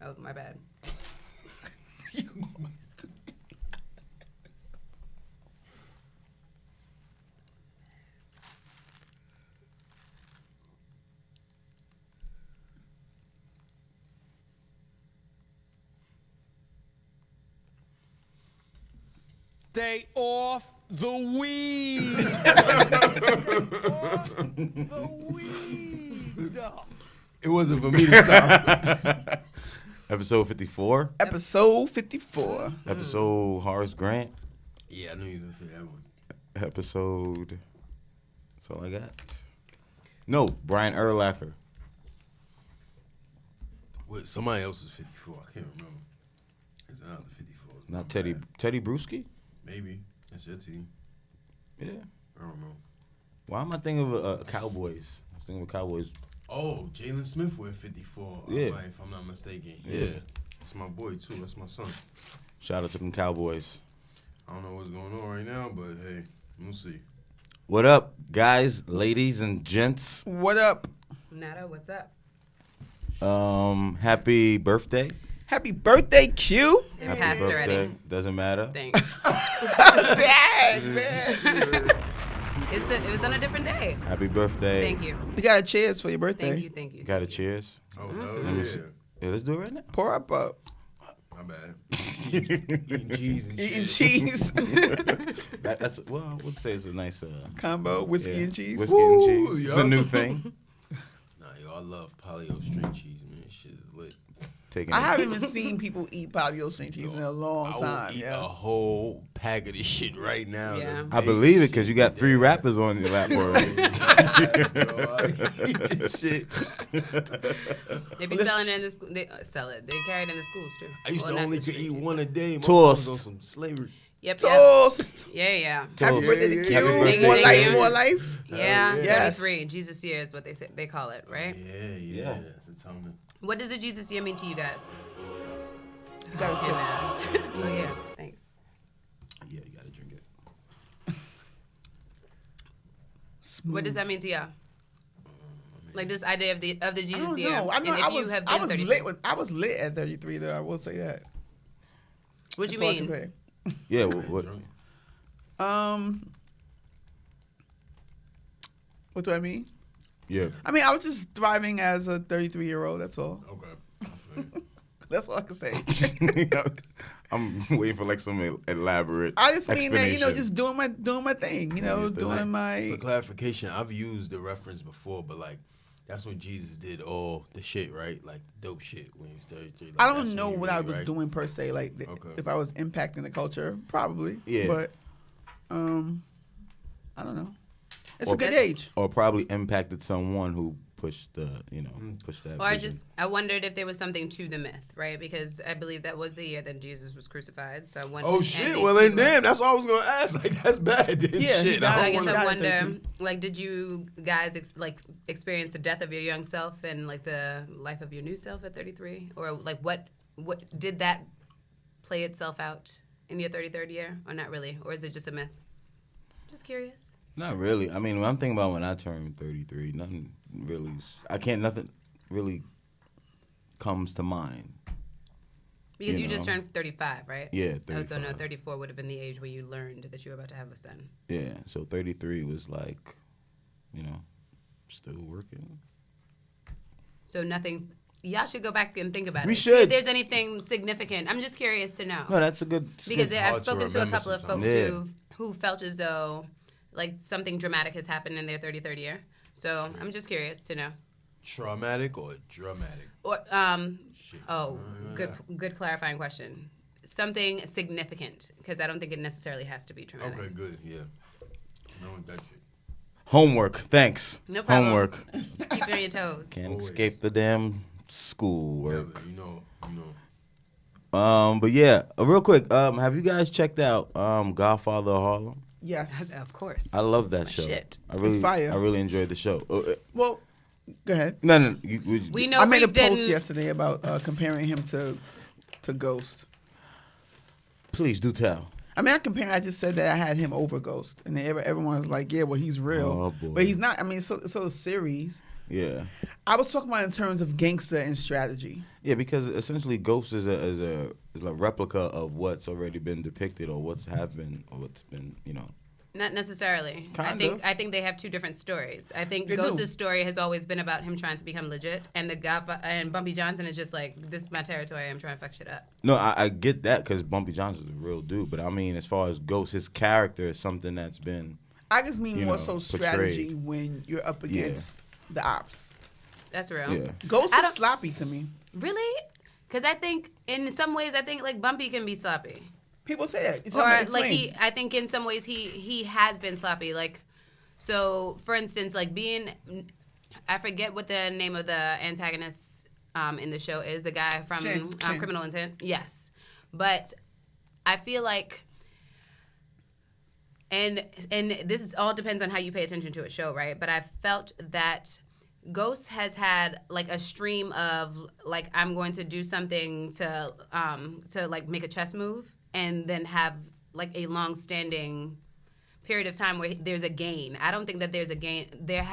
Oh, my bad. Stay off the weed. Off the weed. It wasn't for me this time. Episode 54. Episode 54. Episode Horace Grant. Yeah, I knew you was going to say that one. Episode. That's all I got. No, Brian Urlacher. What, somebody else was 54. I can't remember. It's another 54. Not Teddy Bruschi? Maybe. That's your team. Yeah. I don't know. Why am I thinking of Cowboys? I was thinking of Cowboys. Oh, Jalen Smith with 54. Yeah. If I'm not mistaken. Yeah. That's my boy, too. That's my son. Shout out to them Cowboys. I don't know what's going on right now, but hey, we'll see. What up, guys, ladies, and gents? What up? Nada, what's up? Happy birthday. Happy birthday, Q. It Happy passed birthday. already. Doesn't matter. Thanks. Dang, man. It was on a different day. Happy birthday. Thank you. We got a cheers for your birthday. Thank you. Got a cheers? Oh, hell Yeah, let's do it right now. Pour up. My bad. Eating cheese and Eating shit. cheese. That's well, I would say it's a nice Combo, whiskey yeah, and cheese. Whiskey Woo, and cheese. It's yo. a new thing. Nah, yo, I love paleo string cheese, man. Shit is lit. Taking I it. haven't even seen people eat paleo string cheese in a long I time. will eat Yeah. a whole pack of this shit right now. Yeah. I believe it because you got 3 rappers on your lap already. Bro, I eat this shit. They be selling it in the school. They sell it. They carry it in the schools too. I used Well, to not only the could street eat kids. one a day. Toast. Motherfuckers on some slavery. Yep. Toast. Yeah. Happy Toast. birthday to Yeah, Q. yeah, yeah. Thank you, More thank life, you. more life. Yeah. Yes. 33. Jesus year is what they say. They call it, right? Yeah. That's a atonement. What does a Jesus year mean to you guys? You gotta Okay, sit. man. Oh yeah. Thanks. Yeah, you gotta drink it. What does that mean to y'all? Like this idea of the I Jesus don't year. know. I know. And if I you was. have I been was 33. lit. I was lit at 33. Though I will say that. What do you That's all I can mean? say. Yeah, what? What do I mean? Yeah. I mean, I was just thriving as a 33-year-old. That's all. Okay. That's all I can say. I'm waiting for like some elaborate. I just mean that explanation. just doing my thing. Doing my. For clarification, I've used the reference before, but like, that's when Jesus did all the shit, right? Like dope shit when he was 33. Like, I that's don't know when he what I really, was right? doing per se. Like, Okay. if I was impacting the culture, probably. Yeah. But, I don't know. It's Or- a good age. Or probably impacted someone who pushed the, pushed that. Or vision. I wondered if there was something to the myth, right? Because I believe that was the year that Jesus was crucified. So I wondered. Oh and shit! they Well then, speak about- damn, that's all I was gonna ask. Like, that's bad. Then. Yeah, he shit. died. So I I guess don't I wanna- wanna- wonder, like, did you guys experience the death of your young self and like the life of your new self at 33, or like what did that play itself out in your 33rd year, or not really, or is it just a myth? Just curious. Not really. I mean, when I'm thinking about when I turned 33, nothing really comes to mind. Because You you just know. turned 35, right? Yeah, Oh, so no, 35. 34 would have been the age where you learned that you were about to have a son. Yeah, so 33 was like, still working. So nothing. Y'all should go back and think about We it. See should. if there's anything significant. I'm just curious to know. No, that's a good. Because It's I've hard to spoken to a remember couple of folks sometimes. who felt as though like something dramatic has happened in their 33rd year. So I'm just curious to know. Traumatic or dramatic? Or Shit. good clarifying question. Something significant, because I don't think it necessarily has to be traumatic. Okay, good. Yeah. Knowing that shit. Homework. Thanks. No problem. Homework. Keep you on your toes. Can't Always. escape the damn Yeah, schoolwork. but you know. But yeah, real quick. Have you guys checked out Godfather of Harlem? Yes. Of course. I love that That's show. my shit. I really, fire. I really enjoyed the show. Well, go ahead. No. We know I made a Reef post didn't. yesterday about comparing him to Ghost. Please do tell. I mean, I just said that I had him over Ghost, and then everyone was like, "Yeah, well, he's real, Oh, boy. but he's not." I mean, so the series, Yeah. I was talking about in terms of gangster and strategy. Yeah, because essentially Ghost is a replica of what's already been depicted or what's happened or what's been, Not necessarily. Kind of. I think they have two different stories. I think They Ghost's do. story has always been about him trying to become legit, and and Bumpy Johnson is just like, this is my territory. I'm trying to fuck shit up. No, I get that because Bumpy Johnson's a real dude, but I mean, as far as Ghost, his character is something that's been. I just mean You more know, so portrayed. strategy when you're up against the ops. That's real. Yeah. Ghost I is don't- sloppy to me. Really? Because I think in some ways, like Bumpy can be sloppy. People say that. You're Or talking about like explain. I think in some ways he has been sloppy. Like, so for instance, like I forget what the name of the antagonist in the show is. The guy from Chin. Criminal Intent. Yes, but I feel like, and all depends on how you pay attention to a show, right? But I felt that Ghost has had like a stream of like, I'm going to do something to like make a chess move, and then have like a long-standing period of time where there's a gain. I don't think that there's a gain. There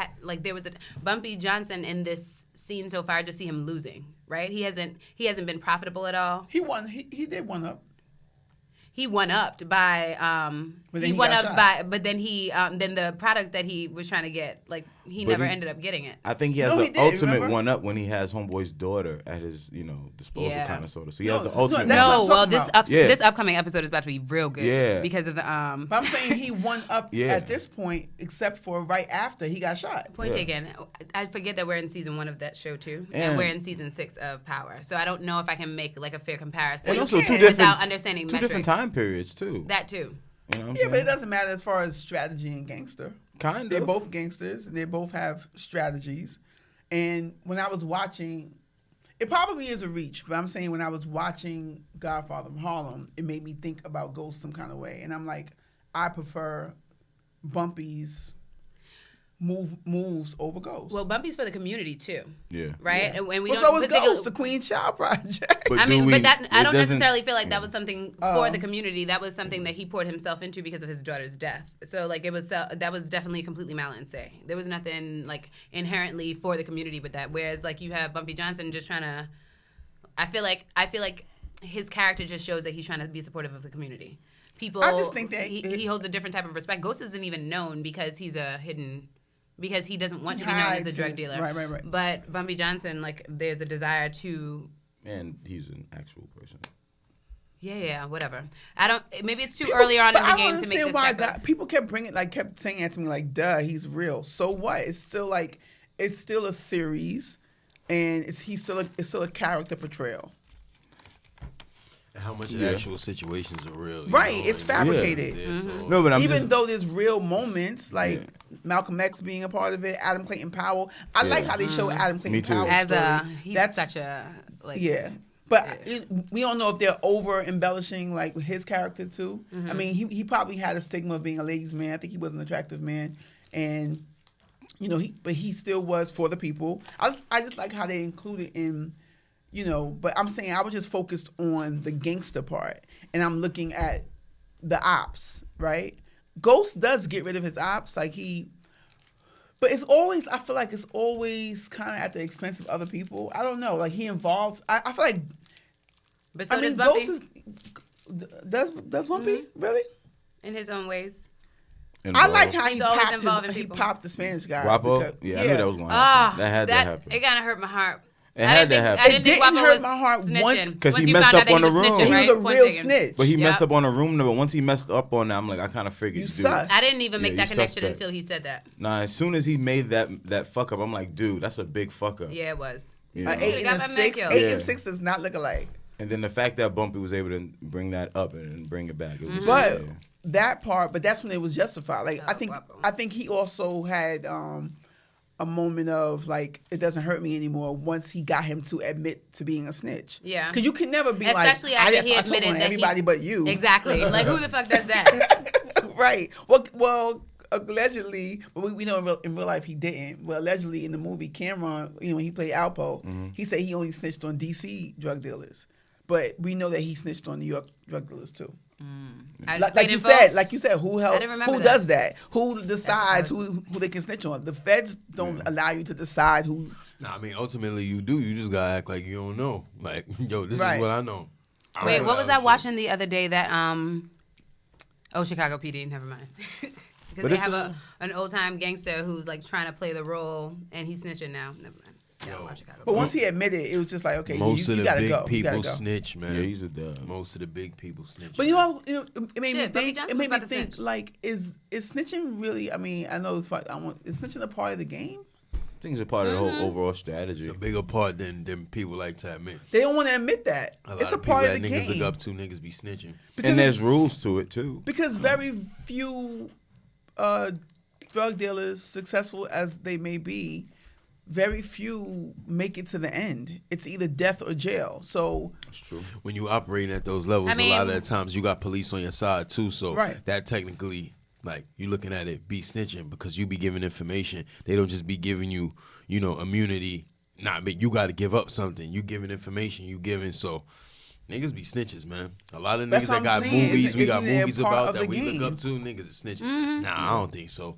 was a Bumpy Johnson in this scene so far. I just see him losing. Right? He hasn't been profitable at all. He won. He did one up. He one-upped by But then he he one-upped got by, but then then the product that he was trying to get, like, he But never he- ended up getting it. I think he has No, the he did, ultimate remember? one up when he has Homeboy's daughter at his, disposal, Yeah. kind of sort of. So he No, has the no, ultimate. that's what No, I'm well, talking about. Yeah. this upcoming episode is about to be real good. Yeah. Because of the But I'm saying he won up Yeah. at this point, except for right after he got shot. point Yeah. taken. I forget that we're in season 1 of that show too, And- and we're in season 6 of Power. So I don't know if I can make like a fair comparison. And also can't. without understanding two different metrics. time periods too. That too. You know what I'm Yeah, saying? but it doesn't matter as far as strategy and gangster. Kind They're of. both gangsters. And they both have strategies. And when I was watching, it probably is a reach, but I'm saying when I was watching Godfather of Harlem, it made me think about Ghost some kind of way. And I'm like, I prefer Bumpy's moves over Ghost. Well, Bumpy's for the community too, Yeah. right? Yeah. And we Well, don't so was particular- Ghost, the Queen Child Project. But I mean, do we- but that I it don't doesn't- necessarily feel like that yeah. was something Oh. for the community. That was something that he poured himself into because of his daughter's death. So like it was that was definitely completely Malin-say. There was nothing like inherently for the community with that. Whereas like you have Bumpy Johnson just trying to. I feel like his character just shows that he's trying to be supportive of the community. People. I just think that he holds a different type of respect. Ghost isn't even known because he's a hidden. Because he doesn't want He to be known as a hides drug his- dealer. right. But Bumpy Johnson, like, there's a desire to And he's an actual person. Yeah, whatever. I don't. Maybe it's too early on in But the I game don't to make this understand why type of. people kept saying that to me like, "Duh, he's real." So what? It's still a series, and it's still a character portrayal. And how much of Yeah. the actual situations are real? you Right, know, it's and- fabricated. Yeah, so- No, but I'm Even just, though there's real moments like Yeah. Malcolm X being a part of it, Adam Clayton Powell. I like how they show Adam Clayton Me too. Powell As a, story. he's such a like. Yeah. But we don't know if they're over embellishing like his character too. I mean, he probably had a stigma of being a ladies' man. I think he was an attractive man, and but he still was for the people. I just like how they included in, But I'm saying I was just focused on the gangster part, and I'm looking at the ops, right? Ghost does get rid of his ops, but it's always, I feel like it's always kind of at the expense of other people. I don't know, like he involves. I feel like. But so does Bumpy Ghost does Bumpy really? in his own ways. I like how He's always involving he people. popped the Spanish guy. Guapo? because- Yeah, I knew that was going to Ah, happen. That had to happen. It kind of hurt my heart. It had to happen. I didn't It think didn't Guapo hurt was my heart snitching. once- 'Cause he you messed found up out that on he the was room. snitching, He right? was a Point real taken. snitch. But he Yep. messed up on the room number. Once he messed up on that, I'm like, I kind of figured. You dude. sus. I didn't even make Yeah, that you connection suspect. until he said that. Nah, as soon as he made that fuck up, I'm like, dude, that's a big fuck up. Yeah, it was. You know? 8 got and my a man 6. killed. 8 Yeah. and 6 does not look alike. And then the fact that Bumpy was able to bring that up and bring it back. It was But yeah. that part, but that's when it was justified. Like Oh, Guapo. I think he also had a moment of like it doesn't hurt me anymore once he got him to admit to being a snitch. Yeah. Because you can never be Especially like after he I told admitted on that everybody but you. Exactly. Like, who the fuck does that? Right. Well, allegedly, but we know in real life he didn't. Well, allegedly in the movie Cameron, when he played Alpo, he said he only snitched on DC drug dealers. but we know that he snitched on New York drug dealers too. Wait, Like you said, who didn't remember that. does that? Who decides who they can snitch on? The feds don't allow you to decide who. Nah, I mean, ultimately you do. You just gotta act like you don't know. Like, yo, this Right. is what I know. I Wait, don't what know was that I shit. watching the other day that Chicago PD, never mind. Because But they it's have an old time gangster who's like trying to play the role and he's snitching now. Never mind. Yeah, Yo. watch Chicago. But once he admitted, it was just like, okay, Most you of the gotta big go. You gotta people go. snitch, man. Yeah, he's a dub. Most of the big people snitch. But you know, it made me Shit, Bumpy think. Johnson It made was me about to think. snitch. Like, is snitching really? I mean, I know it's like is snitching a part of the game? I think it's a part of the whole overall strategy. It's a bigger part than people like to admit. They don't want to admit that. A lot It's a of people part of that the niggas game. look up to, niggas be snitching. And there's rules to it too. Because very few drug dealers, successful as they may be, very few make it to the end. It's either death or jail. So That's true. When you operating at those levels, I mean- a lot of the times you got police on your side too. So Right. that technically, like, you looking at it, be snitching because you be giving information. They don't just be giving you, immunity. Nah, but you got to give up something. You giving information. You giving so. Niggas be snitches, man. A lot of That's niggas what that I'm got saying. movies, we got Isn't it a movies part about of that the we game? look up to. Niggas is snitches. Nah, I don't think so.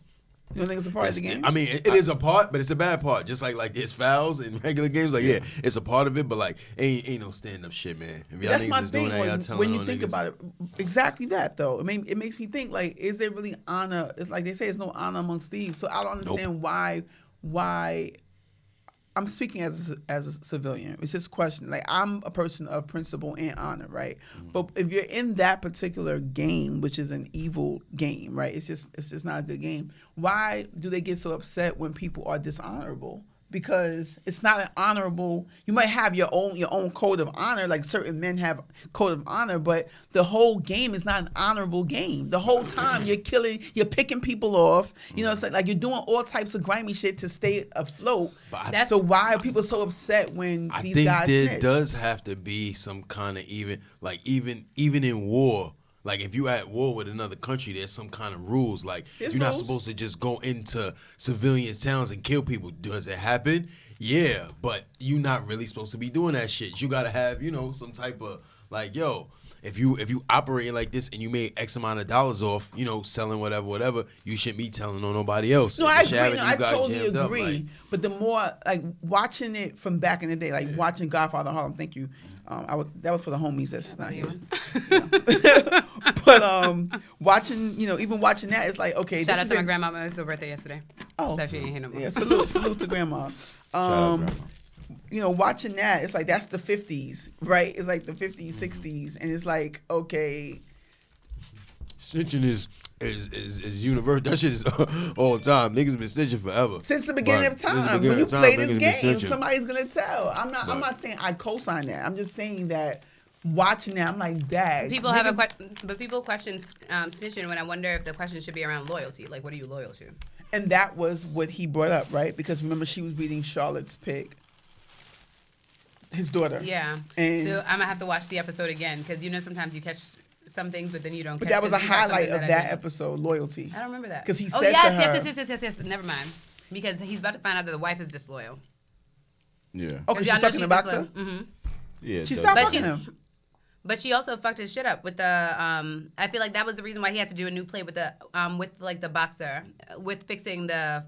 you don't think it's a part of the game? I mean, it is a part, but it's a bad part. Just like there's fouls in regular games. Like, yeah, it's a part of it, but like, ain't no stand up shit, man. If y'all That's niggas my is doing thing. that, y'all telling When you on think niggas. about it, exactly that though. I mean, it makes me think like, is there really honor? It's like they say, there's no honor amongst thieves. So I don't understand why. I'm speaking as a civilian. It's just a question. Like, I'm a person of principle and honor, right? But if you're in that particular game, which is an evil game, right? It's just not a good game. Why do they get so upset when people are dishonorable? Because it's not an honorable. You might have your own code of honor, like certain men have code of honor, but the whole game is not an honorable game. The whole time you're picking people off. You know, it's like you're doing all types of grimy shit to stay afloat. So why are people so upset when I these think guys there snitch? does have to be some kind of even in war. Like, if you at war with another country, there's some kind of rules. Like, There's you're not rules. supposed to just go into civilians' towns and kill people. Does it happen? Yeah, but you're not really supposed to be doing that shit. You gotta have, some type of like, yo, if you operating like this and you made X amount of dollars off, selling whatever, you shouldn't be telling on nobody else. No, If I the shit agree. happen, No, you I got totally jammed up, agree. like- But the more like watching it from back in the day, like watching Godfather Harlem. Thank you. That was for the homies that's not here. But watching, even watching that, it's like, okay. Shout this out is to my it. grandma. It was her birthday yesterday. Oh, So she ain't here no more. yeah. Salute to grandma. Shout out, Grandma. Watching that, it's like that's the 50s, right? It's like the 50s, 60s, and it's like, okay. Snitching is universal. That shit is all the time. Niggas been snitching forever. Since the beginning But of since the time, beginning when you of time, play niggas this been game, snitching. somebody's gonna tell. I'm not saying I co-sign that. I'm just saying that watching that, I'm like, dad. People have a question, but people question snitching when I wonder if the question should be around loyalty. Like, what are you loyal to? And that was what he brought up, right? Because remember, she was reading Charlotte's Pig, his daughter. Yeah. And- So I'm gonna have to watch the episode again because sometimes you catch some things, but then you don't. But catch that was a this. You got highlight something of I that didn't. episode, loyalty. I don't remember that. 'Cause he oh, said to yes, her- yes. Never mind. Because he's about to find out that the wife is disloyal. Yeah. Oh, because she's fucking the boxer? Mm-hmm. Yeah. She it stopped does. fucking him. But she also fucked his shit up with the. I feel like that was the reason why he had to do a new play with the the boxer with fixing the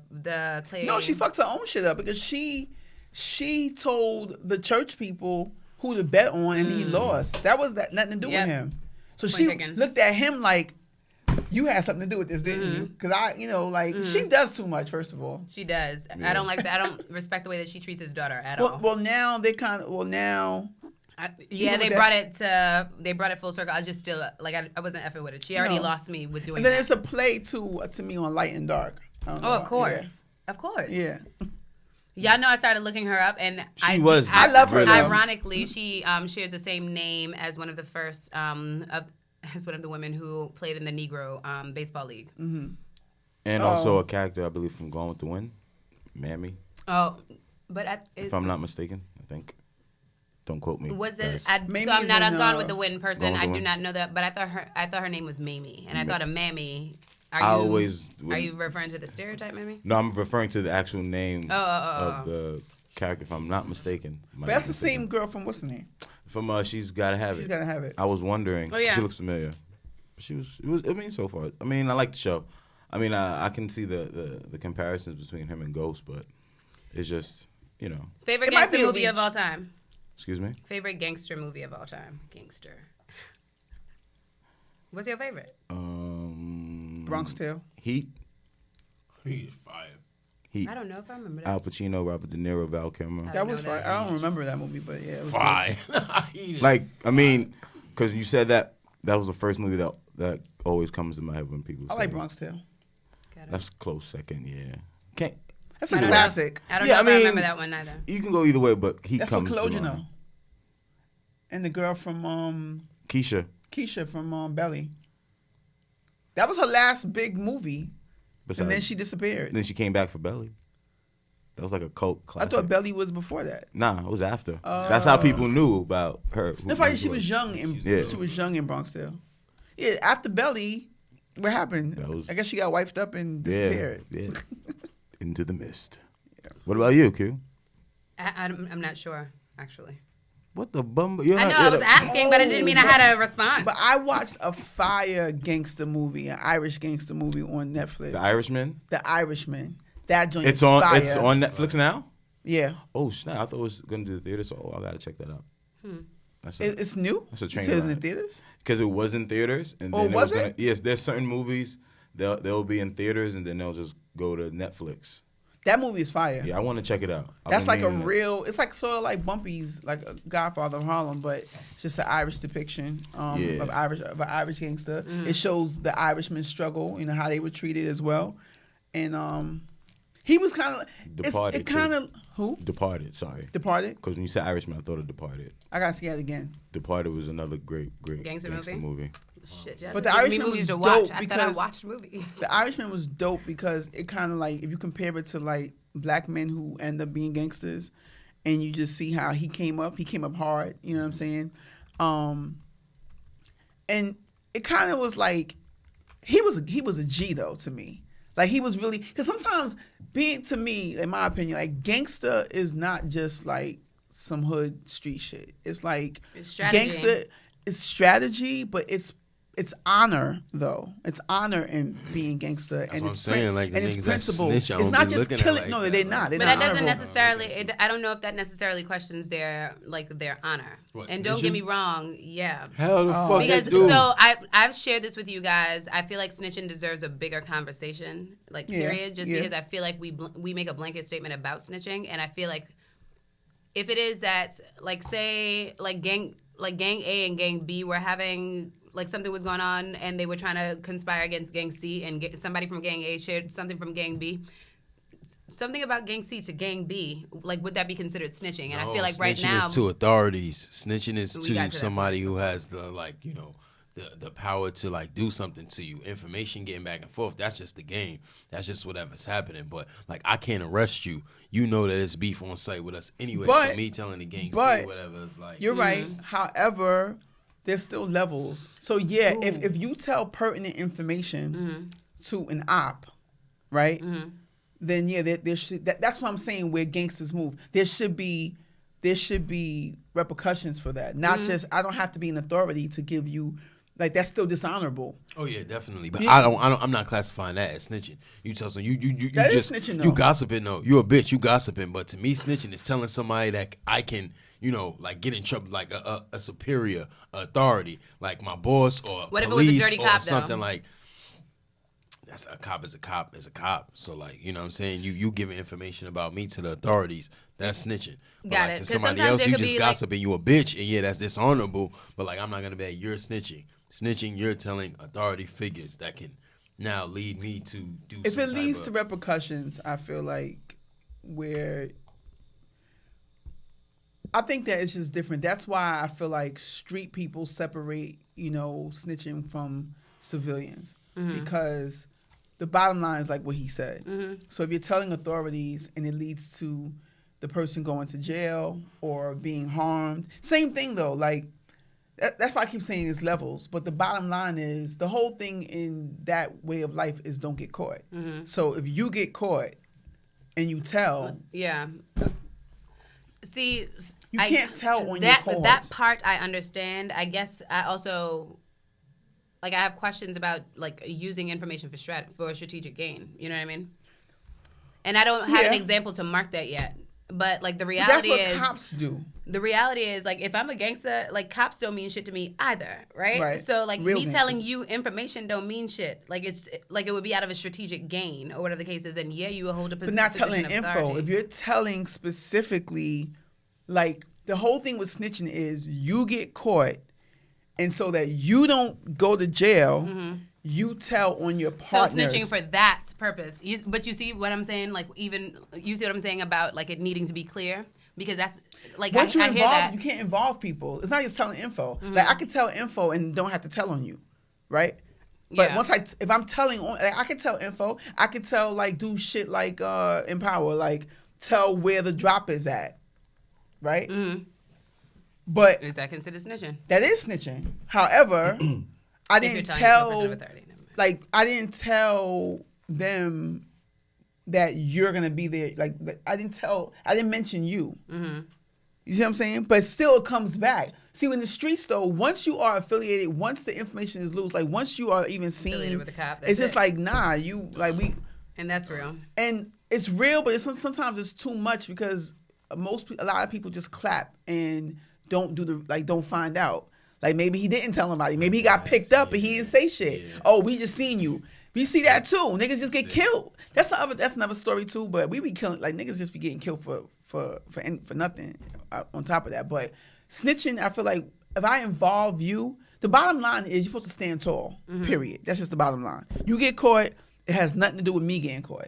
clay. No, she fucked her own shit up because she told the church people who to bet on and he lost. That was nothing to do Yep. with him. So Point she taken. looked at him like, you had something to do with this, didn't you? Because she does too much, first of all. She does. Yeah. I don't like that. I don't respect the way that she treats his daughter at Well, all. well, now they kind of, now. Yeah, Even they brought it full circle. I just still I wasn't effing with it. She already No. lost me with doing And then that. it's a play to me on Light and Dark. I don't Oh, know. of course. Of course. Yeah. Y'all know I started looking her up, and She was I love her, though. Ironically, she shares the same name as one of the first as one of the women who played in the Negro baseball league. And also a character, I believe, from Gone with the Wind, Mammy, Oh, but if I'm not mistaken. I think. Don't quote me. was it? guys. Mamie So I'm is not in, a Gone with the Wind Gone person. with I the do Wind. not know that, but I thought her name was Mamie, and I thought of Mammy. Are I you, always Are you referring to the stereotype, Mammy? No, I'm referring to the actual name Oh. of the character, if I'm not mistaken. But that's the same girl from what's her name? From She's Gotta Have It. She's Gotta Have It. I was wondering. Oh, yeah. She looks familiar. I mean, so far. I mean, I like the show. I mean, I can see the comparisons between him and Ghost, but it's just, you know. Favorite It might gangster be a movie of reach. all time. Excuse me? Favorite gangster movie of all time. Gangster. What's your favorite? Bronx Tale. Heat. He's fire. Heat. I don't know if I remember that. Al Pacino, Robert De Niro, Val Kilmer. That was know fire. that. I don't remember that movie, but yeah, it was good. Fire. Like, I mean, because you said that was the first movie that always comes to my head when people I say like Bronx Tale. Got it. That's close second, yeah. Can't. That's a I don't classic. I don't Yeah, know I if I remember mean- that one either. You can go either way, but Heat That's what comes to Kalodja mind. know. And the girl from Keisha. Keisha from Belly. That was her last big movie, Besides, and then she disappeared. then she came back for Belly. That was like a cult I classic. thought Belly was before that. Nah, it was after. That's how people knew about her. That's why she was young. Yeah. She was young in Bronx Tale. Yeah, after Belly, what happened? That was- I guess she got wifed up and disappeared. Yeah. Into the mist. What about you, Q? I'm not sure, actually. What the bum? I know I was asking, but I didn't mean I had a response. But I watched a fire gangster movie, an Irish gangster movie on Netflix. The Irishman. The Irishman. That joint. It's is on. Fire. It's on Netflix now. Yeah, Oh snap! I thought it was gonna do the theater, so I gotta check that out. That's a, it's new. That's a You train said it's in the ride. theaters. because it was in theaters, and Oh, then was was gonna, it? yes, there's certain movies they'll be in theaters, and then they'll just go to Netflix. That movie is fire. Yeah, I want to check it out. I've That's been like a meaning to. real. It's like sort of like Bumpy's, like a Godfather of Harlem, but it's just an Irish depiction Yeah. of an Irish gangster. It shows the Irishman struggle, you know, how they were treated as well, and he was kind of. Departed, It kind of too. who Departed. Sorry, Departed. because when you said Irishman, I thought of Departed. I gotta see that again. Departed was another great Gangster gangster movie. Shit, yeah. But The Give me Irishman movies was to watch. dope I thought I because- watched movies. The Irishman was dope because it kind of like, if you compare it to like black men who end up being gangsters, and you just see how he came up hard, you know what I'm saying? And it kind of was like, he was a G though to me. Like he was really, because sometimes being, to me, in my opinion, like gangster is not just like some hood street shit. It's like It's strategy. gangster, it's strategy, but it's honor though. It's honor in being gangster. That's and what I'm it's saying, like, the and it's niggas that principle. snitch, I It's don't not be just looking at killing. like No, that, they're like- not. They're But not that doesn't honorable. necessarily. I don't know if that necessarily questions their honor. What, And don't get snitching? me wrong. Yeah. Hell the fuck Because they do. so I've shared this with you guys. I feel like snitching deserves a bigger conversation, like Yeah, period. Just yeah. because I feel like we make a blanket statement about snitching, and I feel like if it is that, like, say gang A and gang B were having, like, something was going on and they were trying to conspire against gang C, and somebody from gang A shared something from gang B. Something about gang C to gang B, like, would that be considered snitching? And I feel like right snitching now, is to authorities. Snitching is We got to to that somebody who has the, like, you know, the power to, like, do something to you. Information getting back and forth, that's just the game. That's just whatever's happening. But, like, I can't arrest you. You know that it's beef on site with us anyway. But- so me telling the gang, but say whatever, it's like, You're right. However, there's still levels. So yeah, Ooh. if you tell pertinent information to an op, right? Then yeah, there should. That's what I'm saying. Where gangsters move, there should be repercussions for that. Not just, I don't have to be an authority to give you. Like, that's still dishonorable. oh yeah, definitely. But Yeah. I'm not classifying that as snitching. You tell someone you That is just snitching, though. you gossiping though. You a bitch. You gossiping. But to me, snitching is telling somebody that I can, you know, like, get in trouble, like a superior authority, like my boss or What if it was a police dirty or cop, though? something like. That's a cop is a cop is a cop. So, like, you know what I'm saying? You giving information about me to the authorities, that's snitching. But, Got like, it. to 'Cause somebody sometimes else, there you could just be, like- gossiping, you a bitch, and yeah, that's dishonorable. But, like, I'm not gonna be like, you're snitching. Snitching, you're telling authority figures that can now lead me to do. If some it leads type to of, repercussions, I feel like I think that it's just different. That's why I feel like street people separate, you know, snitching from civilians, because the bottom line is like what he said. So if you're telling authorities and it leads to the person going to jail or being harmed, same thing though. Like that's why I keep saying it's levels. But the bottom line is the whole thing in that way of life is don't get caught. So if you get caught and you tell, yeah. See, You can't tell on that, your cohorts. That part I understand. I guess I also, like, I have questions about, like, using information for strategic gain. You know what I mean? And I don't have an example to mark that yet. But, like, the reality is... That's what cops do. The reality is, like, if I'm a gangster, like, cops don't mean shit to me either, right? So, like, Real me telling gangsters. you information don't mean shit. Like, it's like it would be out of a strategic gain or whatever the case is. And, yeah, you will hold a But position not of telling authority. info. If you're telling specifically, like, the whole thing with snitching is you get caught, and so that you don't go to jail, you tell on your partners. So snitching for that purpose. But you see what I'm saying? Like, even, you see what I'm saying about, like, it needing to be clear? Because that's, like, Once I you hear involve, that. you can't involve people. It's not just telling info. Like, I can tell info and don't have to tell on you, right? But Yeah. once if I'm telling on, like, I can tell info. I can tell, like, do shit like Empower, like, tell where the drop is at, right? But Is that considered snitching? that is snitching. However, I If you're didn't telling a tell, person of authority, never mind. like, I didn't tell them that you're gonna be there. Like, I didn't mention you. You see what I'm saying? But still, it comes back. See, in the streets, though, once you are affiliated, once the information is loose, like, once you are even Affiliated seen, with a cop, it's that's just it. like, nah, you, like, we, And that's real. and it's real, but sometimes it's too much because a lot of people just clap and don't don't find out. Like, maybe he didn't tell nobody. Maybe he got picked up and he didn't say shit. Yeah. Oh, we just seen you. We see that too. Niggas just get killed. That's another story too. But we be killing, like, niggas just be getting killed for nothing. On top of that, but snitching, I feel like if I involve you, the bottom line is you're supposed to stand tall. Period. That's just the bottom line. You get caught, it has nothing to do with me getting caught.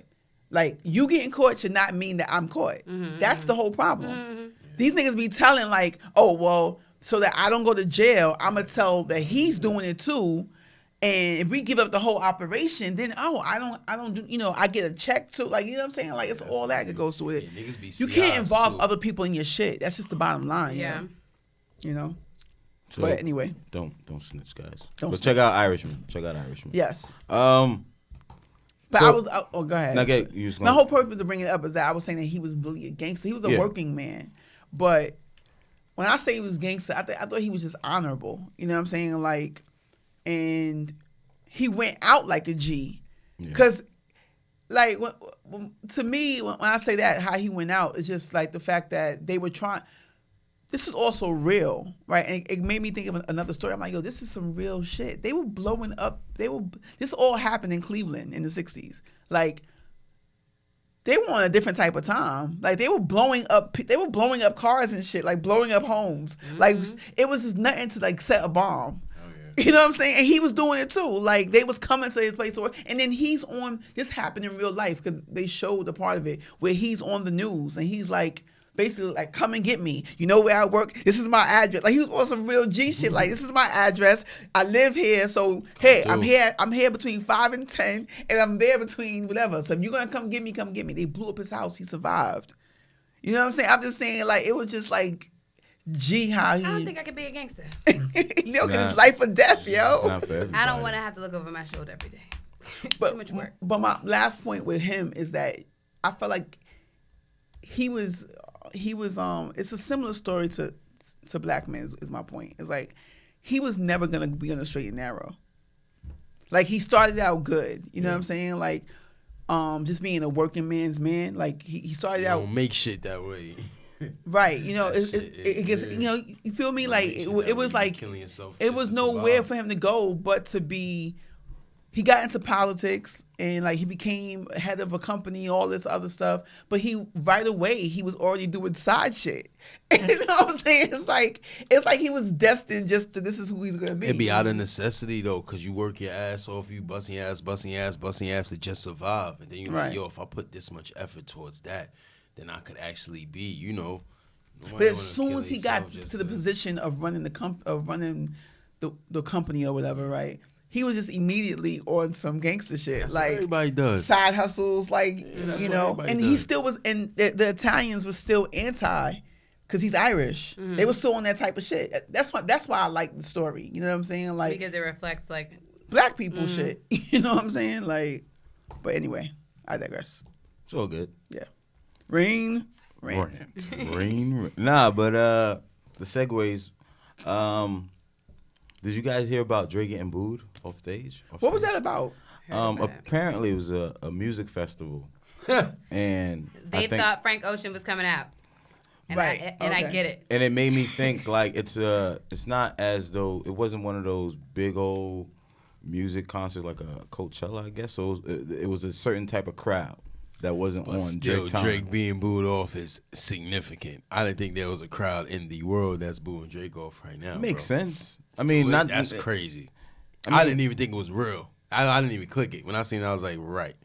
Like, you getting caught should not mean that I'm caught. That's the whole problem. These niggas be telling, like, oh, well, so that I don't go to jail, I'm gonna tell that he's doing it too. And if we give up the whole operation, then I don't do, you know, I get a check too. Like, you know what I'm saying? Like, it's all that goes with it. Yeah, niggas be You can't CIs involve too. other people in your shit. That's just the bottom line. Yeah. You know? So But anyway, don't snitch, guys. Don't But snitch. check out Irishman. Check out Irishman. yes. So- But I was, oh, go ahead. Now, you was My gonna- whole purpose of bringing it up is that I was saying that he was really a gangster. He was a Yeah. working man. But when I say he was gangster, I thought he was just honorable. You know what I'm saying? Like, and he went out like a G. Yeah. Because, like, to me, when I say that, how he went out, is just like the fact that they were trying. This is also real, right? And it made me think of another story. I'm like, yo, this is some real shit. They were blowing up. This all happened in Cleveland in the 60s. Like, they were on a different type of time. Like, they were blowing up cars and shit, like blowing up homes. Like, it was just nothing to, like, set a bomb. You know what I'm saying? And he was doing it too. Like, they was coming to his place to work. And then he's on, this happened in real life because they showed a part of it where he's on the news and he's like, basically like, come and get me. You know where I work? This is my address. Like, he was on some real G shit. Like, this is my address. I live here. So, hey, I'm here between 5 and 10 and I'm there between whatever. So if you're going to come get me, come get me. They blew up his house. He survived. You know what I'm saying? I'm just saying, like, it was just like, G, how he. I don't think I could be a gangster. You know, because it's life or death, yo. Not for everybody. I don't want to have to look over my shoulder every day. It's too much work. But my last point with him is that I felt like he was it's a similar story to Black Men is my point. It's like he was never gonna be on the straight and narrow. Like, he started out good, you know what I'm saying? Like, just being a working man's man. Like, he started out Don't make shit that way. right, you know, That it gets, shit, you know, you feel me? Like, make shit it that was way, like, killing yourself it just was to nowhere survive. for him to go but to be, he got into politics and, like, he became head of a company, all this other stuff. But right away, he was already doing side shit. You know what I'm saying? It's like he was destined just to, this is who he's going to be. It'd be out of necessity though, cause you work your ass off, you busting your ass to just survive, and then you're Right. like, yo, if I put this much effort towards that, then I could actually be, you know. But as soon as he got to the position of running the company or whatever, right? He was just immediately on some gangster shit. That's like, what everybody does. side hustles, like, that's you what know. everybody And he does. still was, and the Italians were still anti, because he's Irish. They were still on that type of shit. That's why I like the story. You know what I'm saying? Like, Because it reflects, like, Black people shit. You know what I'm saying? Like, but anyway, I digress. It's all good. Yeah. Rain. Rant. Rain. Nah, but the segues. Did you guys hear about Drake getting booed off stage? What was that about? Apparently, it was a music festival, and They I think, thought Frank Ocean was coming out. And Right, I okay. get it. and it made me think like it's not as though it wasn't one of those big old music concerts like a Coachella, I guess. So it was a certain type of crowd that wasn't But on still, Drake time. Drake being booed off is significant. I didn't think there was a crowd in the world that's booing Drake off right now. Makes bro. sense. I mean, not That's crazy. I mean- I didn't even think it was real. I didn't even click it. When I seen it, I was like, right.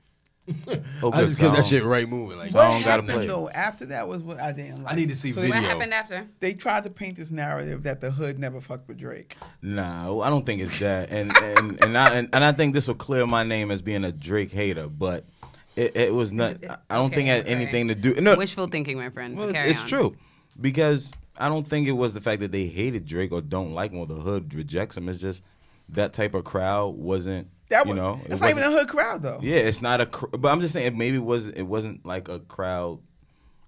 Oh, I just good kept that song. shit right moving. Like, What don't gotta happened play. though after that was what I didn't like. I need to see So video. What happened after? They tried to paint this narrative that the hood never fucked with Drake. Nah, I don't think it's that. And I think this will clear my name as being a Drake hater, but it was not. I don't think it had Okay, anything to do. No, Wishful thinking, my friend. well, Carry it's on. true because I don't think it was the fact that they hated Drake or don't like him or the hood rejects him. It's just that type of crowd wasn't. That you was, know, that's not even a hood crowd though. Yeah, it's not a. But I'm just saying, maybe it wasn't like a crowd.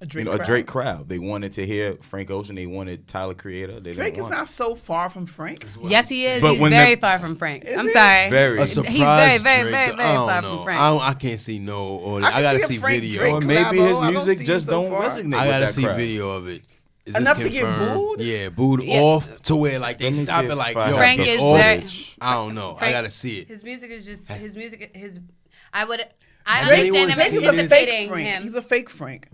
A Drake A crowd. Drake crowd. They wanted to hear Frank Ocean. They wanted Tyler Creator. They Drake didn't is want not so far from Frank. Yes, he is. But He's when very the- far from Frank. Is I'm he? sorry. Very. A He's surprise He's very, very, Drake, very, very I don't far know. from Frank. I can't see no. I can gotta see a see Frank video. Drake Or maybe collabo. his I don't music see just it so don't far. resonate. I with gotta that see crowd. video of it. Is Enough this to get confirmed? booed? Yeah, booed Yeah. off to where like they Let me stop see it if like, I yo, have Frank the is footage. very- I don't know. I Frank- gotta see it. His music is just his music. I would. I Has understand anyone him seen Drake is a anticipating fake Frank. him. He's a fake Frank.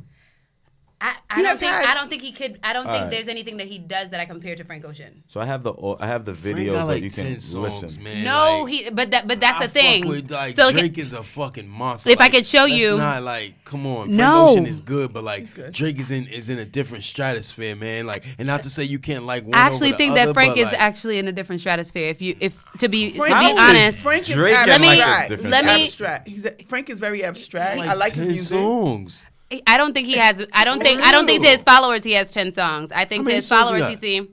I He don't has think. had- I don't think he could. I don't think Alright. there's anything that he does that I compare to Frank Ocean. So I have the Frank video got that like you can 10 songs, listen. man. No, Like, but that's I the thing. Fuck with, like, so Drake is a fucking monster. If I Like, could show that's you- not like, come on. Frank No. Ocean is good, but like good. Drake is in a different stratosphere, man. Like, and not to say you can't like one I actually over the think other, that Frank but, is like, actually in a different stratosphere. If to be Frank is- honest, Frank is Drake abstract. is like a Let different me- He's abstract. Frank is very abstract. like I like his 10 music. songs. I don't think he has. I don't think to his followers he has 10 songs. I think How to many his songs followers you he got? see.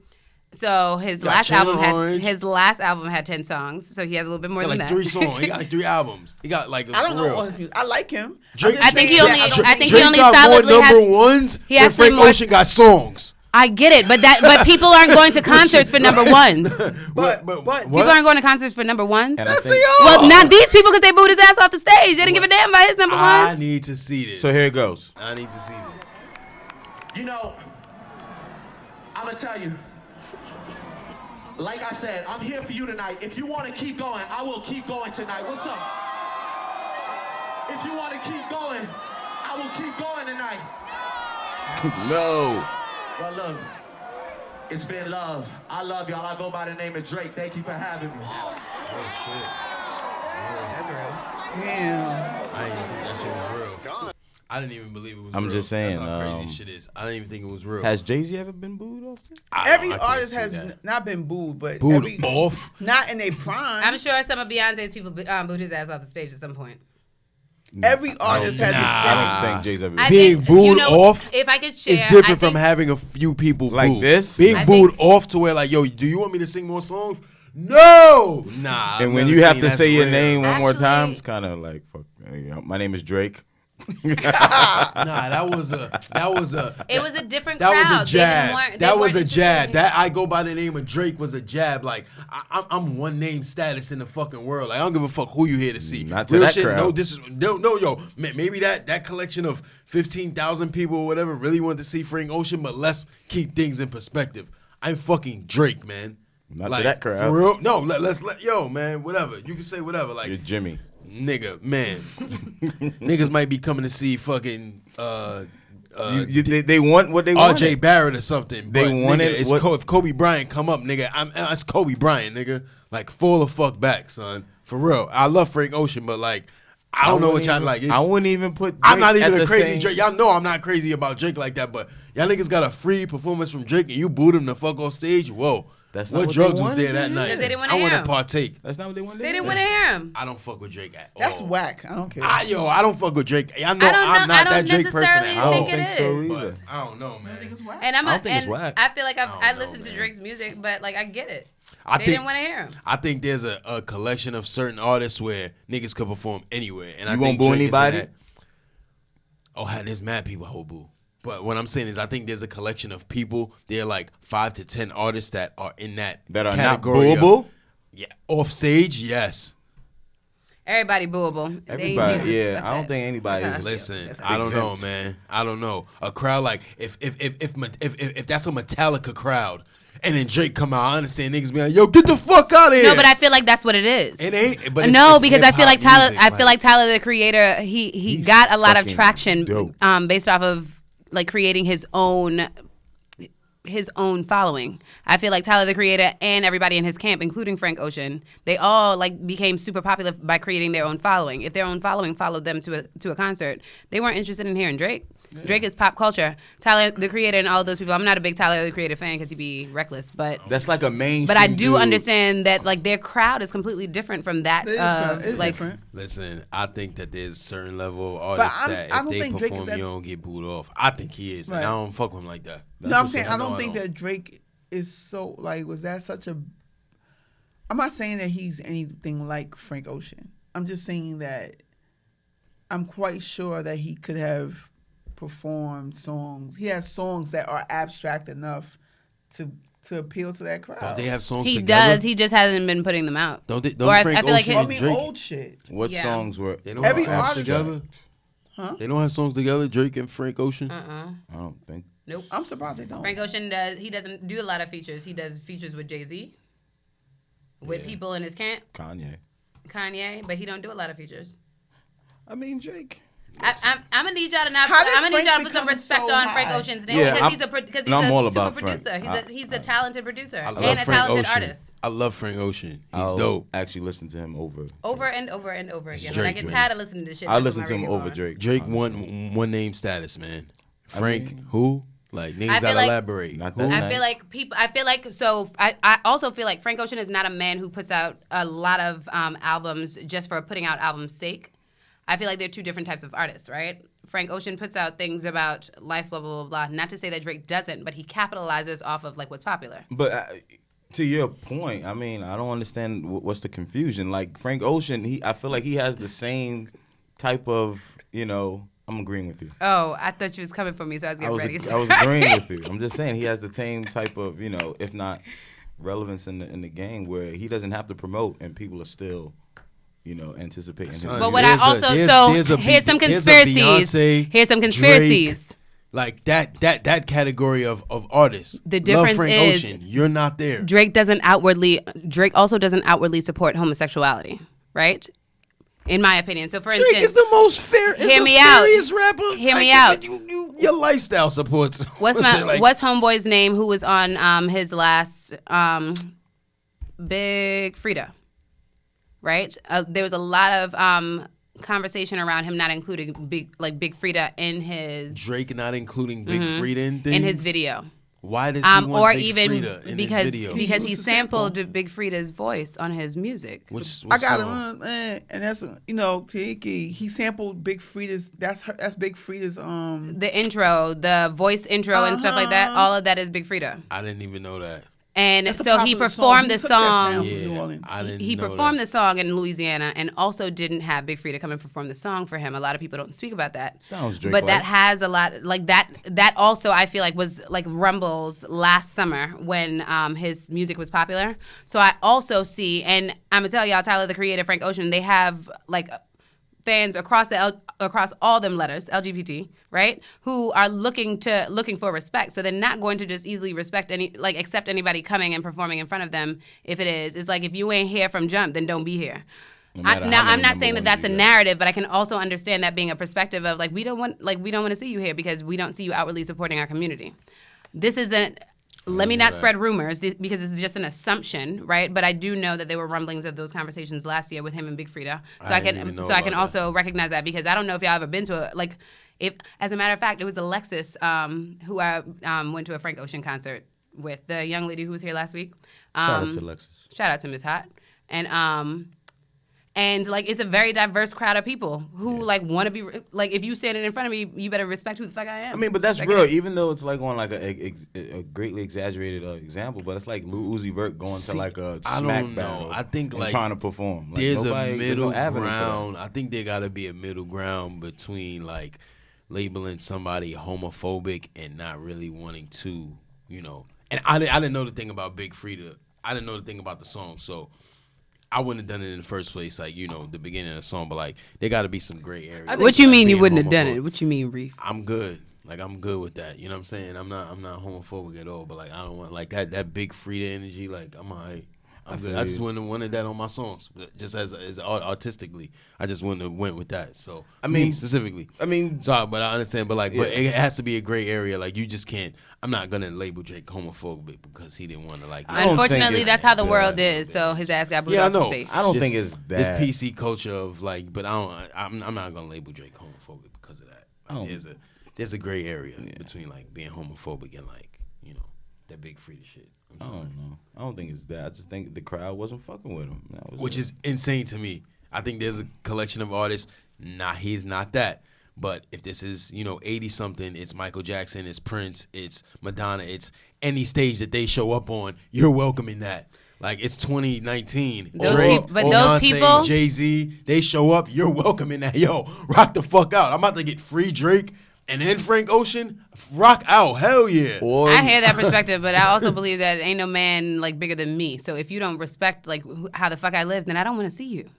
So his got last Channel album Orange. had 10 songs. So he has a little bit more He got than like that. 3 songs. He got like 3 albums. He got like I don't for know real. all his music. I like him. Drake- I'm just I think he saying only- that don't I think think he only got solidly more number has- ones he than actually Frank more- Ocean got songs. I get it, but people aren't going to concerts for number ones. But People aren't going to concerts for number ones. And I think, Well, not these people because they booed his ass off the stage. They didn't give a damn about his number I ones. need to see this. so here it goes. I need to see this. You know, I'm gonna tell you, like I said, I'm here for you tonight. If you want to keep going, I will keep going tonight. What's up? If you want to keep going, I will keep going tonight. No. Well, look, it's been love. I love y'all. I go by the name of Drake. Thank you for having me. That's real. Damn. I didn't even think that shit was real. I didn't even believe it was I'm real. just saying, That's how crazy shit is. I didn't even think it was real. Has Jay-Z ever been booed off stage? Every I can't artist see has that. not been booed, but Booed every, off? not in their prime. I'm sure some of Beyonce's people booed his ass off the stage at some point. Every artist has Nah. experience. I don't think Jay's ever I been Being think, booed off If I could share, It's different I from think- having a few people Like booed. this? Being I booed think- off to where like, yo, do you want me to sing more songs? No. Nah. And I've when never you have seen to that's say your rare. name one more time, Actually- it's kind of like, fuck, my name is Drake. Nah, that was a It was a different that crowd. was a jab. They That was weren't a jab. interested in- That I go by the name of Drake was a jab. Like I'm one name status in the fucking world. Like I don't give a fuck who you here to see. Not to Real that shit. crowd. No, yo. Maybe that collection of 15,000 people or whatever really wanted to see Frank Ocean, but let's keep things in perspective. I'm fucking Drake, man. Not to that crowd. For real? No, let's yo, man. Whatever you can say, whatever. Like You're Jimmy. nigga, man. Niggas might be coming to see fucking They want what they want. RJ Barrett or something. They but, wanted nigga, it's what- if Kobe Bryant come up, nigga, it's Kobe Bryant, nigga. Like, fall the fuck back, son. For real. I love Frank Ocean, but like, I don't know what y'all like. I wouldn't even put. I'm Drake not even at a the crazy same- Drake. Y'all know I'm not crazy about Drake like that, but y'all niggas got a free performance from Drake and you booed him the fuck off stage. Whoa. That's not what what drugs they was wanted there that to night? hear. 'Cause they didn't wanna I hear want to him. partake. That's not what they wanted. They didn't want to hear him. I don't fuck with Drake at all. That's whack. I don't care. I don't fuck with Drake. Y'all know I don't I'm know- not I that don't Drake person necessarily at I all. don't think it think so is. either. But I don't know, man. And I don't think it's whack. I feel like I don't know, listened to man. Drake's music, but like I get it. I They think didn't want to hear him. I think there's a collection of certain artists where niggas could perform anywhere. And I You think won't boo Drake is in anybody? that. Oh, there's mad people I will boo. But what I'm saying is, I think there's a collection of people. There are like 5 to 10 artists that are in that That are not category of- booable. Yeah, off stage, yes. Everybody booable. Everybody, yeah. I don't think anybody That's how I is. feel. Listen, That's how I don't know, exempt. man. I don't know. A crowd like if that's a Metallica crowd, and then Drake come out, I understand niggas be like, "Yo, get the fuck out of here." No, but I feel like that's what it is. It ain't. But Because I feel like Tyler. Music, I feel like Tyler, the creator, he He's got a lot of fucking traction, dope. based off of like creating his own following. I feel like Tyler, the creator, and everybody in his camp, including Frank Ocean, they all like became super popular by creating their own following. If their own following followed them to a concert, they weren't interested in hearing Drake. Yeah. Drake is pop culture. Tyler, the creator, and all those people. I'm not a big Tyler, the creator fan because he'd be reckless, but That's like a main. but I do understand that like their crowd is completely different from that. It's like different. Listen, I think that there's a certain level of artists that I if don't they think Drake is perform, that- you don't get booed off. I think he is, and Right. I don't fuck with him like that. That's No, I'm what saying I'm I don't saying. think that Drake is so like. Was that such a? I'm not saying that he's anything like Frank Ocean. I'm just saying that I'm quite sure that he could have performed songs. He has songs that are abstract enough to appeal to that crowd. Don't they have songs he together? does. He just hasn't been putting them out. Don't they? Or Don't I Frank feel like Ocean his- I and mean, Drake? old shit. What Yeah. songs were? They don't Every have songs artist- together. Huh? They don't have songs together. Drake and Frank Ocean. I don't think. Nope. I'm surprised they don't. Frank Ocean does. He doesn't do a lot of features. He does features with Jay-Z, with people in his camp, Kanye, but he don't do a lot of features. I mean, Drake. I'm gonna need y'all to not. How did I'm gonna need Frank y'all to put some become respect so on Frank high? Ocean's name Yeah, because I'm- he's a and I'm all super about producer. Frank. He's a talented producer I and love a Frank talented Ocean. artist. I love Frank Ocean. He's I'll dope. actually listen to him over. Over and over and over again. Drake, When I get Drake. tired of listening to this shit, I that's listen what to my him radio over on. Drake. Drake honestly. one name status, man. Frank, mean- who? Like niggas I feel gotta like- elaborate. Not Who? that I feel like people. I feel like so. I also feel like Frank Ocean is not a man who puts out a lot of albums just for putting out albums' sake. I feel like they're two different types of artists, right? Frank Ocean puts out things about life, blah blah blah blah. Not to say that Drake doesn't, but he capitalizes off of like what's popular. But to your point, I mean, I don't understand what's the confusion. Like Frank Ocean, I feel like he has the same type of, I'm agreeing with you. Oh, I thought you was coming for me, so I was getting ready. I was agreeing with you. I'm just saying he has the same type of, if not relevance in the game where he doesn't have to promote and people are still, anticipating his. Son, But what There's I a- also there's a here's some there's a conspiracies. Beyonce, Here's some Drake, conspiracies. Like that category of artists. The Love difference Frank is- Ocean. You're not there. Drake also doesn't outwardly support homosexuality, right? In my opinion. So for Drake instance, is the most fair. Hear me out. Fairest rapper. Hear me out. Your lifestyle supports. what's homeboy's name who was on his last Big Frida, right? There was a lot of conversation around him not including Big Frida in his Drake not including Big Frida in things? in his video. Why does he want Or Big even Frida in because his video? because He he used to sample. sampled Big Frida's voice on his music. Which I got song? him, man, and that's Tiki. He sampled Big Frida's. That's Big Frida's. The intro, the voice intro and stuff like that, all of that is Big Frida. I didn't even know that. And That's a so he popular performed song. the He took that song. sound from New Orleans. I didn't. He know performed that. the song in Louisiana and also didn't have Big Frida come and perform the song for him. A lot of people don't speak about that. Sounds Drake. But that has a lot like that also I feel like was like rumbles last summer when his music was popular. So I also see, and I'm gonna tell y'all, Tyler the Creator, Frank Ocean, they have like fans across all them letters, LGBT, right? Who are looking for respect. So they're not going to just easily accept anybody coming and performing in front of them. If it is, it's like if you ain't here from jump, then don't be here. matter how Now many I'm not number saying that ones that's a you get. narrative, but I can also understand that being a perspective of like we don't want to see you here because we don't see you outwardly supporting our community. This isn't. Let me not spread rumors because this is just an assumption, right? But I do know that there were rumblings of those conversations last year with him and Big Frida. So I didn't even know can about also recognize that because I don't know if y'all ever been to as a matter of fact, it was Alexis who I went to a Frank Ocean concert with, the young lady who was here last week. Shout out to Alexis. Shout out to Miss Hot. And like it's a very diverse crowd of people who like want to be like if you standing in front of me, you better respect who the fuck I am. I mean, but that's Like, real. Even though it's like on like a greatly exaggerated example, but it's like Lil Uzi Vert going to like a I smack don't know. battle. I think and like trying to perform. Like, there's no a middle avenue for that. ground. I think there got to be a middle ground between like labeling somebody homophobic and not really wanting to, you know. And I didn't know the thing about Big Freedia. I didn't know the thing about the song, so I wouldn't have done it in the first place, like, you know, the beginning of the song. But, like, there got to be some gray area. What you mean you wouldn't have done it? What you mean, Reef? I'm good. Like, I'm good with that. You know what I'm saying? I'm not homophobic at all. But, like, I don't want, like, that Big Freedia energy. Like, I'm all right. I'm good. I just wouldn't have wanted that on my songs, just as artistically. I just wouldn't have went with that. So I mean, specifically. I mean, so but I understand. But like, but it has to be a gray area. Like you just can't. I'm not gonna label Drake homophobic because he didn't want to like. Unfortunately, that's how the world is. So his ass got booted off the stage. I don't think it's that. This PC culture of like, but I'm not gonna label Drake homophobic because of that. Like, there's a gray area between like being homophobic and like, you know, that Big Freedia shit. I don't know. I don't think it's that. I just think the crowd wasn't fucking with him. Which is insane to me. I think there's a collection of artists. Nah, he's not that. But if this is, you know, 80-something, it's Michael Jackson, it's Prince, it's Madonna, it's any stage that they show up on, you're welcoming that. Like, it's 2019. Those people, Jay-Z, they show up, you're welcoming that. Yo, rock the fuck out. I'm about to get free Drake. And then Frank Ocean, rock out, hell yeah. I hear that perspective, but I also believe that ain't no man like bigger than me. So if you don't respect like how the fuck I live, then I don't want to see you.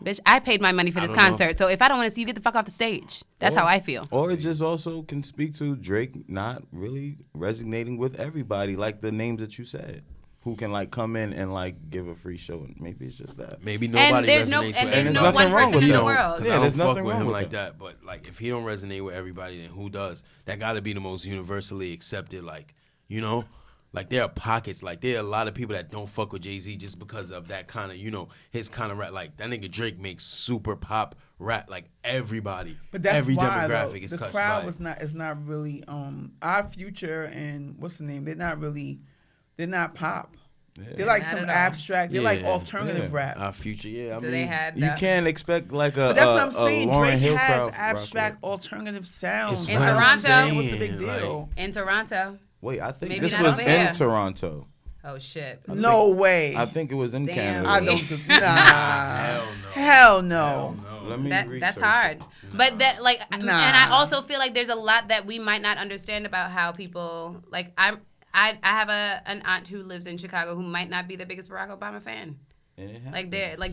Bitch, I paid my money for this concert, so if I don't want to see you, get the fuck off the stage. That's how I feel. Or it just also can speak to Drake not really resonating with everybody, like the names that you said. Who can like come in and like give a free show? And maybe it's just that. Maybe nobody resonates with there's no one person in the world. Yeah, there's nothing wrong with him like that. But like, if he don't resonate with everybody, then who does? That got to be the most universally accepted. Like, you know, like there are pockets. Like there are a lot of people that don't fuck with Jay-Z just because of that kind of, you know, his kind of rap. Like that nigga Drake makes super pop rap. Like everybody, but that's every why, demographic is touched by it. The crowd is not really Our Future and what's the name? They're not pop. Yeah. They're like some abstract. They're like alternative rap. Our Future, yeah. So they had. You can't expect like a. But that's what I'm saying. Lauryn Drake Hill has abstract alternative sounds. In Toronto, what's the big deal? In Toronto. Wait, I think Maybe this was in here. Toronto. Oh shit! No way. I think it was in Canada. I don't. Nah. Hell no. Let me that's hard. But that like, and I also feel like there's a lot that we might not understand about how people like. I have an aunt who lives in Chicago who might not be the biggest Barack Obama fan. There's sometimes there's shit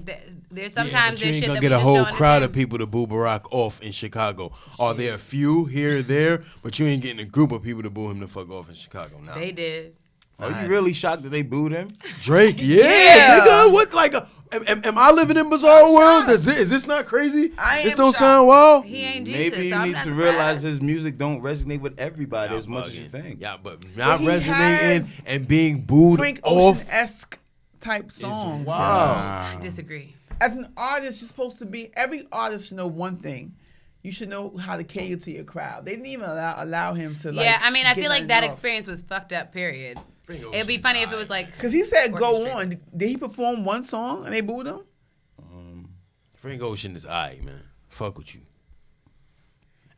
that we just don't understand. You ain't gonna get a whole crowd of people to boo Barack off in Chicago. Are there a few here or there? But you ain't getting a group of people to boo him the fuck off in Chicago. Nah. They did. Are you really shocked that they booed him? Drake, yeah. Nigga, what like am I living in bizarre world? Is this not crazy? This don't sound wild. He ain't Jesus. Maybe you need to realize his music don't resonate with everybody as much as you think. Yeah, but not resonating and being booed Frank off. Ocean-esque type song. Wow. I disagree. As an artist, you're supposed to be. Every artist should know one thing. You should know how to cater to your crowd. They didn't even allow him to. Yeah, I mean, I feel like that experience was fucked up. Period. It'd be funny if it was like. Because he said go on. Did he perform one song and they booed him? Frank Ocean is alright, man. Fuck with you.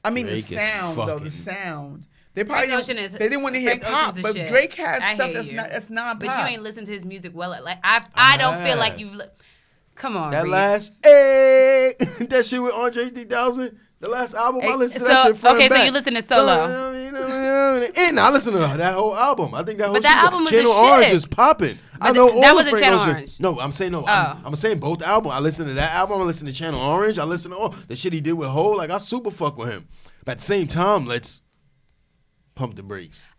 I mean, the sound, though. The sound. They probably they didn't want to hear pop, but shit. Drake has stuff that's non-pop. But you ain't listened to his music well. Like I don't feel like you've. Come on, that Reed. last that shit with Andre 3000. The last album, I listened to that shit front and back. So you listen to Solo. And I listened to that whole album. I think that whole But that album was Channel the shit. Orange is popping. I know all that the wasn't Frank Channel Ocean. Orange. No, I'm saying no. I'm saying both albums. I listened to that album. I listened to Channel Orange. I listened to all the shit he did with Ho. Like I super fuck with him. But at the same time, let's pump the brakes.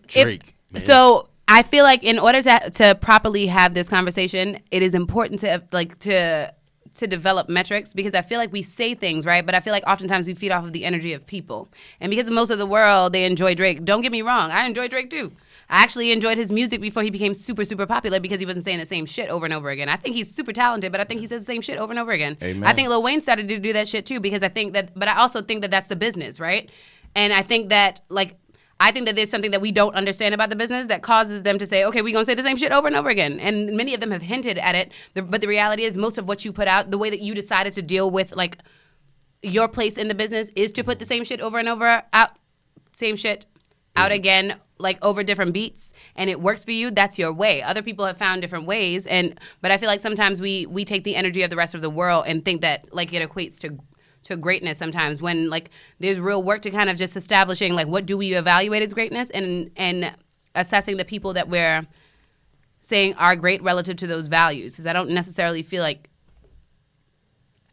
Drake. So I feel like in order to properly have this conversation, it is important to develop metrics, because I feel like we say things, right? But I feel like oftentimes we feed off of the energy of people. And because most of the world, they enjoy Drake. Don't get me wrong. I enjoy Drake too. I actually enjoyed his music before he became super, super popular because he wasn't saying the same shit over and over again. I think he's super talented, but I think he says the same shit over and over again. Amen. I think Lil Wayne started to do that shit too, because but I also think that that's the business, right? And I think that there's something that we don't understand about the business that causes them to say, okay, we're going to say the same shit over and over again. And many of them have hinted at it. But the reality is most of what you put out, the way that you decided to deal with like your place in the business is to put the same shit over and over out, same shit out again, like over different beats, and it works for you. That's your way. Other people have found different ways. But I feel like sometimes we take the energy of the rest of the world and think that like it equates greatness sometimes when like there's real work to kind of just establishing like what do we evaluate as greatness and assessing the people that we're saying are great relative to those values. Because I don't necessarily feel like,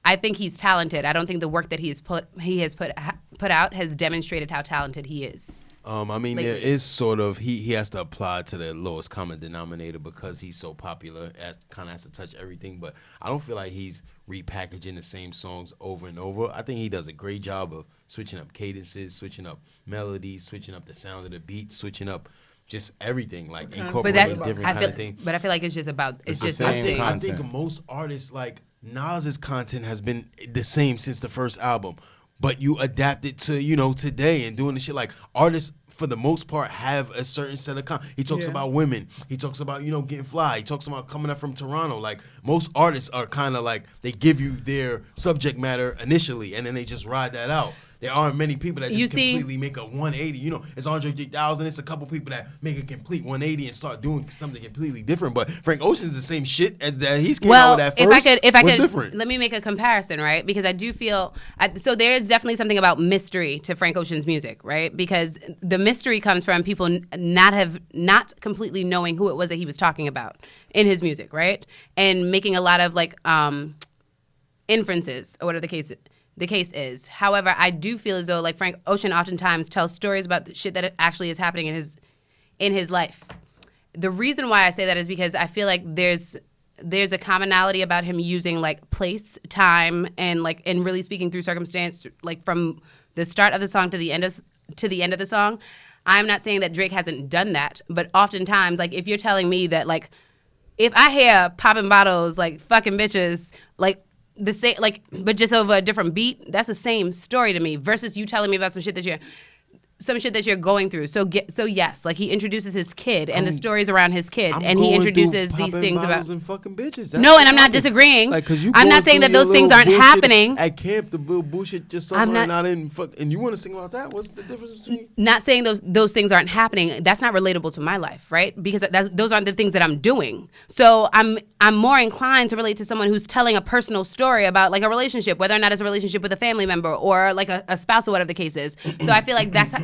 I think he's talented. I don't think the work that he has put out has demonstrated how talented he is. I mean, there is sort of he has to apply to the lowest common denominator because he's so popular. Kind of has to touch everything, but I don't feel like he's repackaging the same songs over and over. I think he does a great job of switching up cadences, switching up melodies, switching up the sound of the beat, switching up just everything, like incorporating different kind of things. But I feel like it's just about the just same things. I think most artists, like Nas's content has been the same since the first album, but you adapt it to, you know, today and doing the shit. Like artists, for the most part, have a certain set of He talks about women. He talks about, you know, getting fly. He talks about coming up from Toronto. Like most artists are kind of like, they give you their subject matter initially and then they just ride that out. There aren't many people that just completely make a 180. You know, it's Andre 3000. It's a couple people that make a complete 180 and start doing something completely different. But Frank Ocean's the same shit as that he's came out with at first. If I could, different? Let me make a comparison, right? Because I do feel so. There is definitely something about mystery to Frank Ocean's music, right? Because the mystery comes from people not completely knowing who it was that he was talking about in his music, right? And making a lot of like inferences or whatever the case is. However, I do feel as though like Frank Ocean oftentimes tells stories about the shit that actually is happening in his life. The reason why I say that is because I feel like there's a commonality about him using like place, time, and like and really speaking through circumstance, like from the start of the song to the end of the song. I'm not saying that Drake hasn't done that, but oftentimes, like if you're telling me that like if I hear popping bottles, like fucking bitches, like the same, like, but just over a different beat, that's the same story to me versus you telling me about some shit that you're going through. So yes, like he introduces his kid and the stories around his kid, and he introduces these things about and fucking bitches. No, and I'm not disagreeing. Like, I'm not saying that those things aren't happening. At camp, the little bullshit just somewhere not in fuck. And you want to sing about that? What's the difference between? Not saying those things aren't happening. That's not relatable to my life, right? Because those aren't the things that I'm doing. So I'm more inclined to relate to someone who's telling a personal story about like a relationship, whether or not it's a relationship with a family member or like a spouse or whatever the case is. So I feel like that's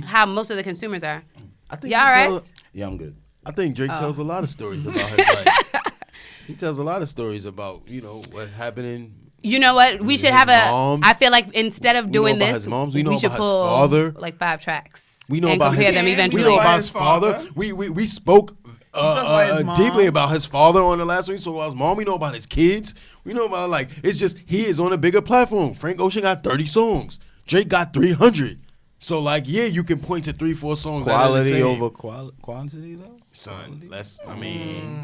how most of the consumers are. I think y'all right? Yeah, I'm good. I think Drake tells a lot of stories about his life. He tells a lot of stories about, you know, what happened. You know what? We should have I feel like instead of doing this, we should pull father. Like 5 tracks. We know and about compare his. them eventually. We know about his father. We spoke deeply about his father on the last week. We spoke about his mom. We know about his kids. We know about like it's just he is on a bigger platform. Frank Ocean got 30 songs. Drake got 300. So like you can point to 3-4 songs. Quality over quantity though. Son,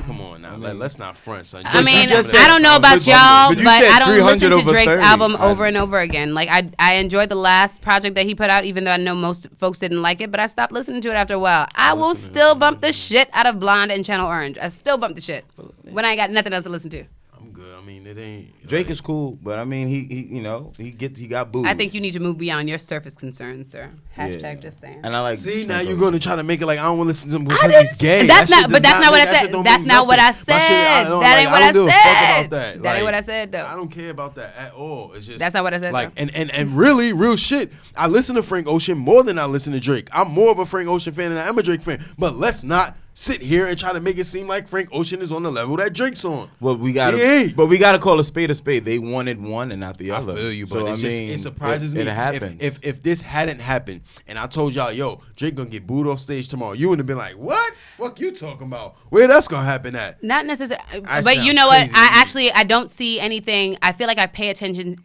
come on now. Let's not front, son. I mean, I don't know about y'all, but I don't listen to Drake's album over and over again. Like, I enjoyed the last project that he put out, even though I know most folks didn't like it, but I stopped listening to it after a while. I will still bump the shit out of Blonde and Channel Orange. I still bump the shit when I ain't got nothing else to listen to. I'm good. I mean, it ain't. Drake is cool, but I mean, he got booed. I think you need to move beyond your surface concerns, sir. Hashtag just saying. And I like. See, now you're going to try to make it like I don't want to listen to him because he's gay. That's not what I said. That's not what I said. That ain't what I said. That ain't what I said, though. I don't care about that at all. It's just that's not what I said. Like, and really, real shit. I listen to Frank Ocean more than I listen to Drake. I'm more of a Frank Ocean fan than I am a Drake fan. But let's not sit here and try to make it seem like Frank Ocean is on the level that Drake's on. Well, we gotta call a spade a spade. They wanted one and not the other. I feel you, but it surprises me. It happens. If this hadn't happened and I told y'all, yo, Drake gonna get booed off stage tomorrow, you would have been like, what? Fuck you talking about? Where that's gonna happen at? Not necessarily. But you know what? I don't see anything. I feel like I pay attention.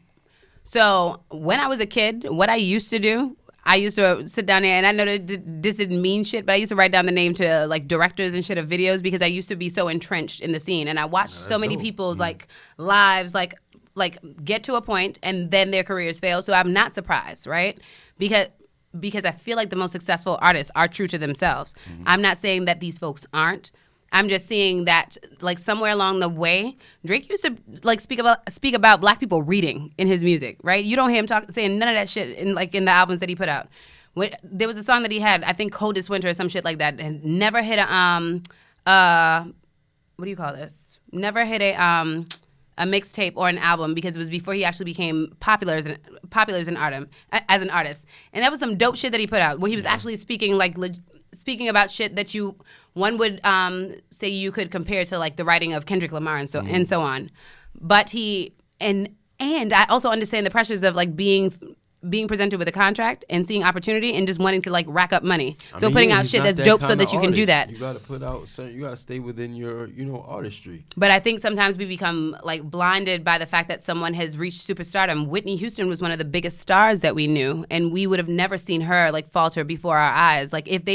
So when I was a kid, what I used to do, I used to sit down there, and I know that this didn't mean shit, but I used to write down the name to like directors and shit of videos because I used to be so entrenched in the scene, and I watched so many people's like lives like get to a point and then their careers fail. So I'm not surprised, right? Because I feel like the most successful artists are true to themselves. Mm-hmm. I'm not saying that these folks aren't. I'm just seeing that, like, somewhere along the way, Drake used to like speak about black people reading in his music, right? You don't hear him saying none of that shit in the albums that he put out. There was a song that he had, I think, "Coldest Winter" or some shit like that, and never hit a what do you call this? Never hit a a mixtape or an album because it was before he actually became popular as an artist. And that was some dope shit that he put out where he was actually speaking speaking about shit that one would say you could compare to like the writing of Kendrick Lamar and so on. But and I also understand the pressures of like being presented with a contract and seeing opportunity and just wanting to like rack up money. So putting out shit that's dope so that you can do that. You gotta put out, you gotta stay within your, artistry. But I think sometimes we become like blinded by the fact that someone has reached superstardom. Whitney Houston was one of the biggest stars that we knew, and we would have never seen her like falter before our eyes. Like if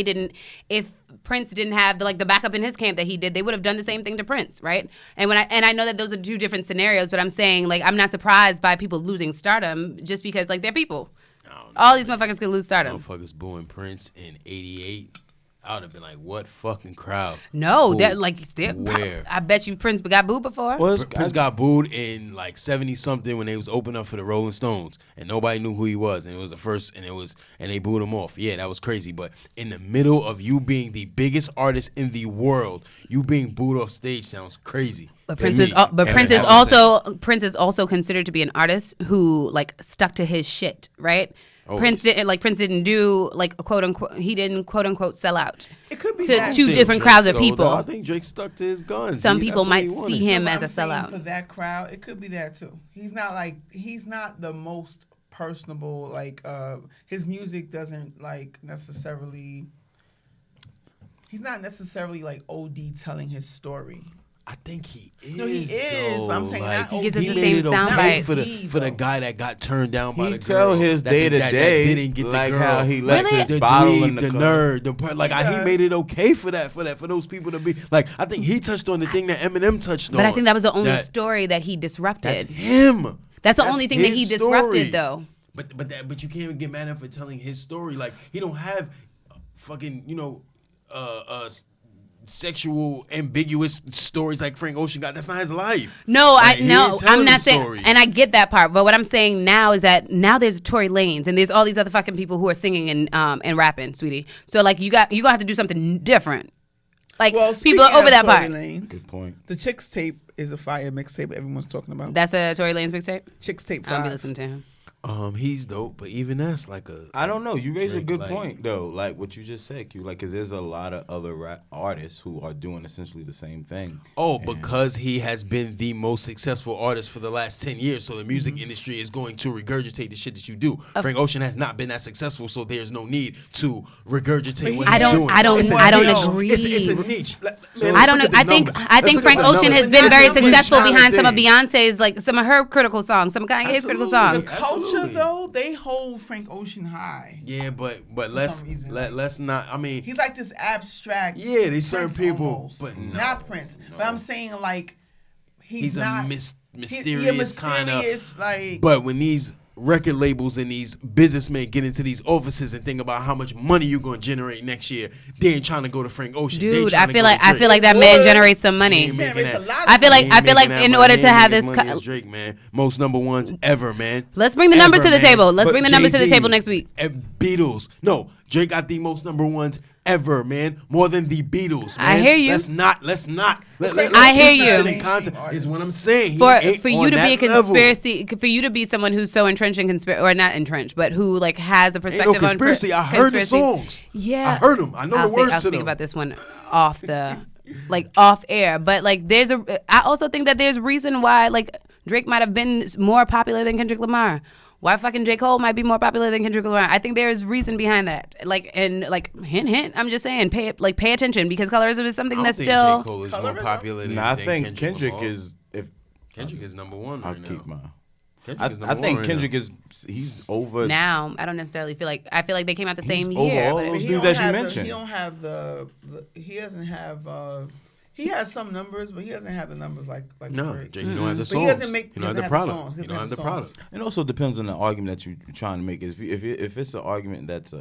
Prince didn't have the backup in his camp that he did, they would have done the same thing to Prince, right? And I know that those are two different scenarios, but I'm saying like I'm not surprised by people losing stardom just because like they're people. All these motherfuckers could lose stardom. Motherfuckers booing Prince in '88. I would have been like, what fucking crowd? No, Booed. where? I bet you Prince got booed before. Prince got booed in like 70-something when they was opening up for the Rolling Stones, and nobody knew who he was, and it was the first, and they booed him off. Yeah, that was crazy. But in the middle of you being the biggest artist in the world, you being booed off stage sounds crazy. But Prince is also considered to be an artist who like stuck to his shit, right? Oh. Prince didn't do like a quote unquote sell out. It could be to two different crowds of people. I think Drake stuck to his guns. Some people might see him as a sellout. For that crowd, it could be that too. He's not the most personable. Like his music doesn't like necessarily. He's not necessarily like OD telling his story. I think he is. No, he is. Though. But I'm saying like, he gives us the same sound bites for the guy that got turned down by the girl. He tell his day to day, didn't get like the girl. how he left really? his bottle in the nerd. He made it okay for those people to be like. I think he touched on the thing that Eminem touched on. But I think that was the only story that he disrupted. That's him. That's the only thing that he disrupted, though. But you can't even get mad at him for telling his story. Like he don't have fucking sexual ambiguous stories like Frank Ocean got. That's not his life. No, I'm not saying stories. And I get that part, but what I'm saying now is that now there's Tory Lanez and there's all these other fucking people who are singing and rapping, sweetie. So like you gonna have to do something different. Like people are over that part. Lanez, good point. The Chicks tape is a fire mixtape everyone's talking about. That's a Tory Lanez mixtape? Chicks tape 5. I'll be listening to him. He's dope, but even that's like a. I don't know. You raise a good point though, like what you just said, Q. Like, cause there's a lot of other artists who are doing essentially the same thing. Oh, because he has been the most successful artist for the last 10 years, so the music industry is going to regurgitate the shit that you do. Frank Ocean has not been that successful, so there's no need to regurgitate what he's doing. I don't agree. It's a niche. I don't know. I think Frank Ocean has been very successful behind some of Beyonce's, like some of her critical songs, some of Kanye's critical songs. The culture, though, they hold Frank Ocean high. Yeah, but let's not. I mean, he's like this abstract. Yeah, these certain people, almost. but no, not Prince. No. But I'm saying like he's not a mysterious kind of like. But when these record labels and these businessmen get into these offices and think about how much money you're going to generate next year, they ain't trying to go to Frank Ocean. Dude, I feel like that man generates some money. I feel like in order to have this Drake, man, most number ones ever, man. Let's bring the numbers to the table. Let's bring the numbers to the table next week. Beatles. No, Drake got the most number ones ever, man. More than the Beatles, man. I hear you. Let's not. I hear you. In context is what I'm saying. For you to be a conspiracy, for you to be someone who's so entrenched in conspiracy, or not entrenched, but who like has a perspective on conspiracy. I heard the songs. Yeah, I heard them. I know the words to them. I'll speak about this one off the off air, but like I also think that there's reason why like Drake might have been more popular than Kendrick Lamar. Why fucking J. Cole might be more popular than Kendrick Lamar? I think there is reason behind that. Hint. I'm just saying, pay attention because colorism is something that's still. J. Cole is more popular than I think Kendrick is. If Kendrick is number one right now. Keep mine. I think Kendrick he's over now. I don't necessarily feel like they came out the same year. year. Over all those dudes that you mentioned. He don't have he doesn't have. He has some numbers, but he doesn't have the numbers like Drake. He don't have the songs. He doesn't make. He don't have the product. He don't have the product. It also depends on the argument that you're trying to make. If it's an argument that's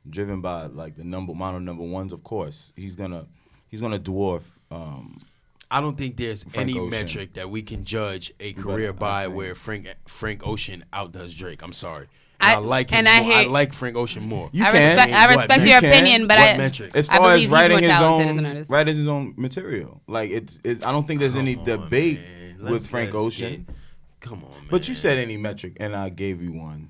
driven by like the amount of number ones, of course he's gonna dwarf. I don't think there's Frank any Ocean. metric that we can judge a career by where Frank Ocean outdoes Drake. I'm sorry. I like him more. I like Frank Ocean more. I respect your opinion, but as far as writing his own material, like it's I don't think there's any debate. with Frank Ocean. Come on, man. But you said any metric, and I gave you one.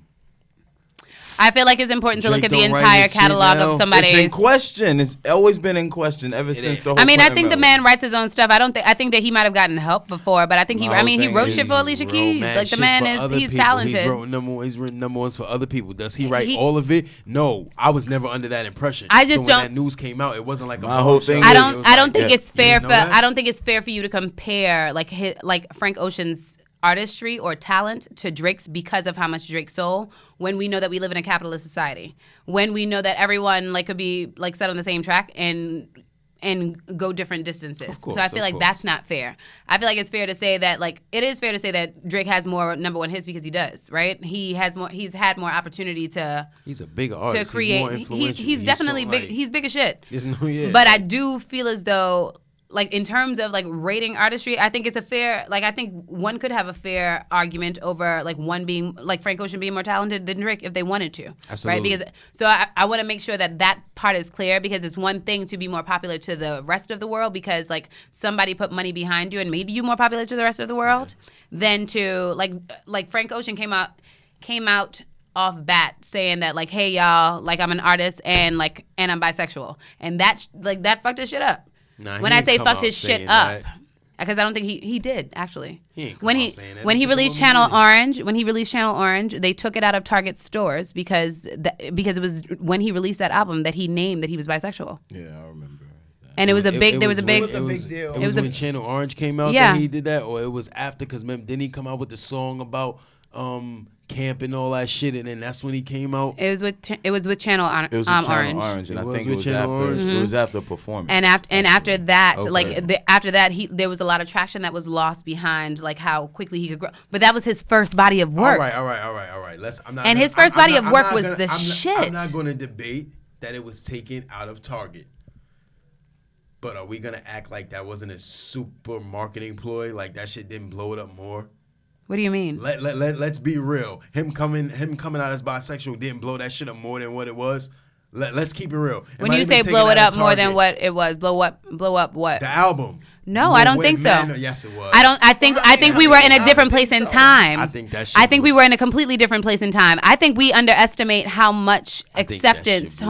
I feel like it's important to Drake look at the don't write entire his shit catalog now. of somebody's. It's in question. It's always been in question ever since the whole I mean, I think the Melody. man writes his own stuff. I think that he might have gotten help before, but I think he wrote shit for Alicia Keys. Like the man he's talented. He's written number ones for other people. Does he write all of it? No, I was never under that impression. I just so when don't. that news came out, it wasn't like My whole thing. I don't think it's fair for. that? I don't think it's fair for you to compare like Frank Ocean's artistry or talent to Drake's because of how much Drake sold, when we know that we live in a capitalist society, when we know that everyone like could be like set on the same track and go different distances. So I feel like that's not fair. I feel like it's fair to say that it is fair to say that Drake has more number one hits because he does, right? He's had more opportunity to. He's a bigger artist. To create. He's more influential. He's definitely big. He's big as shit. But I do feel as though, like, in terms of like rating artistry, I think it's a fair, like, I think one could have a fair argument over like one being like Frank Ocean being more talented than Drake if they wanted to. Absolutely. Right? Because so I want to make sure that part is clear, because it's one thing to be more popular to the rest of the world because like somebody put money behind you and made you more popular to the rest of the world than to like Frank Ocean came out off bat saying that like, hey y'all, like I'm an artist and I'm bisexual, and that fucked his shit up. Nah, when I say fucked his shit up, because I don't think he did actually. When he released Channel Orange, they took it out of Target stores because it was when he released that album that he named that he was bisexual. Yeah, I remember. And it was a big deal. It was when Channel Orange came out that he did that, or it was after, because didn't he come out with the song about Kaep'n and all that shit, and then that's when he came out. It was with Channel Orange. It was with Channel Orange, and I think it was after performance. And after that, after that, there was a lot of traction that was lost behind like how quickly he could grow. But that was his first body of work. All right. His first body of work was the shit. I'm not going to debate that it was taken out of Target. But are we gonna act like that wasn't a super marketing ploy? Like that shit didn't blow it up more? What do you mean? Let's be real. Him coming out as bisexual didn't blow that shit up more than what it was. Let's keep it real. When you say blow it up more than what it was, blow up what? The album. No, I don't think so. Yes, it was. I think we were in a different place in time. I think we were in a completely different place in time. I think we underestimate how much acceptance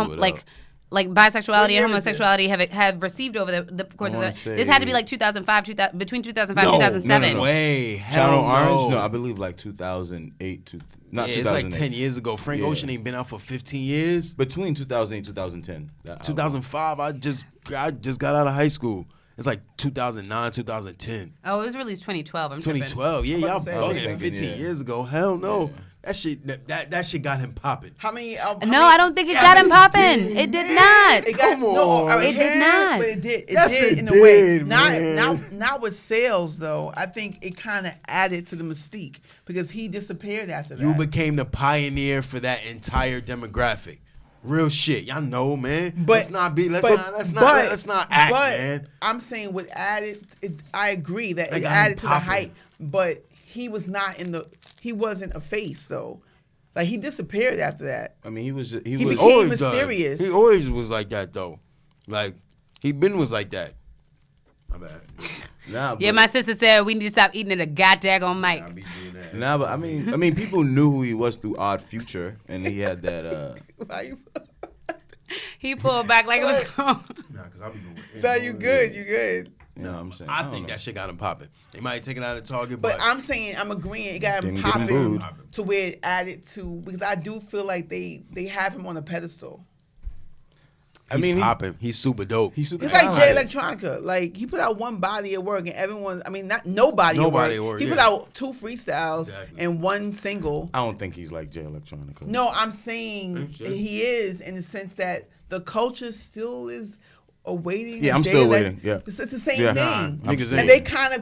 like bisexuality and homosexuality have received over the course of this had to be like 2005, between 2005 and 2007. No way. Channel Orange? No, I believe like 2008. Not 2008. It's like 10 years ago. Frank Ocean ain't been out for 15 years. Between 2008 and 2010. 2005, I just got out of high school. It's like 2009, 2010. Oh, it was released 2012. 2012. Yeah, y'all bugging 15 years ago. Hell no. Yeah. That shit got him popping. How many? I don't think it got him popping. It did not. Come on. It did not. But it did. It in did, a way. man. Not with sales though. I think it kind of added to the mystique because he disappeared after that. You became the pioneer for that entire demographic. Real shit, y'all know, man. Let's not act, man. I'm saying what added. I agree that it added to the hype, but he was not he wasn't a face though. Like he disappeared after that. I mean, he became mysterious. He always was like that though. Like he was like that. My bad. My sister said we need to stop eating at a goddamn mic. Nah, but I mean, people knew who he was through Odd Future, and he had that. He pulled back like it was cold. Because I be going. Nah, you good. No, I'm saying. I think that shit got him popping. They might take it out of Target, but I'm saying I'm agreeing it got him popping to where it added to, because I do feel like they have him on a pedestal. He's popping. He's super dope. He's like Jay Electronica. Like he put out one body of work and everyone. I mean, no body of work. He put out 2 freestyles and 1 single. I don't think he's like Jay Electronica. No, I'm saying he is in the sense that the culture still is awaiting. Yeah, I'm still waiting. Yeah, it's the same thing. And they kind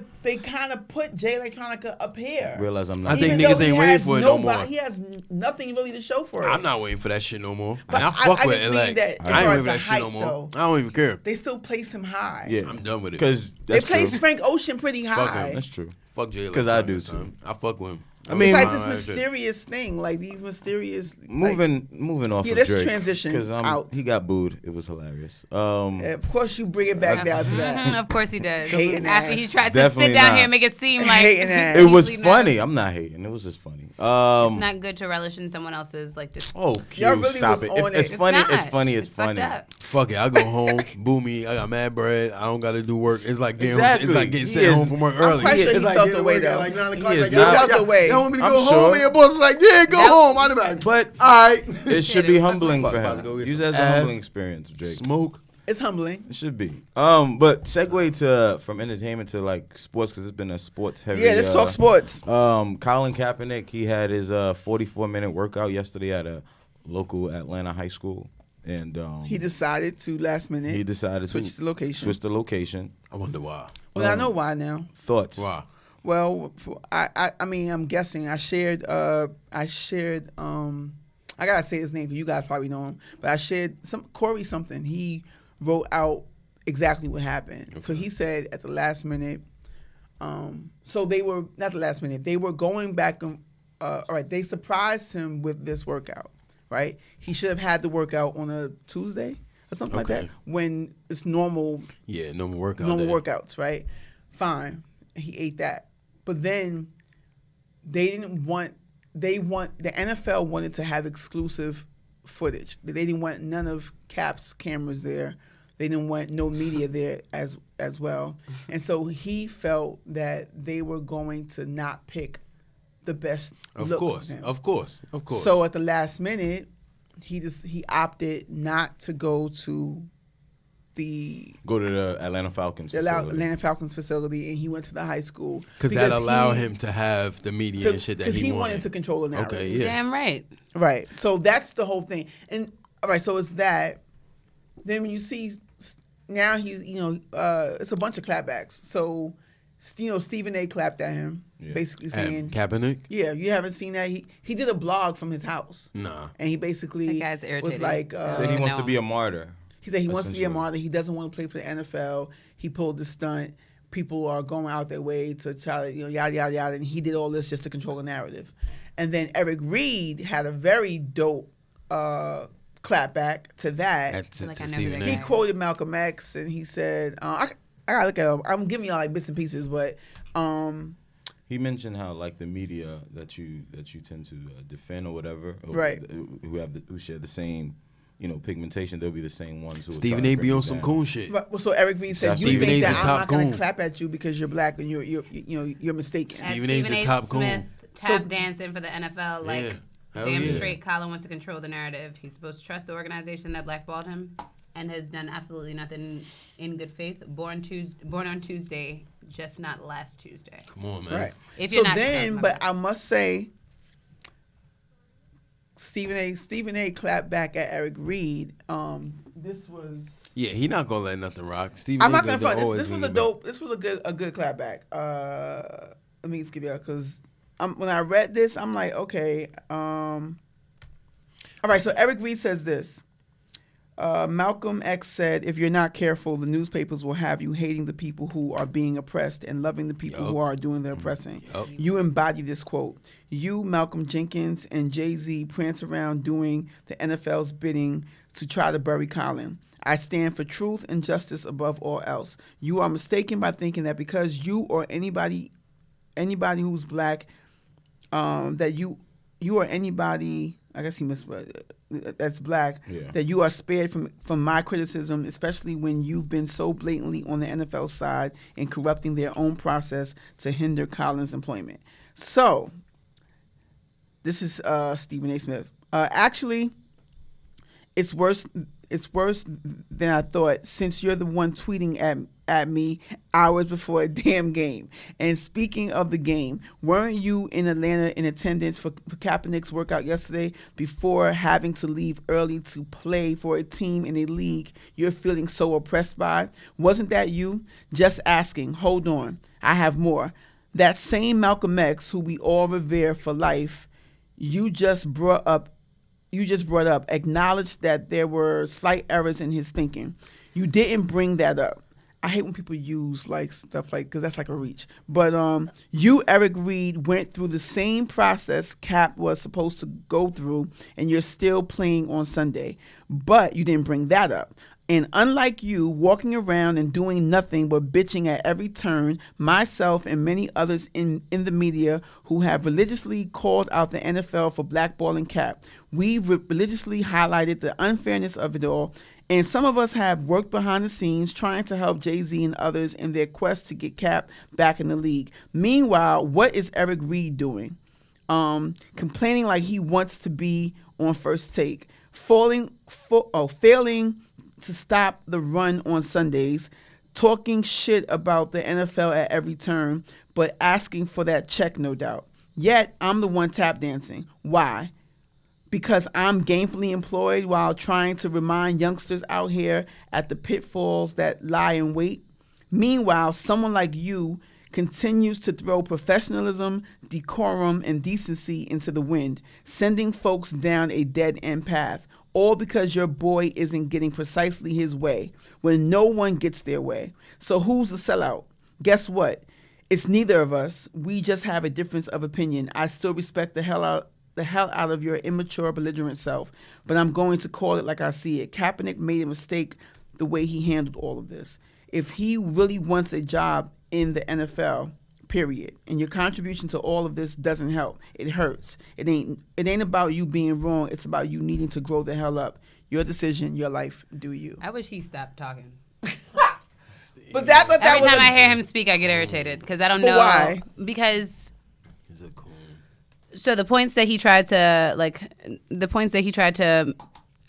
of put Jay Electronica up here. Realize I'm not. I think niggas ain't waiting for it no more. He has nothing really to show for it. I'm not waiting for that shit no more. But I fuck with it. Like, I ain't waiting for that shit no more. Though, I don't even care. They still place him high. Yeah, I'm done with it. Because they place Frank Ocean pretty high. That's true. Fuck Jay. Because I do too. I fuck with him. I mean, it's like this mysterious thing, like these mysterious. Moving off. Yeah, of let's Drake, transition out. He got booed. It was hilarious. Of course, you bring it back down to that. Of course he does. Hating After ass. he tried to Definitely sit down not. here and make it seem like Hating ass. It was Usually funny. not. I'm not hating. It was just funny. It's not good to relish in someone else's like this. Oh, Y'all Q, really stop was it. on It's it. funny. not. It's funny. It's fucked funny. up. Fuck it, I go home, boo me. I got mad bread. I don't got to do work. It's like getting, Exactly. it's like getting He sent is- home from work I'm early. quite sure It's he like felt getting the way, work at though. like 9 o'clock. He is Like, not- y'all- Felt the way. y'all want me to I'm go sure. home, and your boss is like, yeah, go That- home. I'd be like, But all right. it should be Shit, humbling fuck, for about to him. go get Use some it as a ass. humbling experience, Drake. Smoke. It's humbling. It should be. But segue to from entertainment to like sports because it's been a sports heavy. Yeah, let's talk sports. Colin Kaepernick, he had his 44-minute workout yesterday at a local Atlanta high school, and He decided to last minute. he decided switch to the location. Switch the location. I wonder why. Well, I know why now. Thoughts? Why? Well, I mean, I'm guessing. I shared. I gotta say his name because you guys probably know him. But I shared Corey something. He wrote out exactly what happened. Okay. So he said at the last minute. So they were not the last minute. They were going back. All right, they surprised him with this workout. Right, he should have had the workout on a Tuesday or something like that when it's normal. Yeah, normal workout. Normal day. workouts, right? Fine. He ate that. But then they didn't want the NFL wanted to have exclusive footage. They didn't want none of Cap's cameras there. They didn't want no media there as well. And so he felt that they were going to not pick the best look of him. Of course. So at the last minute, he opted not to go to the Atlanta Falcons facility. Atlanta Falcons facility, and he went to the high school because that allowed him to have the media and shit that he wanted. wanted to control the narrative. Okay, yeah. Damn right. Right. So that's the whole thing. And all right, so it's that. Then when you see now he's it's a bunch of clapbacks. So Stephen A. clapped at him, basically saying Kaepernick. Yeah, you haven't seen that. He did a blog from his house. Nah. And he basically That guy's irritating. was like He said he wants to be a martyr. He said he wants to be a essentially. martyr. He doesn't want to play for the NFL. He pulled the stunt. People are going out their way to try to, yada, yada, yada. And he did all this just to control the narrative. And then Eric Reed had a very dope clapback to that. That's Like I know Stephen who A. He quoted Malcolm X, and he said, I gotta look at him. I'm giving y'all like bits and pieces, but He mentioned how like the media that you tend to defend or whatever, or Right. who share the same pigmentation, they'll be the same ones who will Stephen try to A. bring be you on some down. cool shit. right, so Eric Reed said, "You Stephen think A's that the I'm top not gonna coon. clap at you because you're black and you're mistaken." Stephen A's the A. top Smith coon. tap dancing for the NFL. Like, Yeah. Hell damn yeah. straight, Colin wants to control the narrative. He's supposed to trust the organization that blackballed him and has done absolutely nothing in good faith. Born on Tuesday, just not last Tuesday. Come on, man. Right. If So you're not then, my but bad. I must say, Stephen A. clapped back at Eric Reed. This was. Yeah, he not gonna let nothing rock. Stephen I'm A. not gonna gonna front. always This was bring a it back. dope. This was a good clapback. Let me just give you because when I read this, I'm like, okay. All right. So Eric Reed says this. Malcolm X said, "If you're not careful, the newspapers will have you hating the people who are being oppressed and loving the people who are doing the oppressing." Yup. You embody this quote. You, Malcolm Jenkins, and Jay-Z prance around doing the NFL's bidding to try to bury Colin. I stand for truth and justice above all else. You are mistaken by thinking that because you or anybody who's black, that you or anybody, I guess he missed, that's black, that you are spared from my criticism, especially when you've been so blatantly on the NFL side in corrupting their own process to hinder Colin's employment. So, this is Stephen A. Smith. Actually, it's worse than I thought, since you're the one tweeting at me hours before a damn game. And speaking of the game, weren't you in Atlanta in attendance for Kaepernick's workout yesterday before having to leave early to play for a team in a league you're feeling so oppressed by? Wasn't that you? Just asking. Hold on. I have more. That same Malcolm X, who we all revere for life, you just brought up, acknowledged that there were slight errors in his thinking. You didn't bring that up. I hate when people use like stuff like, because that's like a reach. But you, Eric Reed, went through the same process Cap was supposed to go through, and you're still playing on Sunday. But you didn't bring that up. And unlike you, walking around and doing nothing but bitching at every turn, myself and many others in the media who have religiously called out the NFL for blackballing Cap, we religiously highlighted the unfairness of it all. And some of us have worked behind the scenes trying to help Jay-Z and others in their quest to get Cap back in the league. Meanwhile, what is Eric Reed doing? Complaining like he wants to be on First Take, failing to stop the run on Sundays, talking shit about the NFL at every turn, but asking for that check, no doubt. Yet, I'm the one tap dancing. Why? Because I'm gainfully employed while trying to remind youngsters out here at the pitfalls that lie in wait. Meanwhile, someone like you continues to throw professionalism, decorum, and decency into the wind, sending folks down a dead-end path, all because your boy isn't getting precisely his way when no one gets their way. So who's the sellout? Guess what? It's neither of us. We just have a difference of opinion. I still respect the hell out of your immature, belligerent self, but I'm going to call it like I see it. Kaepernick made a mistake the way he handled all of this. If he really wants a job in the NFL, period, and your contribution to all of this doesn't help, it hurts. It ain't about you being wrong. It's about you needing to grow the hell up. Your decision, your life, do you. I wish he stopped talking. But that Every time I hear him speak, I get irritated because I don't know why. Because He's a cool. so the points that he tried to,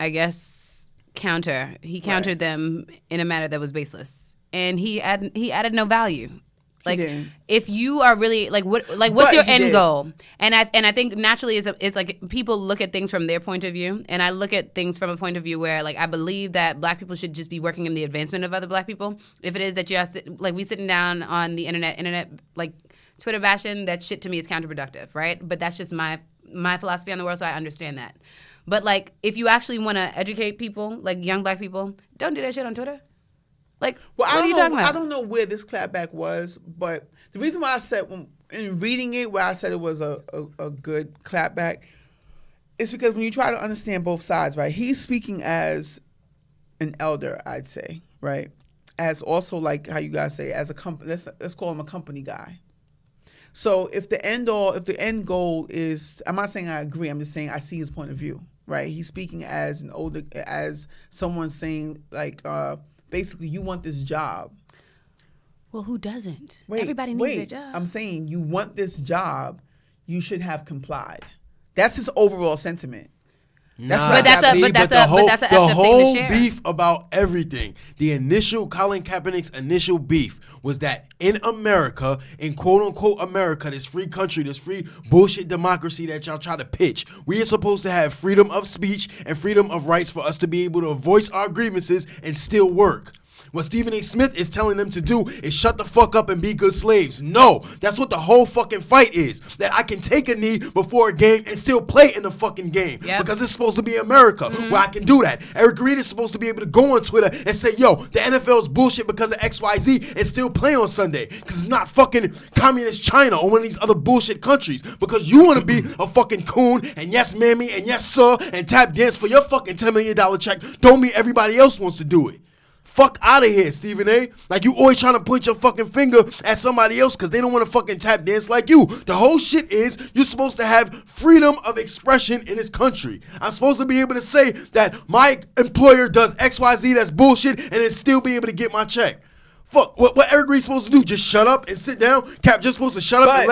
I guess, counter. He countered them in a manner that was baseless, and he added no value. Like, if you are really what's your end goal? And I think naturally it's like people look at things from their point of view, and I look at things from a point of view where I believe that black people should just be working in the advancement of other black people. If it is that you have to, we sitting down on the internet Twitter bashing, that shit to me is counterproductive, right? But that's just my philosophy on the world, so I understand that. But if you actually want to educate people, young black people, don't do that shit on Twitter. What are you talking about? I don't know where this clapback was, but the reason why I said in reading it, where I said it was a good clapback, is because when you try to understand both sides, right? He's speaking as an elder, I'd say, right? As also how you guys say, as a company. Let's call him a company guy. So if the end goal is, I'm not saying I agree. I'm just saying I see his point of view, right? He's speaking as as someone saying basically, you want this job. Well, who doesn't? Everybody needs their job. I'm saying you want this job. You should have complied. That's his overall sentiment. The whole beef about everything. Colin Kaepernick's initial beef was that in America, in quote unquote America, this free country, this free bullshit democracy that y'all try to pitch, we are supposed to have freedom of speech and freedom of rights for us to be able to voice our grievances and still work. What Stephen A. Smith is telling them to do is shut the fuck up and be good slaves. No, that's what the whole fucking fight is. That I can take a knee before a game and still play in the fucking game. Yep. Because it's supposed to be America where I can do that. Eric Reed is supposed to be able to go on Twitter and say, yo, the NFL is bullshit because of XYZ and still play on Sunday. Because it's not fucking communist China or one of these other bullshit countries. Because you want to be a fucking coon and yes, mammy, and yes, sir, and tap dance for your fucking $10 million check. Don't mean everybody else wants to do it. Fuck out of here, Stephen A. You always trying to point your fucking finger at somebody else because they don't want to fucking tap dance like you. The whole shit is you're supposed to have freedom of expression in this country. I'm supposed to be able to say that my employer does XYZ that's bullshit and then still be able to get my check. Fuck, what Eric Reed's supposed to do? Just shut up and sit down? Cap just supposed to shut up and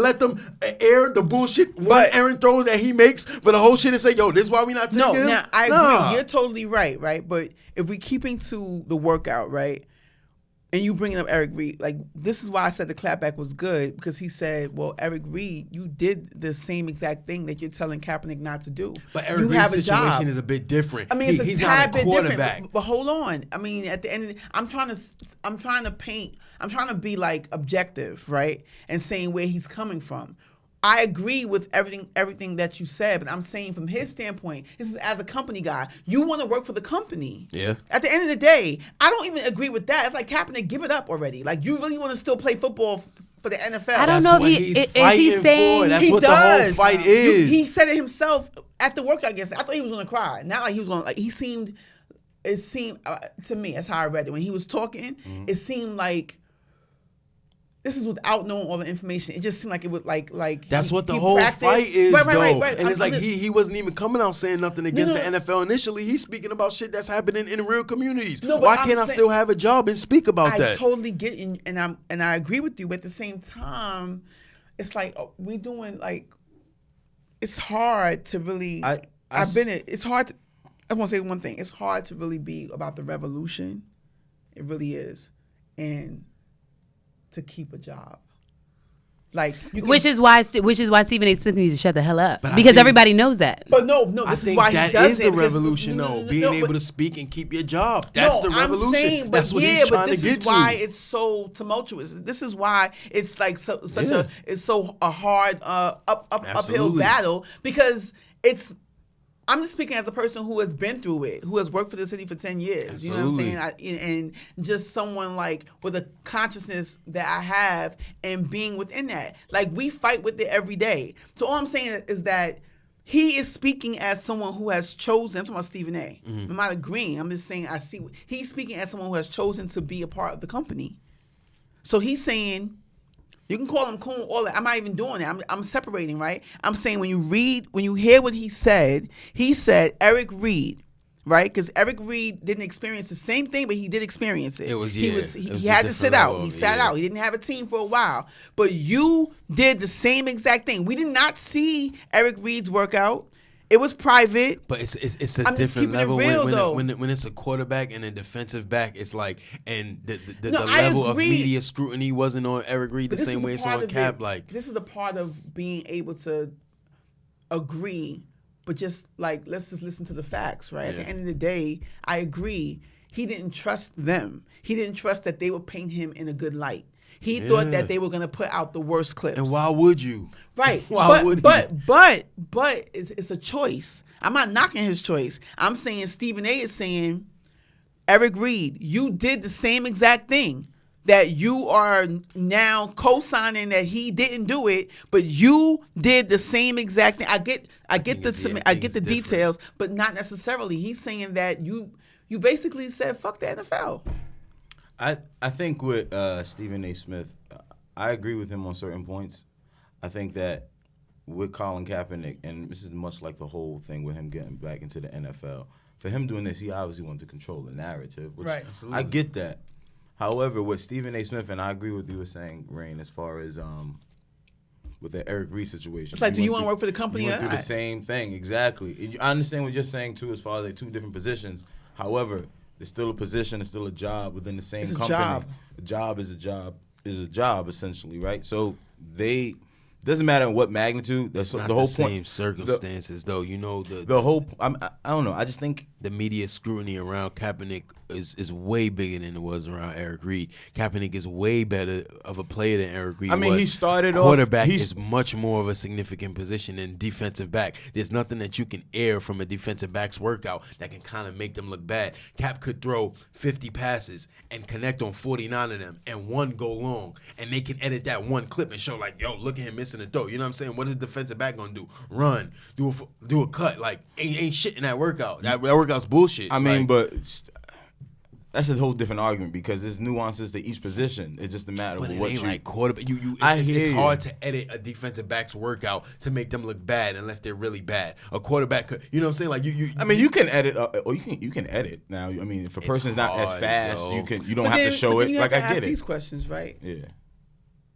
let them air the bullshit one errand throw that he makes for the whole shit and say, yo, this is why we not taking him? Now, I agree. You're totally right? But if we keeping to the workout, right, and you bringing up Eric Reed, this is why I said the clapback was good, because he said, well, Eric Reed, you did the same exact thing that you're telling Kaepernick not to do. But Eric Reed's situation is a bit different. I mean, he's not a quarterback. But hold on. I mean, at the end of the, I'm trying to be objective, right, and saying where he's coming from. I agree with everything that you said, but I'm saying from his standpoint, this is as a company guy, you want to work for the company. Yeah. At the end of the day, I don't even agree with that. It's like Kaepernick, give it up already. Like, you really want to still play football for the NFL? I don't That's know what if he's is he fighting saying for. That's He what the does. whole fight is. He said it himself at the workout. I guess I thought he was going to cry. Not like he was going to, like, it seemed to me, that's how I read it. When he was talking, it seemed like, this is without knowing all the information. It just seemed like it was like That's what the he whole practiced. fight is, though. Right. And it's like he wasn't even coming out saying nothing against No. the NFL initially. He's speaking about shit that's happening in real communities. No, but Why I'm can't I saying- still have a job and speak about I that? totally get it, and I agree with you. But at the same time, it's like we doing like, it's hard to really. It's hard. I want to say one thing. It's hard to really be about the revolution. It really is, and to keep a job. Like, you can, Which is why Stephen A. Smith needs to shut the hell up, But I because think- everybody knows that. but no, I this is think why he that does is it. the because- revolution, no, though. no, Being no, able but- to speak and keep your job. That's the I'm revolution. saying, That's what he's trying to get this is why to. it's so tumultuous. This is why it's like such Yeah. it's so a hard uphill Absolutely. battle, because I'm just speaking as a person who has been through it, who has worked for the city for 10 years. You know what I'm Absolutely. saying? And just someone like with a consciousness that I have and being within that. Like, we fight with it every day. So all I'm saying is that he is speaking as someone who has chosen. I'm talking about Stephen A. I'm not agreeing. I'm just saying he's speaking as someone who has chosen to be a part of the company. So he's saying, you can call him cool, all that. I'm not even doing that. I'm separating, right? I'm saying when you hear what he said Eric Reed, right? Because Eric Reed didn't experience the same thing, but he did experience it. It was, he yeah, was it he was had a to sit different out. level, He sat yeah. out. He didn't have a team for a while. But you did the same exact thing. We did not see Eric Reed's workout. It was private. But it's a I'm just different keeping it level real, though. when it's a quarterback and a defensive back. It's like, and the No, I level of agree. media scrutiny wasn't on Eric Reed the But this same is a way it's part on of Cap. it. Like, This is a part of being able to agree, but just like, let's just listen to the facts, right? At Yeah. the end of the day, I agree. He didn't trust them. He didn't trust that they would paint him in a good light. He thought Yeah. that they were going to put out the worst clips. and why would you? Right. Why would he? but it's a choice. I'm not knocking his choice. I'm saying Stephen A. is saying, Eric Reed, you did the same exact thing. That you are now co-signing that he didn't do it, but you did the same exact thing. I get the details, but not necessarily. He's saying that you basically said fuck the NFL. I think with Stephen A. Smith, I agree with him on certain points. I think that with Colin Kaepernick, and this is much like the whole thing with him getting back into the NFL, for him doing this, he obviously wanted to control the narrative, which Right. I get that. However, with Stephen A. Smith, and I agree with you were saying, Rain, as far as with the Eric Reed situation. It's like, he do you went want to work for the company He or went through the not? same thing, exactly. I understand what you're saying, too, as far as like two different positions. However, it's still a position, it's still a job within the same It's a company. job. A job is a job, essentially, right? So doesn't matter in what magnitude. That's Not the whole same point. circumstances, though. You know The whole. I don't know. I just think the media scrutiny around Kaepernick is way bigger than it was around Eric Reed. Kaepernick is way better of a player than Eric Reed I mean, was. he started off- quarterback he's- is much more of a significant position than defensive back. There's nothing that you can air from a defensive back's workout that can kind of make them look bad. Cap could throw 50 passes and connect on 49 of them and one go long, and they can edit that one clip and show like, yo, look at him missing the throw. You know what I'm saying? What is the defensive back gonna do? Run, do a cut. Like ain't shit in that workout. That workout's bullshit. I mean, Like, but that's a whole different argument because there's nuances to each position. It's just a matter But of it what ain't you. like quarterback. I It's hear you. hard to edit a defensive back's workout to make them look bad unless they're really bad. A quarterback could, you know what I'm saying? Like you. I mean, you can edit, or you can edit now. I mean, if a It's person's not as hard, fast, though. you don't But have then- to show but then it. you Like have to I ask get it. these questions, right? Yeah.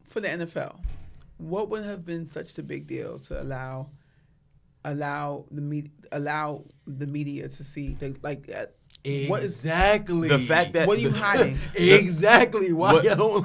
For the NFL, what would have been such a big deal to allow the media to see Exactly. The fact that What are you hiding? Exactly. Why What- you don't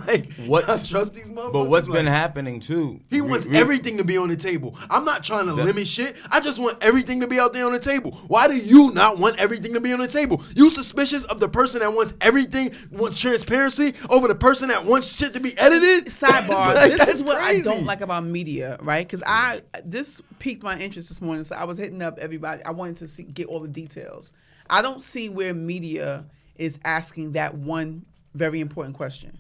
trust these motherfuckers? But what's Like, been happening too? he wants everything to be on the table. I'm not trying to limit shit. I just want everything to be out there on the table. Why do you not want everything to be on the table? You suspicious of the person that wants everything, wants transparency, over the person that wants shit to be edited? Sidebar. Like, This that's is what crazy. I don't like about media, right? Because this piqued my interest this morning, so I was hitting up everybody. I wanted to get all the details. I don't see where media is asking that one very important question.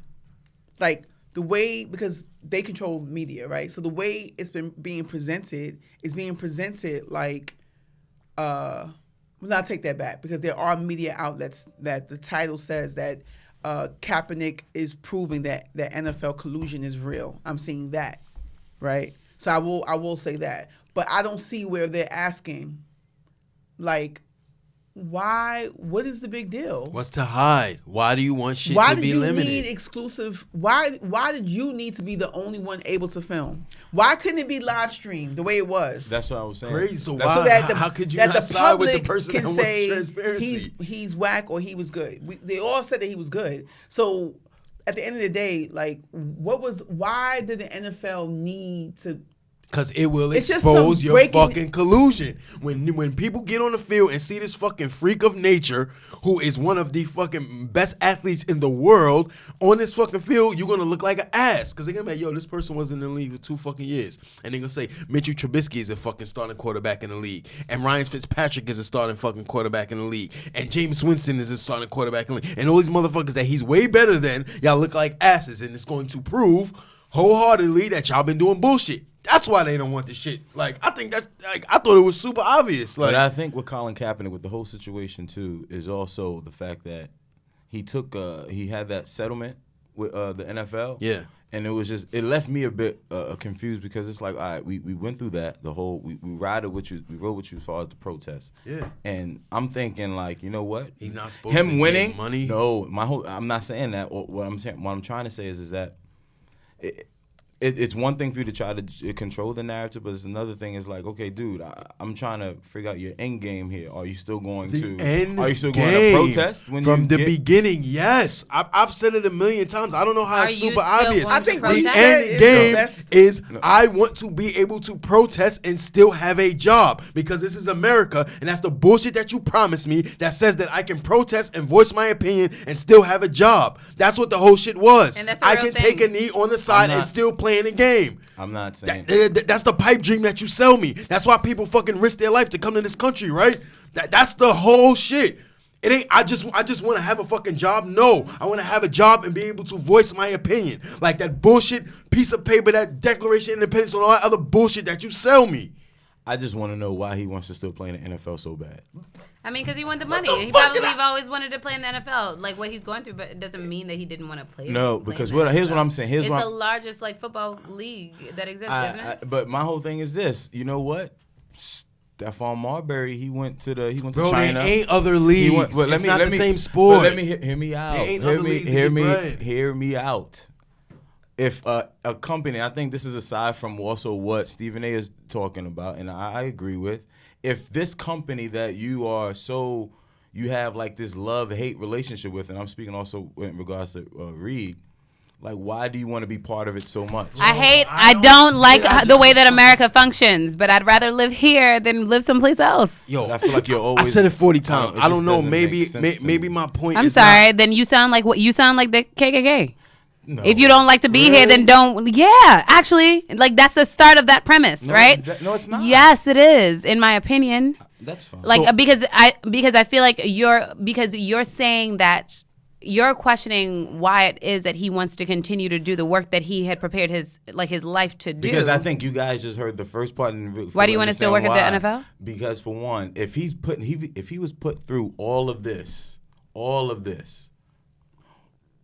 Like the way, because they control media, right? So the way it's been being presented is being presented like, well, I'll take that back, because there are media outlets that the title says that Kaepernick is proving that the NFL collusion is real. I'm seeing that, right? So I will say that, but I don't see where they're asking, like, why? What is the big deal? What's to hide? Why do you want shit Why to did be you limited? need exclusive? Why did you need to be the only one able to film? Why couldn't it be live streamed the way it was? That's what I was saying. Crazy. So That's- why? So that the, how could you that not the side with the public person can that wants say transparency? he's whack or he was good. They all said that he was good. So at the end of the day, like, why did the NFL need to? Because it will It's just expose some your breaking- fucking collusion. When people get on the field and see this fucking freak of nature, who is one of the fucking best athletes in the world, on this fucking field, you're gonna look like an ass. Because they're gonna be like, yo, this person was in the league for 2 fucking years. And they're gonna say, Mitchell Trubisky is a fucking starting quarterback in the league. And Ryan Fitzpatrick is a starting fucking quarterback in the league. And Jameis Winston is a starting quarterback in the league. And all these motherfuckers that he's way better than, y'all look like asses. And it's going to prove wholeheartedly that y'all been doing bullshit. That's why they don't want this shit. Like, I think that, like, I thought it was super obvious. Like, But I think with Colin Kaepernick, with the whole situation too, is also the fact that he had that settlement with the NFL. Yeah. And it left me a bit confused, because it's like, all right, we went through that, we rode with you as far as the protest. Yeah. And I'm thinking, like, you know what? He's not supposed him to winning get money. No, I'm not saying that. What I'm trying to say is that it's one thing for you to try to control the narrative, but it's another thing is like, okay, dude, I'm trying to figure out your end game here. Are you still going to protest from the beginning? Yes, I've said it a million times. I don't know how Are it's you super still obvious. going I think to what he The protest? said end is game the best. is I want to be able to protest and still have a job, because this is America, and that's the bullshit that you promised me that says that I can protest and voice my opinion and still have a job. That's what the whole shit was. And that's a I real can take a thing. knee on the side and still play in the game. I'm not saying That's the pipe dream that you sell me. That's why people fucking risk their life to come to this country, right? That's the whole shit. It ain't. I just want to have a fucking job. No, I want to have a job and be able to voice my opinion. Like that bullshit piece of paper, that Declaration of Independence, and all that other bullshit that you sell me. I just want to know why he wants to still play in the NFL so bad. I mean, because he wanted the money. the He fuck probably did I- always wanted to play in the NFL, like what he's going through. But it doesn't mean that he didn't want to play. No, play because in the here's NFL. what I'm saying. Here's It's what the I'm- largest like football league that exists, isn't it? But my whole thing is this. You know what? Stephon Marbury, he went to Bro, China. there ain't other leagues. Well, It's not the same sport. But let me hear me out. There ain't other leagues to get bread. Hear me out. If a company, I think this is aside from also what Stephen A. is talking about, and I agree with. If this company that you have like this love-hate relationship with, and I'm speaking also in regards to Reed, like, why do you want to be part of it so much? I don't like the way that America functions, but I'd rather live here than live someplace else. Yo, And I feel like you're always. I said it 40 times. It I don't just know. doesn't Maybe make sense to maybe me. my point I'm is sorry. Then you sound like the KKK. No. If you don't like to be here, then don't. Yeah, actually, like that's the start of that premise, right? No, it's not. Yes, it is, in my opinion. That's fine. Like because I feel like you're saying that you're questioning why it is that he wants to continue to do the work that he had prepared his life to do. Because I think you guys just heard the first part. And Why do you want to still work understand at the why. NFL? Because for one, if he was put through all of this,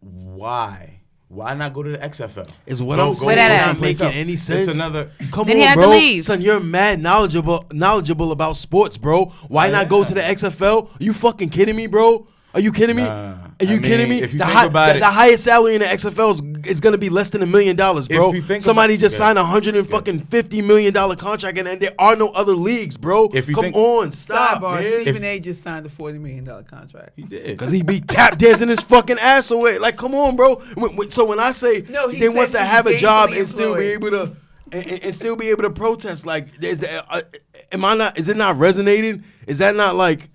why not go to the XFL? Is what Go- I'm go saying at not it. making It's any sense. another. Come Then he on, had to bro. leave. Son, you're mad knowledgeable about sports, bro. Why not go to the XFL? Are you fucking kidding me, bro? Are you kidding me? Nah. Are you kidding me? If you think about it, the highest salary in the XFL is going to be less than $1 million, bro. If you think Somebody about- just signed a $150 million contract, and there are no other leagues, bro. Come on, stop, Sidebar, man. Stephen A. just signed a $40 million contract. He did. Because he be tap dancing his fucking ass away. Like, come on, bro. So when I say No, he he wants said to he's have a job gainfully and still be able to and still be able to protest, like, is it not resonating? Is that not like?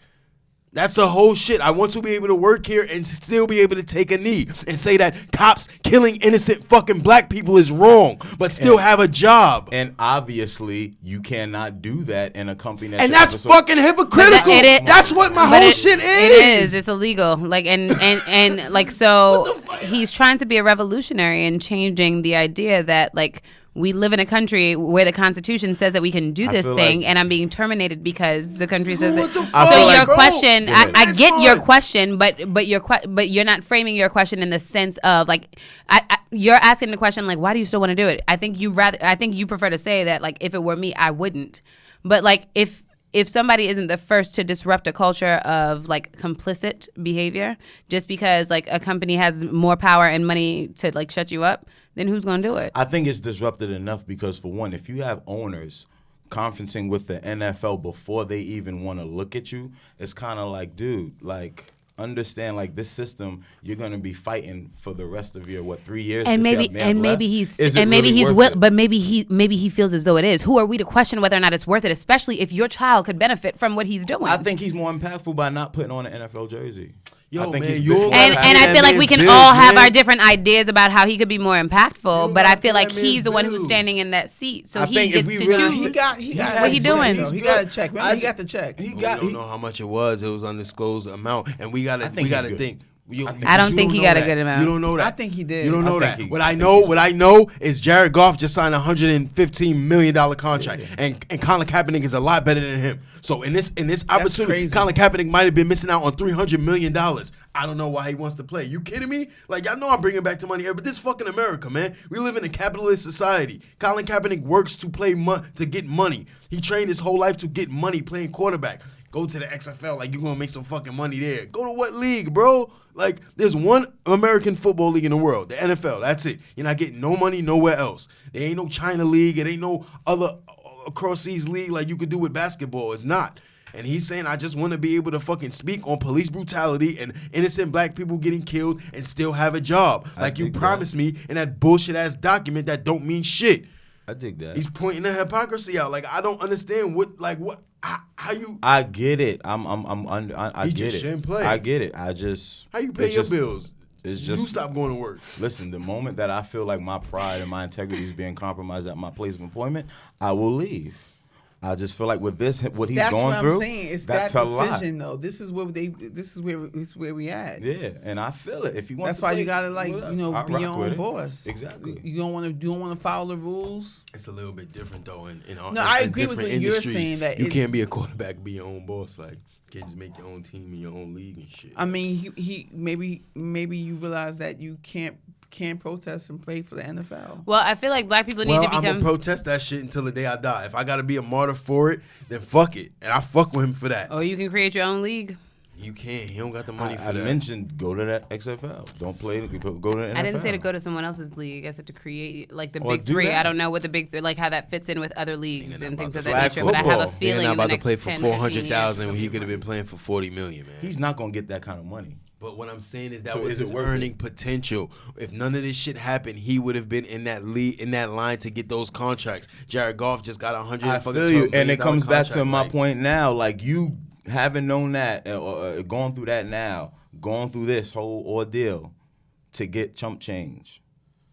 That's the whole shit. I want to be able to work here and still be able to take a knee and say that cops killing innocent fucking black people is wrong, but still have a job. And obviously, you cannot do that in a company That's fucking hypocritical. That's what my whole shit is. It is. It's illegal. Like and like so, he's trying to be a revolutionary and changing the idea that like. We live in a country where the Constitution says that we can do this thing, and I'm being terminated because the country says it. So your question, I get your question, but you're not framing your question in the sense of like you're asking the question like, why do you still want to do it? I think you prefer to say that like if it were me, I wouldn't. But like if somebody isn't the first to disrupt a culture of like complicit behavior, just because like a company has more power and money to like shut you up, then who's gonna do it? I think it's disrupted enough because, for one, if you have owners conferencing with the NFL before they even want to look at you, it's kind of like, dude, like, understand, like, this system, you're gonna be fighting for the rest of your 3 years. And maybe he feels as though it is. Who are we to question whether or not it's worth it? Especially if your child could benefit from what he's doing. I think he's more impactful by not putting on an NFL jersey. Yo, I think man, and I feel like we can all have our different ideas about how he could be more impactful, but I feel like he's the one who's standing in that seat, so he gets to choose. He got what he doing? He got a check. Remember, he got the check. We don't know how much it was. It was undisclosed amount, and we gotta think. I don't think he got a good amount. You don't know that. I think he did. You don't know that. What I know is Jared Goff just signed a $115 million contract, and Colin Kaepernick is a lot better than him. So in this opportunity, crazy. Colin Kaepernick might have been missing out on $300 million. I don't know why he wants to play. You kidding me? Like, y'all know I'm bringing back the money here, but this is fucking America, man. We live in a capitalist society. Colin Kaepernick works to to get money. He trained his whole life to get money playing quarterback. Go to the XFL, like, you're going to make some fucking money there. Go to what league, bro? Like, there's one American football league in the world, the NFL. That's it. You're not getting no money nowhere else. There ain't no China league. It ain't no other across-seas league like you could do with basketball. It's not. And he's saying, I just want to be able to fucking speak on police brutality and innocent black people getting killed and still have a job. Like you promised me in that bullshit-ass document that don't mean shit. I dig that. He's pointing the hypocrisy out. Like, I don't understand how you. I get it. I get it. Shouldn't play. I get it. How you pay your bills? It's just you stop going to work. Listen, the moment that I feel like my pride and my integrity is being compromised at my place of employment, I will leave. I just feel like with this, what he's going through, that's what I'm saying. It's that's that a decision, lot. though. This is where we at. Yeah, and I feel it. If you want, that's to why play, you gotta be your own boss. Exactly. You don't want to follow the rules. It's a little bit different though. I agree with what you're saying that you can't be a quarterback, be your own boss. Like, you can't just make your own team in your own league and shit. I mean, he maybe you realize that you can't protest and play for the NFL. Well, I feel like black people need to become. I'm gonna protest that shit until the day I die. If I gotta be a martyr for it, then fuck it, and I fuck with him for that. Or you can create your own league. You can't. He don't got the money for that. I mentioned go to that XFL. Don't play. Go to the NFL. I didn't say to go to someone else's league. I said to create like the big three. I don't know what the big three, like how that fits in with other leagues and things of that nature. But I have a feeling about the to play next for 10, 400,000 when he could have been playing for $40 million, man. He's not gonna get that kind of money. But what I'm saying is that was his earning potential. If none of this shit happened, he would have been in that league, in that line to get those contracts. Jared Goff just got $112 million. I feel you, and it comes back to my point now. Like, you haven't known that, gone through that now, going through this whole ordeal to get chump change.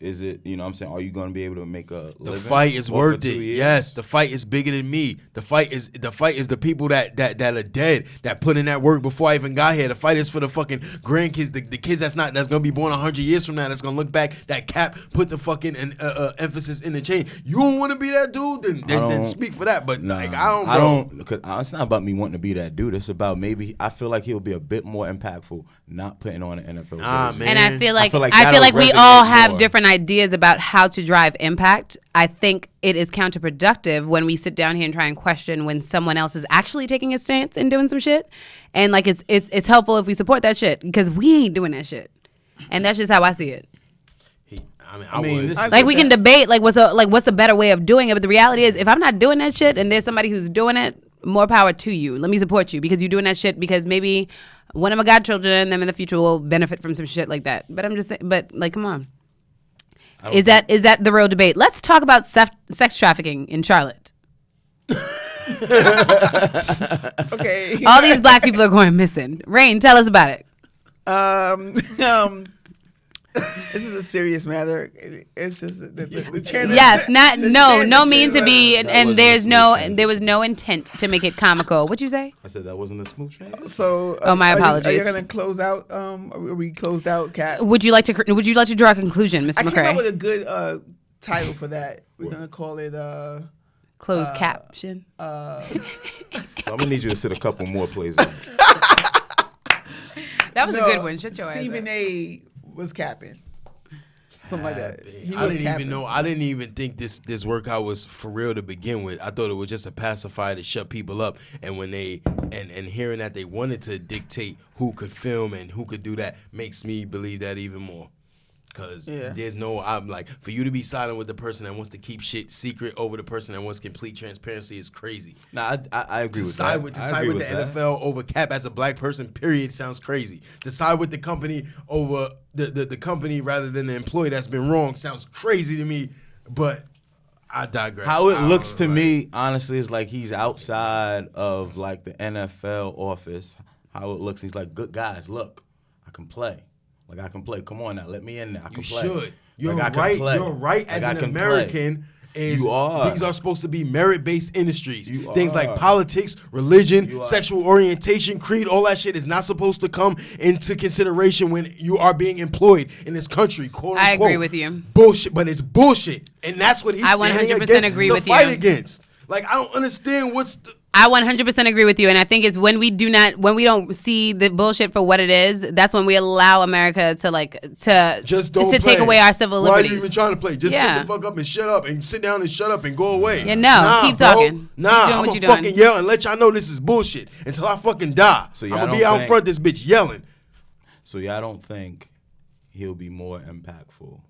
Is it, you know what I'm saying, are you going to be able to make a living? The fight is worth it. Yes, the fight is bigger than me. The fight is the people that are dead, that put in that work before I even got here. The fight is for the fucking grandkids, the kids that's going to be born 100 years from now, that's going to look back, that Cap put the fucking emphasis in the chain. You don't want to be that dude? Then speak for that. But like, I don't, cause it's not about me wanting to be that dude. It's about maybe, I feel like he'll be a bit more impactful not putting on an NFL jersey. Man. And I feel like we all have different ideas about how to drive impact, I think it is counterproductive when we sit down here and try and question when someone else is actually taking a stance and doing some shit. And like it's helpful if we support that shit because we ain't doing that shit. And that's just how I see it. Like we can debate like what's the better way of doing it, but the reality is if I'm not doing that shit and there's somebody who's doing it, more power to you. Let me support you because you're doing that shit because maybe one of my godchildren and them in the future will benefit from some shit like that. But I'm just saying, but like, come on. Is that the real debate? Let's talk about sex trafficking in Charlotte. Okay. All these black people are going missing. Rain, tell us about it. This is a serious matter. It's just the channel. Yes, no mean to be, and there was no intent to make it comical. What'd you say? I said that wasn't a smooth transition. So, my apologies. Are you gonna close out? Are we closed out, Kat? Would you like to draw a conclusion, Mr. I came up McCray? with a good title for that. We're gonna call it Closed caption. So I'm gonna need you to sit a couple more plays on. That was a good one. Shut your ass Stephen up. A. was capping. Something like that. I didn't even think this workout was for real to begin with. I thought it was just a pacifier to shut people up. And when they and hearing that they wanted to dictate who could film and who could do that makes me believe that even more. Because I'm like, for you to be silent with the person that wants to keep shit secret over the person that wants complete transparency is crazy. Nah, I agree with that. To side with the NFL over Cap as a black person, period, sounds crazy. To side with the company over the company rather than the employee that's been wrong sounds crazy to me, but I digress. How it looks to me, honestly, is like he's outside of like the NFL office. How it looks, he's like, good guys, look, I can play. Like, I can play. Come on now. Let me in there. I can play. You should. You're like, right. You're right. As an American, these are supposed to be merit-based industries. Things like politics, religion, sexual orientation, creed, all that shit is not supposed to come into consideration when you are being employed in this country. Quote, unquote. I agree with you. Bullshit, but it's bullshit. And that's what he's standing 100% against agree to with fight you. against. Like, I don't understand what's... I 100% agree with you, and I think it's when we don't see the bullshit for what it is, that's when we allow America to take away our civil liberties. Why are you even trying to play? Just sit the fuck up and shut up, and sit down and shut up and go away. Yeah, keep talking. I'm gonna fucking yell and let y'all know this is bullshit until I fucking die. So I'm gonna be out in front of this bitch yelling. So y'all don't think he'll be more impactful?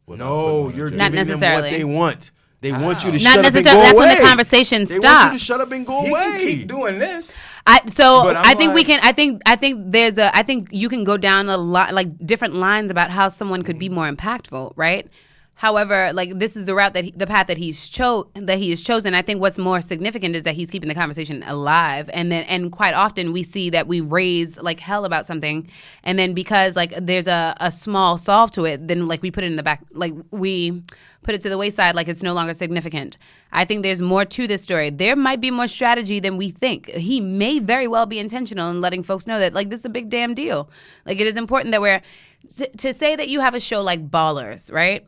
No, you're not giving necessarily them what they want. They want you to not shut up and go necessarily. That's away. when the conversation stops. They want you to shut up and go away. He can keep doing this. I think you can go down a lot, like different lines about how someone could be more impactful, right? However, like this is the route the path that he has chosen. I think what's more significant is that he's keeping the conversation alive, and quite often we see that we raise like hell about something, and then because like there's a small solve to it, then like we put it in the back, like we put it to the wayside, like it's no longer significant. I think there's more to this story. There might be more strategy than we think. He may very well be intentional in letting folks know that like this is a big damn deal. Like it is important that we're to say that you have a show like Ballers, right?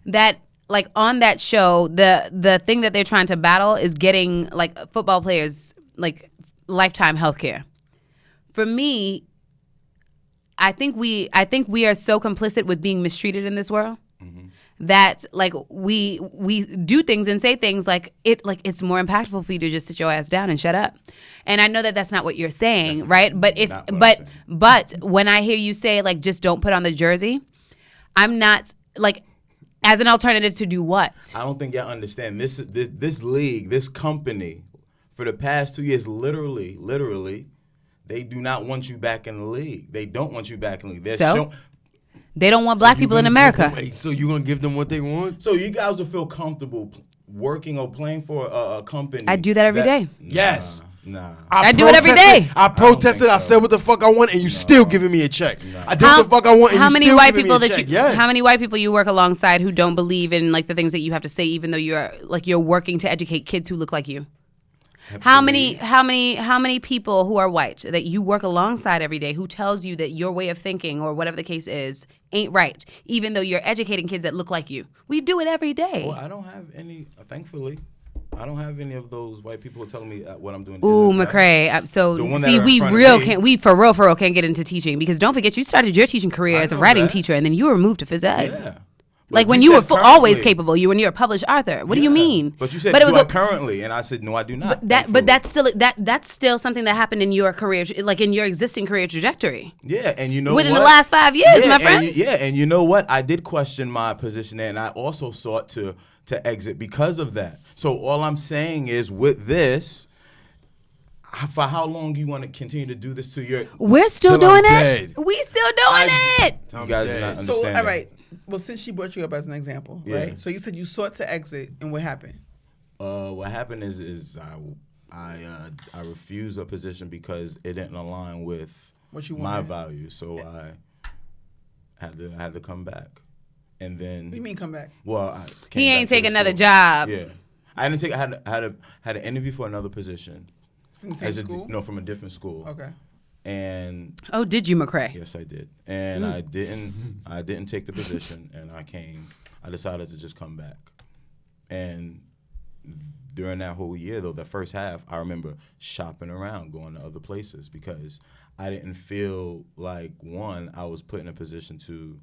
That like on that show, the thing that they're trying to battle is getting like football players like lifetime health care. For me, I think we are so complicit with being mistreated in this world that like we do things and say things like it's more impactful for you to just sit your ass down and shut up. And I know that that's not what you're saying, right? But but when I hear you say like just don't put on the jersey, I'm not like. As an alternative to do what? I don't think y'all understand. This league, this company, for the past 2 years, literally, they do not want you back in the league. They don't want you back in the league. They don't want black people in America. So you're going to give them what they want? So you guys will feel comfortable working or playing for a company. I do that every day. Yes. Nah. I do it every day. I protested. I said what the fuck I want, and you still giving me a check. I did what the fuck I want, and how you many still white giving people me a check. Yes. How many white people you work alongside who don't believe in like the things that you have to say, even though you're working to educate kids who look like you? How many people who are white that you work alongside every day who tells you that your way of thinking or whatever the case is ain't right, even though you're educating kids that look like you? We do it every day. Well, I don't have any, thankfully. I don't have any of those white people telling me what I'm doing. Ooh, McCray. So see, we for real can't get into teaching because don't forget you started your teaching career as a writing teacher and then you were moved to phys ed. Yeah. Like But when you you were said always currently. capable, you when you're a published author. What do you Yeah. mean? But you said but it was do I currently, and I said no, I do not. but that's still something that happened in your career, like in your existing career trajectory. Yeah, and you know Within what? the last 5 years, my friend. And you know what? I did question my position there, and I also sought to exit because of that. So all I'm saying is, with this, for how long you want to continue to do this to your? We're still Till I'm doing it. dead. We still doing it. You guys are not So, understanding. all right. Well, since she brought you up as an example, Yeah. right? So you said you sought to exit, and what happened? What happened is I refused a position because it didn't align with What you my wanted. values. So I had to come back, and then. What do you mean come back? Well, I came He back ain't to take the another school. job. Yeah, I didn't take. I had an interview for another position. From the same school? No, from a different school. Okay. And Oh, did you, McCrae? yes, I did. And I didn't take the position, and I decided to just come back. And during that whole year, though, the first half, I remember shopping around, going to other places because I didn't feel like, one, I was put in a position to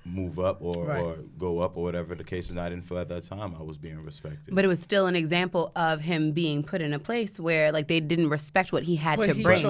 move up or go up or whatever the case is. And I didn't feel at that time I was being respected. But it was still an example of him being put in a place where like they didn't respect what he had to bring.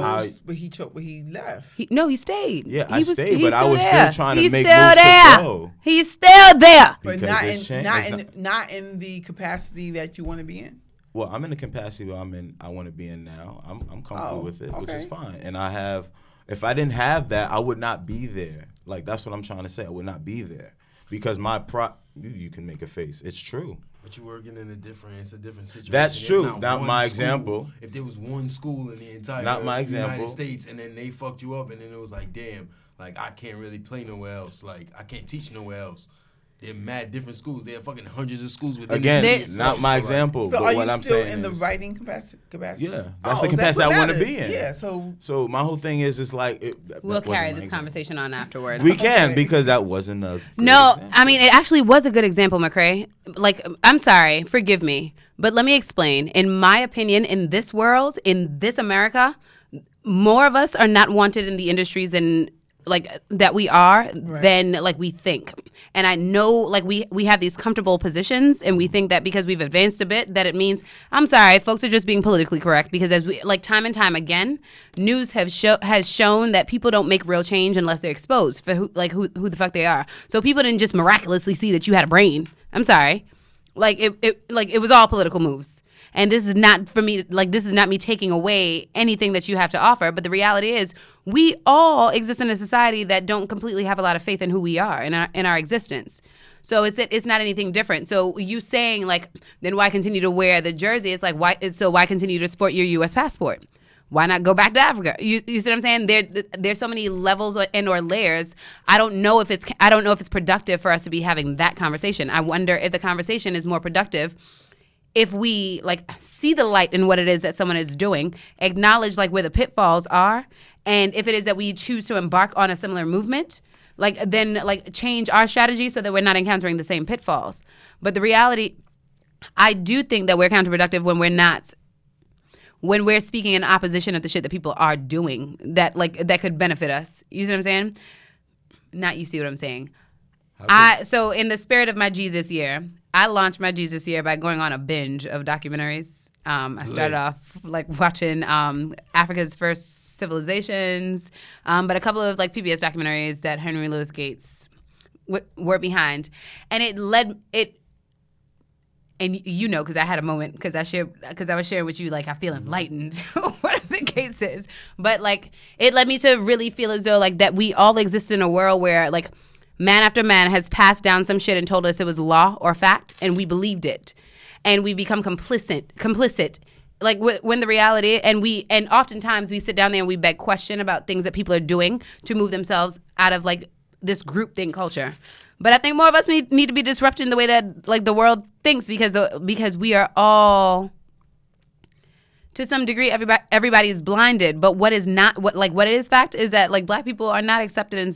But he left. He stayed. Yeah, I He was- stayed, he's but I still was there. still trying to He's make still moves there. to go. He's still there. But Because not it's in changed. not in the capacity that you want to be in. Well, I'm in the capacity that I want to be in now. I'm comfortable with it, which is okay. fine. And I have, if I didn't have that, I would not be there. Like, that's what I'm trying to say. I would not be there. Because you can make a face. It's true. But you're working in it's a different situation. That's It's true. Not one my school. example. If there was one school in the entire Not my example. United States and then they fucked you up and then it was like, damn, like I can't really play nowhere else. Like I can't teach nowhere else. They're mad different schools. There are fucking hundreds of schools within Again, the city This- itself. not my So, like, example. So but are what you I'm still saying in the is, writing capacity? Yeah, that's the Oh, capacity what I want to matters. be in. Yeah, so So my whole thing is, it's like We'll that wasn't carry my this example. conversation on afterward. We can Okay. because that wasn't a good No, example. I mean, it actually was a good example, McCrae. Like, I'm sorry, forgive me, but let me explain. In my opinion, in this world, in this America, more of us are not wanted in the industries and like that we are than like we think. And I know like we have these comfortable positions and we think that because we've advanced a bit that it means, I'm sorry, folks are just being politically correct because as we like time and time again, news has shown that people don't make real change unless they're exposed for who the fuck they are. So people didn't just miraculously see that you had a brain. I'm sorry. Like it was all political moves. And this is not for me, like this is not me taking away anything that you have to offer. But the reality is we all exist in a society that don't completely have a lot of faith in who we are in our existence. So it's not anything different. So you saying like, then why continue to wear the jersey? It's like, why continue to sport your U.S. passport? Why not go back to Africa? You see what I'm saying? There's so many levels and or layers. I don't know if it's productive for us to be having that conversation. I wonder if the conversation is more productive if we like see the light in what it is that someone is doing, acknowledge like where the pitfalls are, and if it is that we choose to embark on a similar movement, like then like change our strategy so that we're not encountering the same pitfalls. But the reality, I do think that we're counterproductive when we're speaking in opposition of the shit that people are doing that could benefit us. You see what I'm saying? Not you see what I'm saying. So in the spirit of my Jesus year, I launched my Jesus year by going on a binge of documentaries. I started off like watching Africa's First Civilizations, but a couple of like PBS documentaries that Henry Louis Gates were behind, and and you know, because I had a moment, because I was sharing with you, like, I feel enlightened, whatever the case is. But, like, it led me to really feel as though, like, that we all exist in a world where, like, man after man has passed down some shit and told us it was law or fact, and we believed it. And we become complicit. Like, when the reality, and oftentimes we sit down there and we beg question about things that people are doing to move themselves out of, like, this groupthink culture. But I think more of us need to be disrupting the way that like the world thinks because we are all, to some degree, everybody is blinded. But what is not what it is fact is that like Black people are not accepted and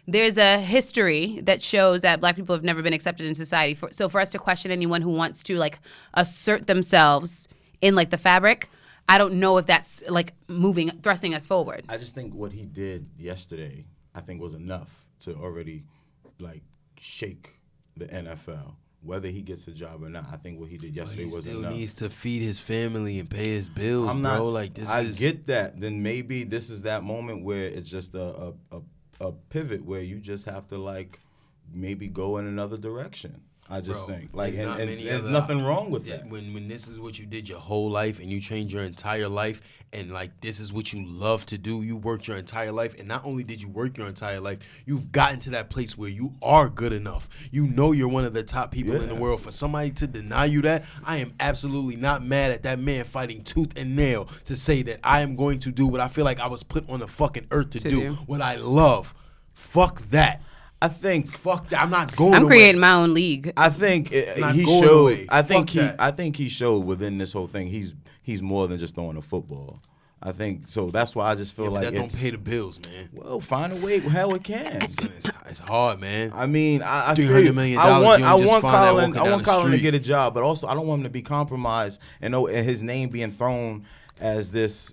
there's a history that shows that Black people have never been accepted in society. So for us to question anyone who wants to like assert themselves in like the fabric, I don't know if that's like thrusting us forward. I just think what he did yesterday, I think, was enough to already like shake the NFL. Whether he gets a job or not, I think what he did yesterday was still enough. needs to feed his family and pay his bills, bro. Like this I is. get that. Then maybe this is that moment where it's just a pivot where you just have to like maybe go in another direction. I just think like, and there's nothing wrong with that. When this is what you did your whole life and you changed your entire life and like this is what you love to do, you worked your entire life, and not only did you work your entire life, you've gotten to that place where you are good enough. You know you're one of the top people in the world. For somebody to deny you that, I am absolutely not mad at that man fighting tooth and nail to say that I am going to do what I feel like I was put on the fucking earth to do, what I love. Fuck that. I think fuck that. I'm not going. I'm away. creating my own league. I think he showed. I think he showed within this whole thing. He's more than just throwing a football. I think so. That's why I just feel like that don't pay the bills, man. Well, find a way. Hell, it can. It's hard, man. I mean, I $300 million. I want Colin. I want Colin to get a job, but also I don't want him to be compromised and his name being thrown as this,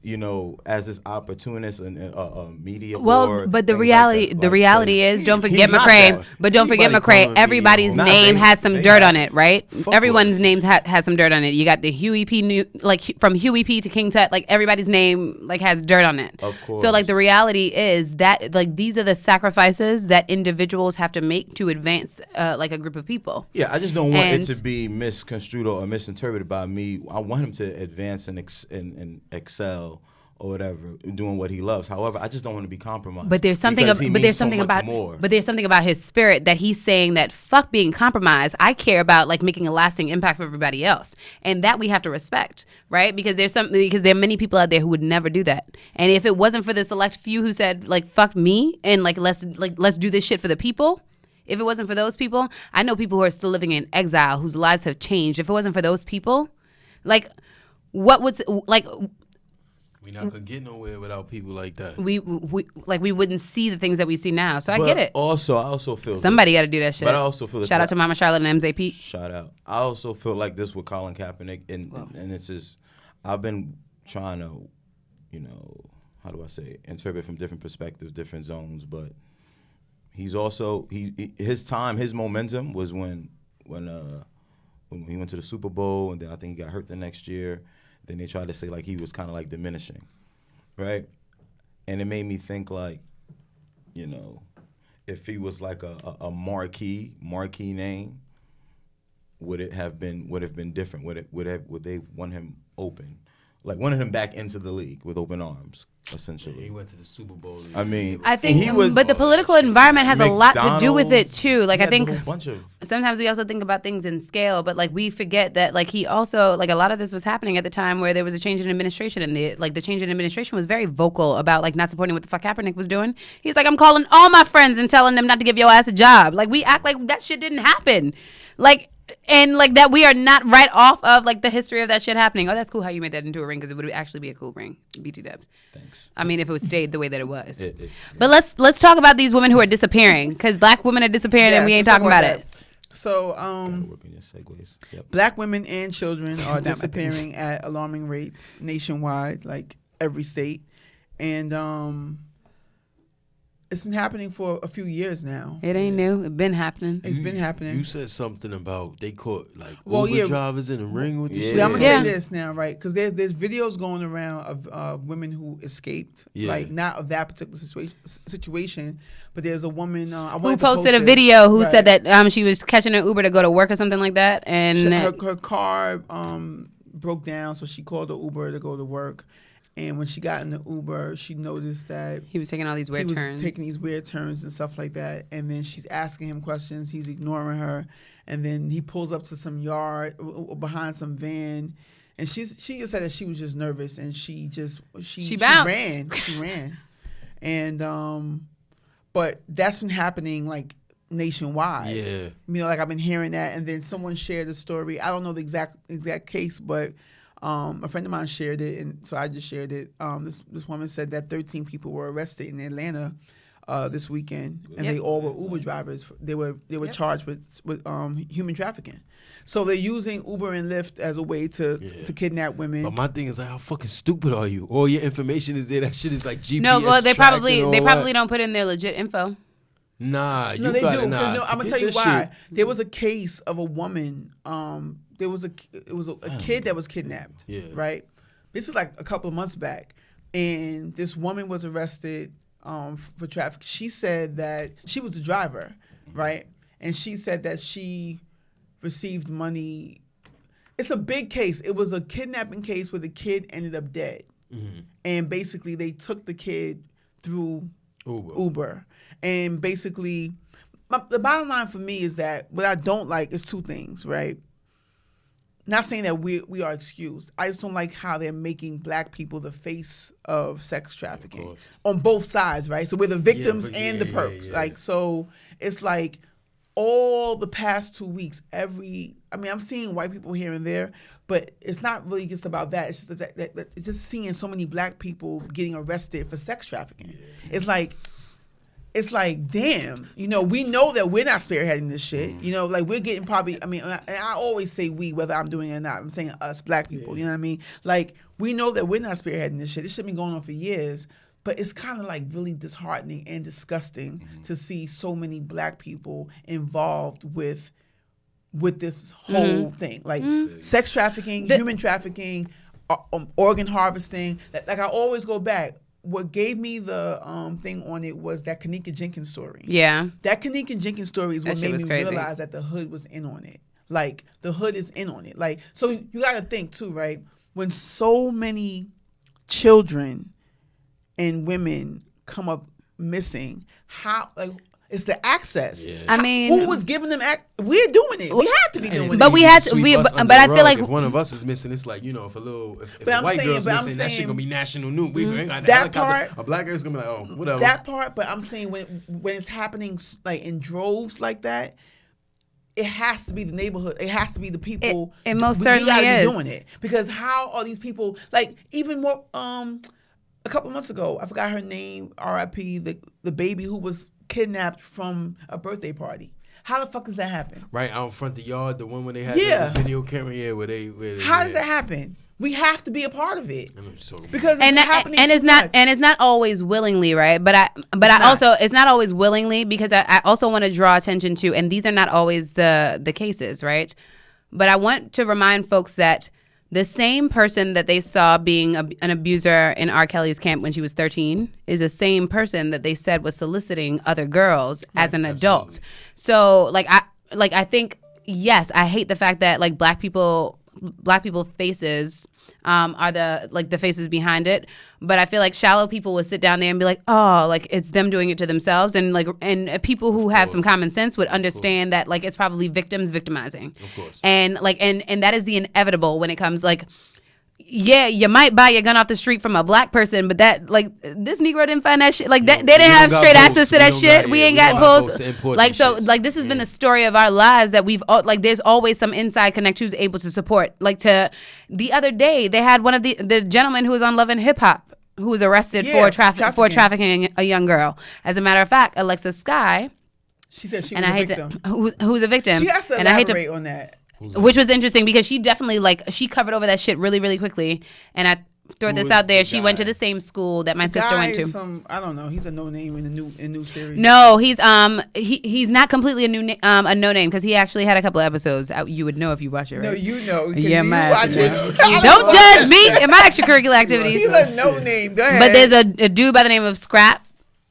as this opportunist and media. Well, but the reality is, don't forget McCray. But don't forget McCray. Everybody's name has some dirt on it, right? Everyone's name has some dirt on it. You got the Huey P. From Huey P. to King Tut, like everybody's name has dirt on it. Of course. So like the reality is that these are the sacrifices that individuals have to make to advance a group of people. Yeah, I just don't want it to be misconstrued or misinterpreted by me. I want him to advance and excel or whatever, doing what he loves. However, I just don't want to be compromised. But there's something about his spirit that he's saying that fuck being compromised. I care about making a lasting impact for everybody else, and that we have to respect, right? Because there are many people out there who would never do that. And if it wasn't for the select few who said fuck me and let's do this shit for the people. If it wasn't for those people, I know people who are still living in exile whose lives have changed. If it wasn't for those people, what would we not gonna get nowhere without people like that. We wouldn't see the things that we see now. So I get it. I also feel somebody got to do that shit. But I also feel shout out to Mama Charlotte and MZ Pete. Shout out. I also feel like this with Colin Kaepernick, and it's just I've been trying to, how do I say it? Interpret from different perspectives, different zones. But he's also his momentum was when he went to the Super Bowl, and then I think he got hurt the next year. Then they tried to say he was kind of diminishing, right? And it made me think if he was a marquee name, would have been different? Would they want him open, wanted him back into the league with open arms? Essentially, he went to the Super Bowl. I think, but the political environment has a lot to do with it too. I think sometimes we also think about things in scale, but we forget that he also a lot of this was happening at the time where there was a change in administration, and the change in administration was very vocal about not supporting what the fuck Kaepernick was doing. He's I'm calling all my friends and telling them not to give your ass a job. We act like that shit didn't happen. And that we are not right off of the history of that shit happening. Oh, that's cool how you made that into a ring, because it would actually be a cool ring. BT dubs. Thanks. I mean, if it was stayed the way that it was. But let's talk about these women who are disappearing, because black women are disappearing and we ain't talking about it. So, black women and children are disappearing at alarming rates nationwide, every state, and it's been happening for a few years now. It ain't new. It's been happening. It's been happening. You said something about they caught Uber drivers in the ring with the shit. I'm gonna say this now, right? Because there's videos going around of women who escaped, not of that particular situation, but there's a woman who posted a video who said that she was catching an Uber to go to work or something like that, and her car broke down, so she called the Uber to go to work. And when she got in the Uber, she noticed that he was taking all these weird turns. Taking these weird turns and stuff like that. And then she's asking him questions. He's ignoring her. And then he pulls up to some yard behind some van. And she just said that she was just nervous, and she ran. She ran. And but that's been happening nationwide. Yeah. I've been hearing that. And then someone shared a story. I don't know the exact case, but a friend of mine shared it, and so I just shared it. This woman said that 13 people were arrested in Atlanta this weekend, and they all were Uber drivers. They were charged with human trafficking. So they're using Uber and Lyft as a way to kidnap women. But my thing is how fucking stupid are you? All your information is there. That shit is GPS. No, well they probably don't put in their legit info. Nah, you No, they gotta do. nah. No, I'm gonna tell you why. There was a case of a woman. It was a kid that was kidnapped. Yeah. Right. This is like a couple of months back, and this woman was arrested for traffic. She said that she was the driver, right? And she said that she received money. It's a big case. It was a kidnapping case where the kid ended up dead, and basically they took the kid through Uber. And basically, the bottom line for me is that what I don't like is two things, right? Not saying that we are excused. I just don't like how they're making black people the face of sex trafficking on both sides, right? So we're the victims and the perps. Like, so it's like all the past 2 weeks, I'm seeing white people here and there, but it's not really just about that. It's just that it's just seeing so many black people getting arrested for sex trafficking. Yeah. It's like, damn, we know that we're not spearheading this shit. Like we're getting probably, and I always say we, whether I'm doing it or not. I'm saying us, black people, you know what I mean? Like, we know that we're not spearheading this shit. This shit been going on for years, but it's kind of like really disheartening and disgusting to see so many black people involved with this whole thing. Like sex trafficking, human trafficking, organ harvesting. Like I always go back. What gave me the thing on it was that Kanika Jenkins story. Yeah. That Kanika Jenkins story is what made me realize that the hood was in on it. Like, the hood is in on it. Like, so you got to think, too, right? When so many children and women come up missing, how, like, it's the access. Yeah. Who was giving them we're doing it. We have to be doing it. But we had to. But I feel like if one of us is missing, it's like, if a white girl's missing, that shit gonna be national news. We ain't got that part. A black girl's gonna be like, oh, whatever. That part. But I'm saying when it's happening like in droves like that, it has to be the neighborhood. It has to be the people. It most certainly is. We gotta is be doing it because how are these people like even more? A couple months ago, I forgot her name. R.I.P. The baby who was kidnapped from a birthday party. How the fuck does that happen? Right out front the yard, the one where they had the video camera, where they how does that happen? We have to be a part of it because it's not always willingly, right? But it's not always willingly because I also want to draw attention to, and these are not always the cases, right? But I want to remind folks that the same person that they saw being an abuser in R. Kelly's camp when she was 13 is the same person that they said was soliciting other girls as an adult. So, I think, yes, I hate the fact that like black people faces are the faces behind it, but I feel like shallow people would sit down there and be like, oh, like it's them doing it to themselves, and people who have some common sense would understand that like it's probably victims victimizing, of course, and that is the inevitable when it comes like. Yeah, you might buy your gun off the street from a black person, but that like this Negro didn't find that shit. Like they didn't have straight access to that shit. We ain't got posts. Like so, like this has been the story of our lives that we've like. There's always some inside connect who's able to support. Like the other day, they had one of the gentlemen who was on Love and Hip Hop who was arrested for trafficking a young girl. As a matter of fact, Alexa Sky. She said she was a victim. Who's a victim? She has to elaborate on that. Which was interesting because she definitely she covered over that shit really, really quickly. And I throw this out there. She went to the same school that my sister went to. I don't know. He's a no name in the new series. No, he's he's not completely a no name because he actually had a couple of episodes. You would know if you watch it, right? No, you know. Yeah, you watch it. Don't judge me and my extracurricular activities. He's a no name. Go ahead. But there's a dude by the name of Scrap.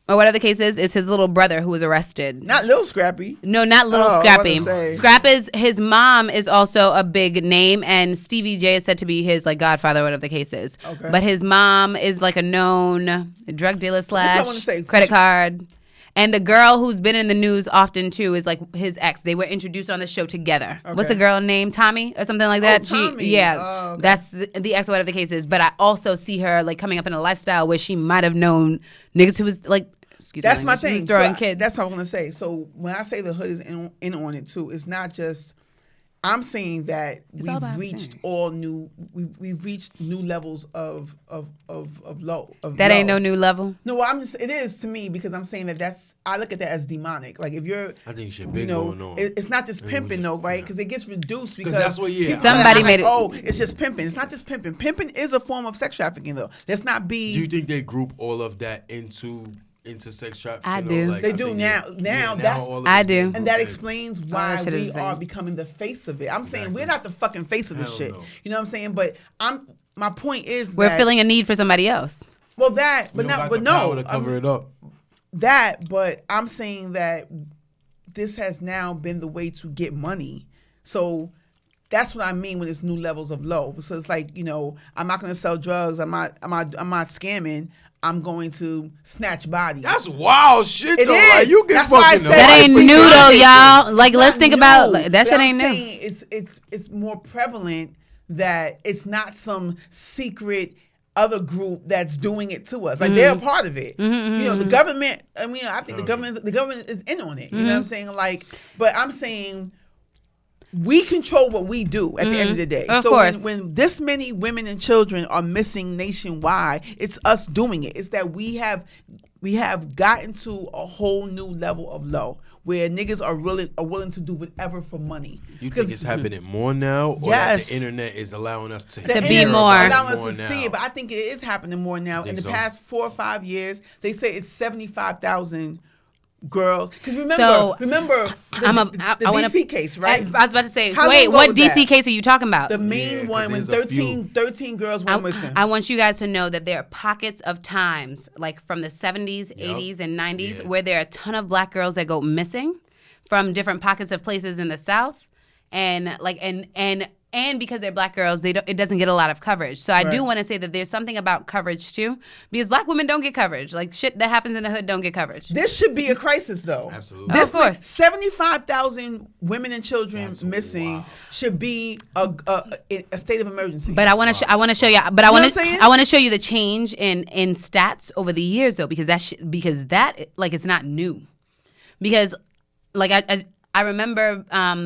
Or whatever the case is, it's his little brother who was arrested. Not Little Scrappy. No, not Little Scrappy. Scrap his mom is also a big name, and Stevie J is said to be his like godfather, whatever the case is. Okay. But his mom is like a known drug dealer / credit card. And the girl who's been in the news often too is like his ex. They were introduced on the show together. Okay. What's the girl name? Tommy or something like that. Tommy. Okay. That's the ex, whatever the case is. But I also see her like coming up in a lifestyle where she might have known niggas who was like. That's my thing. Who's throwing kids. That's what I want to say. So when I say the hood is in on it too, it's not just. I'm saying that we've reached we've reached new levels of low. That ain't no new level. No, it is to me because I'm saying I look at that as demonic. Like if you're, I think shit big going on. It's not just pimping though, right? Because it gets reduced because that's what somebody made it. Oh, it's just pimping. It's not just pimping. Pimping is a form of sex trafficking though. Let's not be. Do you think they group all of that into into sex trafficking? I do. Like, They I do think now. Now that's all of I it's do. been and that grouped in. explains why shit is we the same. are becoming the face of it. I'm saying Exactly. we're not the fucking face of this Hell shit. no. You know what I'm saying? But my point is We're that, feeling a need for somebody else. well that, We but don't not, got but the no, power to cover it up. that. But I'm saying that this has now been the way to get money. So that's what I mean when it's new levels of low. So it's like, you know, I'm not going to sell drugs. I'm not scamming. I'm going to snatch bodies. That's wild shit, It though. is. Like, you get That's why I fucking said- That ain't But new it's though, not- y'all. Like, It's let's not think about new, that but shit I'm ain't new. saying it's more prevalent that it's not some secret other group that's doing it to us. Like Mm-hmm. they're a part of it. You know, the government. I mean, I think the government is in on it. You know Mm-hmm. what I'm saying? Like, but I'm saying we control what we do at the end of the day. Of So course. when this many women and children are missing nationwide, it's us doing it. It's that we have gotten to a whole new level of low where niggas are willing to do whatever for money. You think it's happening more now, or Yes. that the internet is allowing us to, To The be internet more. is allowing us more to now? see it, but I think it is happening more now. In Think the so? past 4 or 5 years, they say it's 75,000 girls. Because remember So, the I wanna- DC case, right? I was about to say, How wait, long ago what was DC that? case are you talking about? The main 'cause one when there's a few. 13 girls went missing. I want you guys to know that there are pockets of times, like from the 70s, 80s, and 90s, Yeah. where there are a ton of black girls that go missing from different pockets of places in the South, and like and because they're black girls, it doesn't get a lot of coverage. So I do Right. want to say that there's something about coverage too, because black women don't get coverage. Like shit that happens in the hood don't get coverage. This should be a crisis, though. Absolutely. Of course. 75,000 women and children That's missing wild. should be a state of emergency. But I want to show you. But You know I what want I'm saying? to show you the change in stats over the years though, because that like it's not new, because like I remember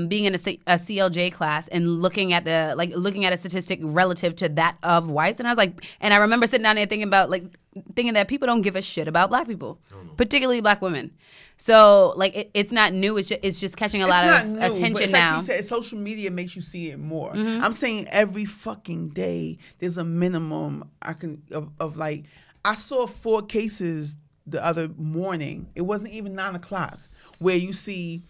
being in a CLJ class and looking at a statistic relative to that of whites, and I was like, and I remember sitting down there thinking that people don't give a shit about black people, particularly black women. So like it's not new. It's just catching a lot It's of not new, attention but it's now. Like he said, social media makes you see it more. I'm saying every fucking day there's a minimum of like I saw 4 cases the other morning. It wasn't even 9 o'clock where you see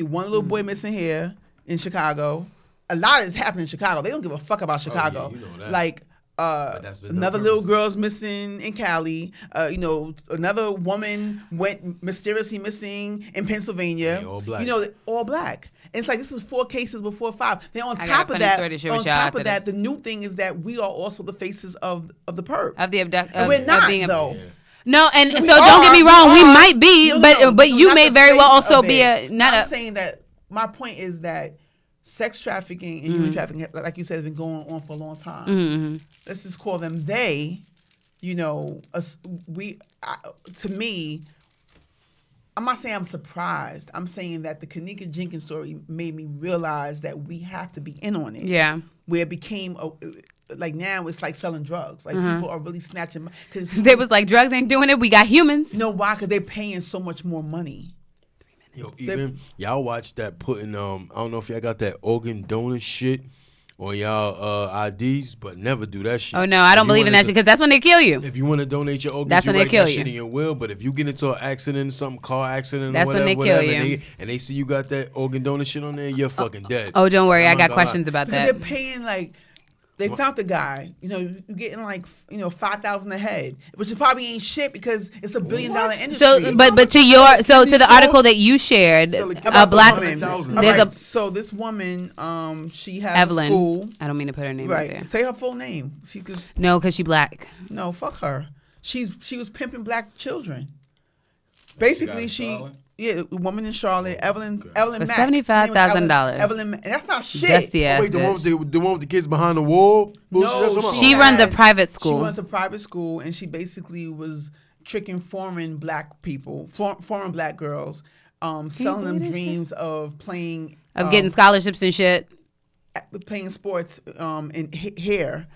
one little boy missing here in Chicago. A lot is happening in Chicago. They don't give a fuck about Chicago. you know that. Like that's been another no little purpose. girl's missing in Cali. You know, another woman went mysteriously missing in Pennsylvania. They all black. You know, all black. And it's like this is 4 cases before 5. Then on I got top a of funny story to share with y'all after that, this. the new thing is that we are also the faces of the perp. Of the And we're not being though. No, and We so don't get me are, wrong, we are. might be, No, but you not may the very well face also of be it. not I'm a. saying that my point is that sex trafficking and human trafficking, like you said, has been going on for a long time. Let's just call them they. You know, to me, I'm not saying I'm surprised. I'm saying that the Kanika Jenkins story made me realize that we have to be in on it. Yeah. Where it became like now it's like selling drugs. Like people are really snatching. Cause They was like, drugs ain't doing it. We got humans. you know why? Because they're paying so much more money. Yo, even y'all watch that putting I don't know if y'all got that organ donor shit on y'all IDs, but never do that shit. Oh no, I don't If you believe in wanna that shit because that's when they kill you. If you want to donate your organs, That's you when they write kill that you. shit in your will. But if you get into an accident, some car accident, That's or when whatever, they kill you. and they see you got that organ donor shit on there, you're fucking dead. Oh, don't worry, I I'm not got gonna questions lie. about Because that. they're paying like they found the guy. You know, you're getting like $5,000 a head, which is probably ain't shit because it's $1 billion industry. So, but to the article that you shared, Sell a a kidney black for woman. $100,000. there's a So this woman, she has Evelyn. a school. I don't mean to put her name out Right. there. Say her full name. Cause No, because she black. no, fuck her. She was pimping black children. Basically, a woman in Charlotte, Evelyn For Mack. $75,000. Evelyn, and that's not shit. Dusty ass Wait, the bitch. one with the kids behind the wall? Bullshit, that's what I'm- She runs a had- private school. She runs a private school, and she basically was tricking foreign black people, foreign black girls, selling them dreams of playing, Of getting scholarships and shit. playing sports in here.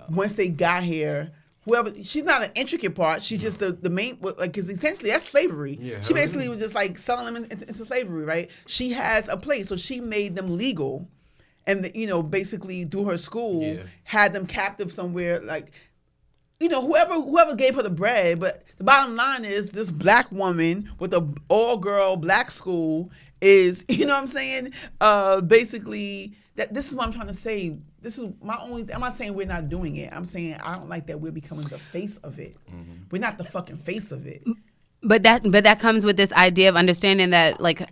Once they got here, whoever, she's not an intricate part. She's just the main, like, because essentially that's slavery. Yeah, She hell basically yeah. was just like selling them into slavery, right? She has a place, so she made them legal, and basically through her school Yeah. had them captive somewhere. Like whoever gave her the bread, but the bottom line is this black woman with a all-girl black school is, you know what I'm saying? Basically, this is what I'm trying to say. This is I'm not saying we're not doing it. I'm saying I don't like that we're becoming the face of it. Mm-hmm. We're not the fucking face of it. But that comes with this idea of understanding that, like,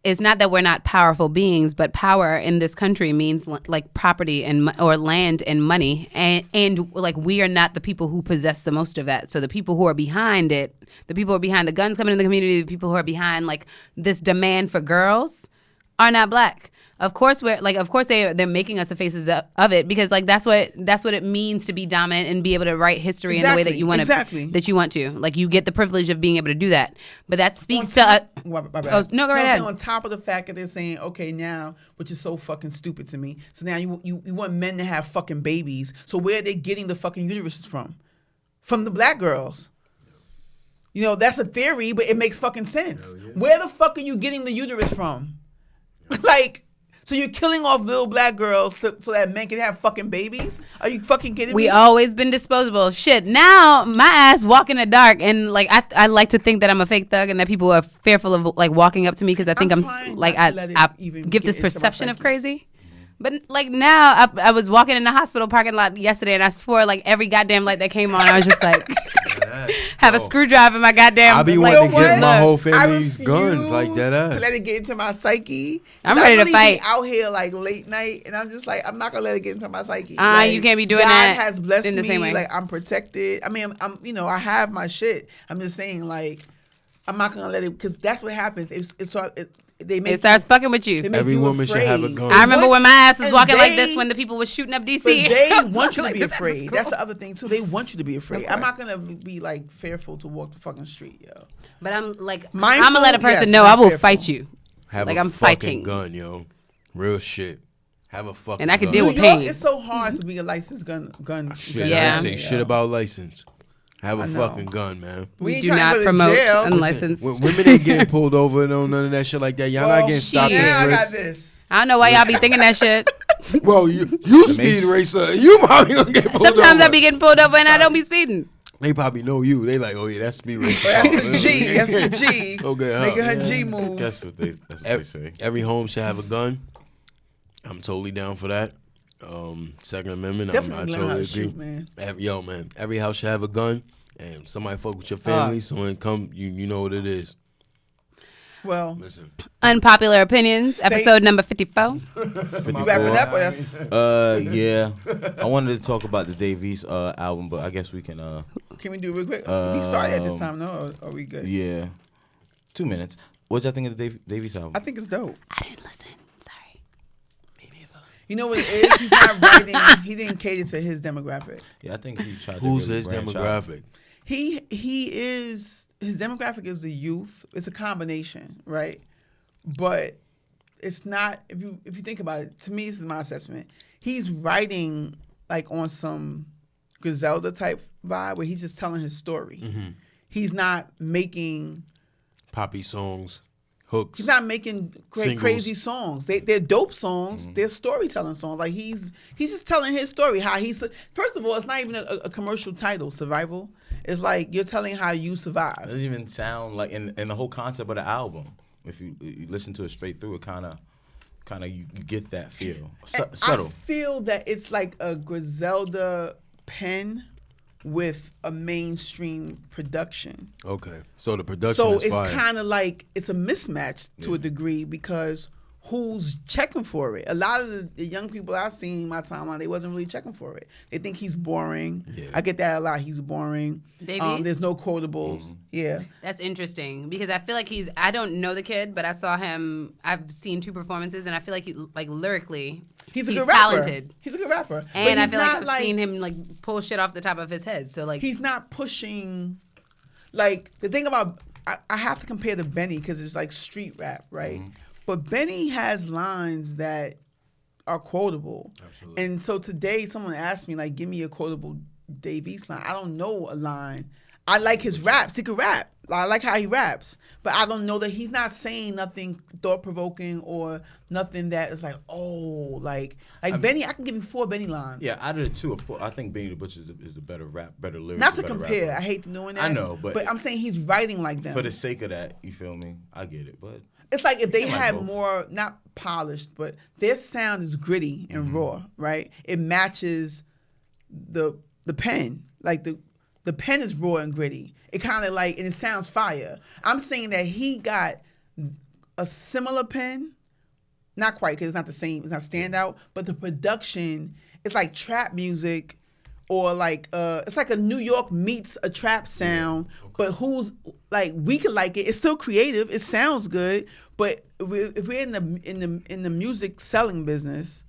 it's not that we're not powerful beings, but power in this country means like property or land and money, and like we are not the people who possess the most of that. So the people who are behind it, the people who are behind the guns coming in the community, the people who are behind like this demand for girls, are not black. Of course they're making us the faces of it because like that's what it means to be dominant and be able to write history in the way that you want to. That you want to. Like you get the privilege of being able to do that. But that speaks to go right ahead. On top of the fact that they're saying, okay, now, which is so fucking stupid to me. So now you want men to have fucking babies. So where are they getting the fucking uteruses from? From the black girls. You know, that's a theory, but it makes fucking sense. Yeah. Where the fuck are you getting the uterus from? Like, so you're killing off little black girls so that men can have fucking babiys? Are you fucking kidding me? We always been disposable. Shit. Now my ass walk in the dark, and like I like to think that I'm a fake thug, and that people are fearful of like walking up to me because I think I give this perception of crazy. But like now, I was walking in the hospital parking lot yesterday, and I swore like every goddamn light that came on, I was just like, have a screwdriver in my goddamn. I be wanting to get my whole family's guns like that. To let it get into my psyche. I'm ready to fight. Be out here like late night, and I'm just like, I'm not gonna let it get into my psyche. You can't be doing that. God has blessed in the same way. Like I'm protected. I mean, I'm I have my shit. I'm just saying like, I'm not gonna let it because that's what happens. It starts fucking with you. Every woman should have a gun. I remember when my ass was walking like this when the people was shooting up DC. But they want you to be afraid. That's the other thing too. They want you to be afraid. I'm not gonna be like fearful to walk the fucking street, yo. But I'm like, I'm gonna let a person know I will fight you. I'm fighting. Gun, yo. Real shit. Have a fucking. And I can gun. deal with pain. It's so hard to be a licensed gun. Shit, yeah. I say shit about license. Have a fucking gun, man. We do not promote unlicensed. When women ain't getting pulled over and none of that shit like that, y'all not getting stopped. Yeah, I got this. I don't know why y'all be thinking that shit. Well, you speed racer. You probably gonna get pulled over. Sometimes I be getting pulled over and I don't be speeding. They probably know you. They like, oh yeah, that's speed racer. That's the G. That's the G. Okay, making her G moves. That's what they say. Every home should have a gun. I'm totally down for that. Second Amendment. I totally agree. Shoot, man. Every house should have a gun. And somebody fuck with your family, someone come, you know what it is. Well, listen. Unpopular Opinions, episode number 54. You wrapping up with us? Yeah. I wanted to talk about the Davies album, but I guess we can. Can we do it real quick? We started at this time, no? Or are we good? Yeah. 2 minutes. What y'all think of the Davies album? I think it's dope. I didn't listen. Sorry. Me neither. You know what it is? He's not writing. He didn't cater to his demographic. Yeah, I think he tried to. Who's his demographic? His demographic is the youth. It's a combination, right? But it's not, if you think about it, to me, this is my assessment. He's writing like on some Griselda type vibe where he's just telling his story. Mm-hmm. He's not making poppy songs, hooks. He's not making crazy songs. They're dope songs. Mm-hmm. They're storytelling songs. Like he's just telling his story. How first of all, it's not even a commercial title, Survival. It's like you're telling how you survive. It doesn't even sound like in the whole concept of the album. If you listen to it straight through, it kind of you get that feel. Subtle. I feel that it's like a Griselda pen with a mainstream production. Okay, so the production. So it's kind of like it's a mismatch to a degree because who's checking for it? A lot of the young people I've seen in my timeline, they wasn't really checking for it. They think he's boring. Yeah. I get that a lot. He's boring. There's no quotables. Mm-hmm. Yeah. That's interesting because I feel like I don't know the kid, but I saw him, I've seen 2 performances and I feel like lyrically, he's a good talented. Rapper. He's a good rapper. And I feel like I've seen him like pull shit off the top of his head. So like he's not pushing, like the thing about, I have to compare to Benny because it's like street rap, right? Mm-hmm. But Benny has lines that are quotable. Absolutely. And so today someone asked me, like, give me a quotable Dave East line. I don't know a line. I like his raps. He could rap. I like how he raps, but I don't know that he's not saying nothing thought provoking or nothing that is like, oh, like Benny. I can give you 4 Benny lines. Yeah, out of the two, of course, I think Benny the Butcher is the better lyric. Not to compare. Rapper. I hate doing that. I know, but I'm saying he's writing like them. For the sake of that, you feel me? I get it, but it's like if they had more, not polished, but their sound is gritty and raw, right? It matches the pen, like the pen is raw and gritty. It kind of like, and it sounds fire. I'm saying that he got a similar pen, not quite because it's not the same, it's not standout, but the production, it's like trap music, or like it's like a New York meets a trap sound, but who's like, we could like it. It's still creative. It sounds good, but if we're in the music selling business.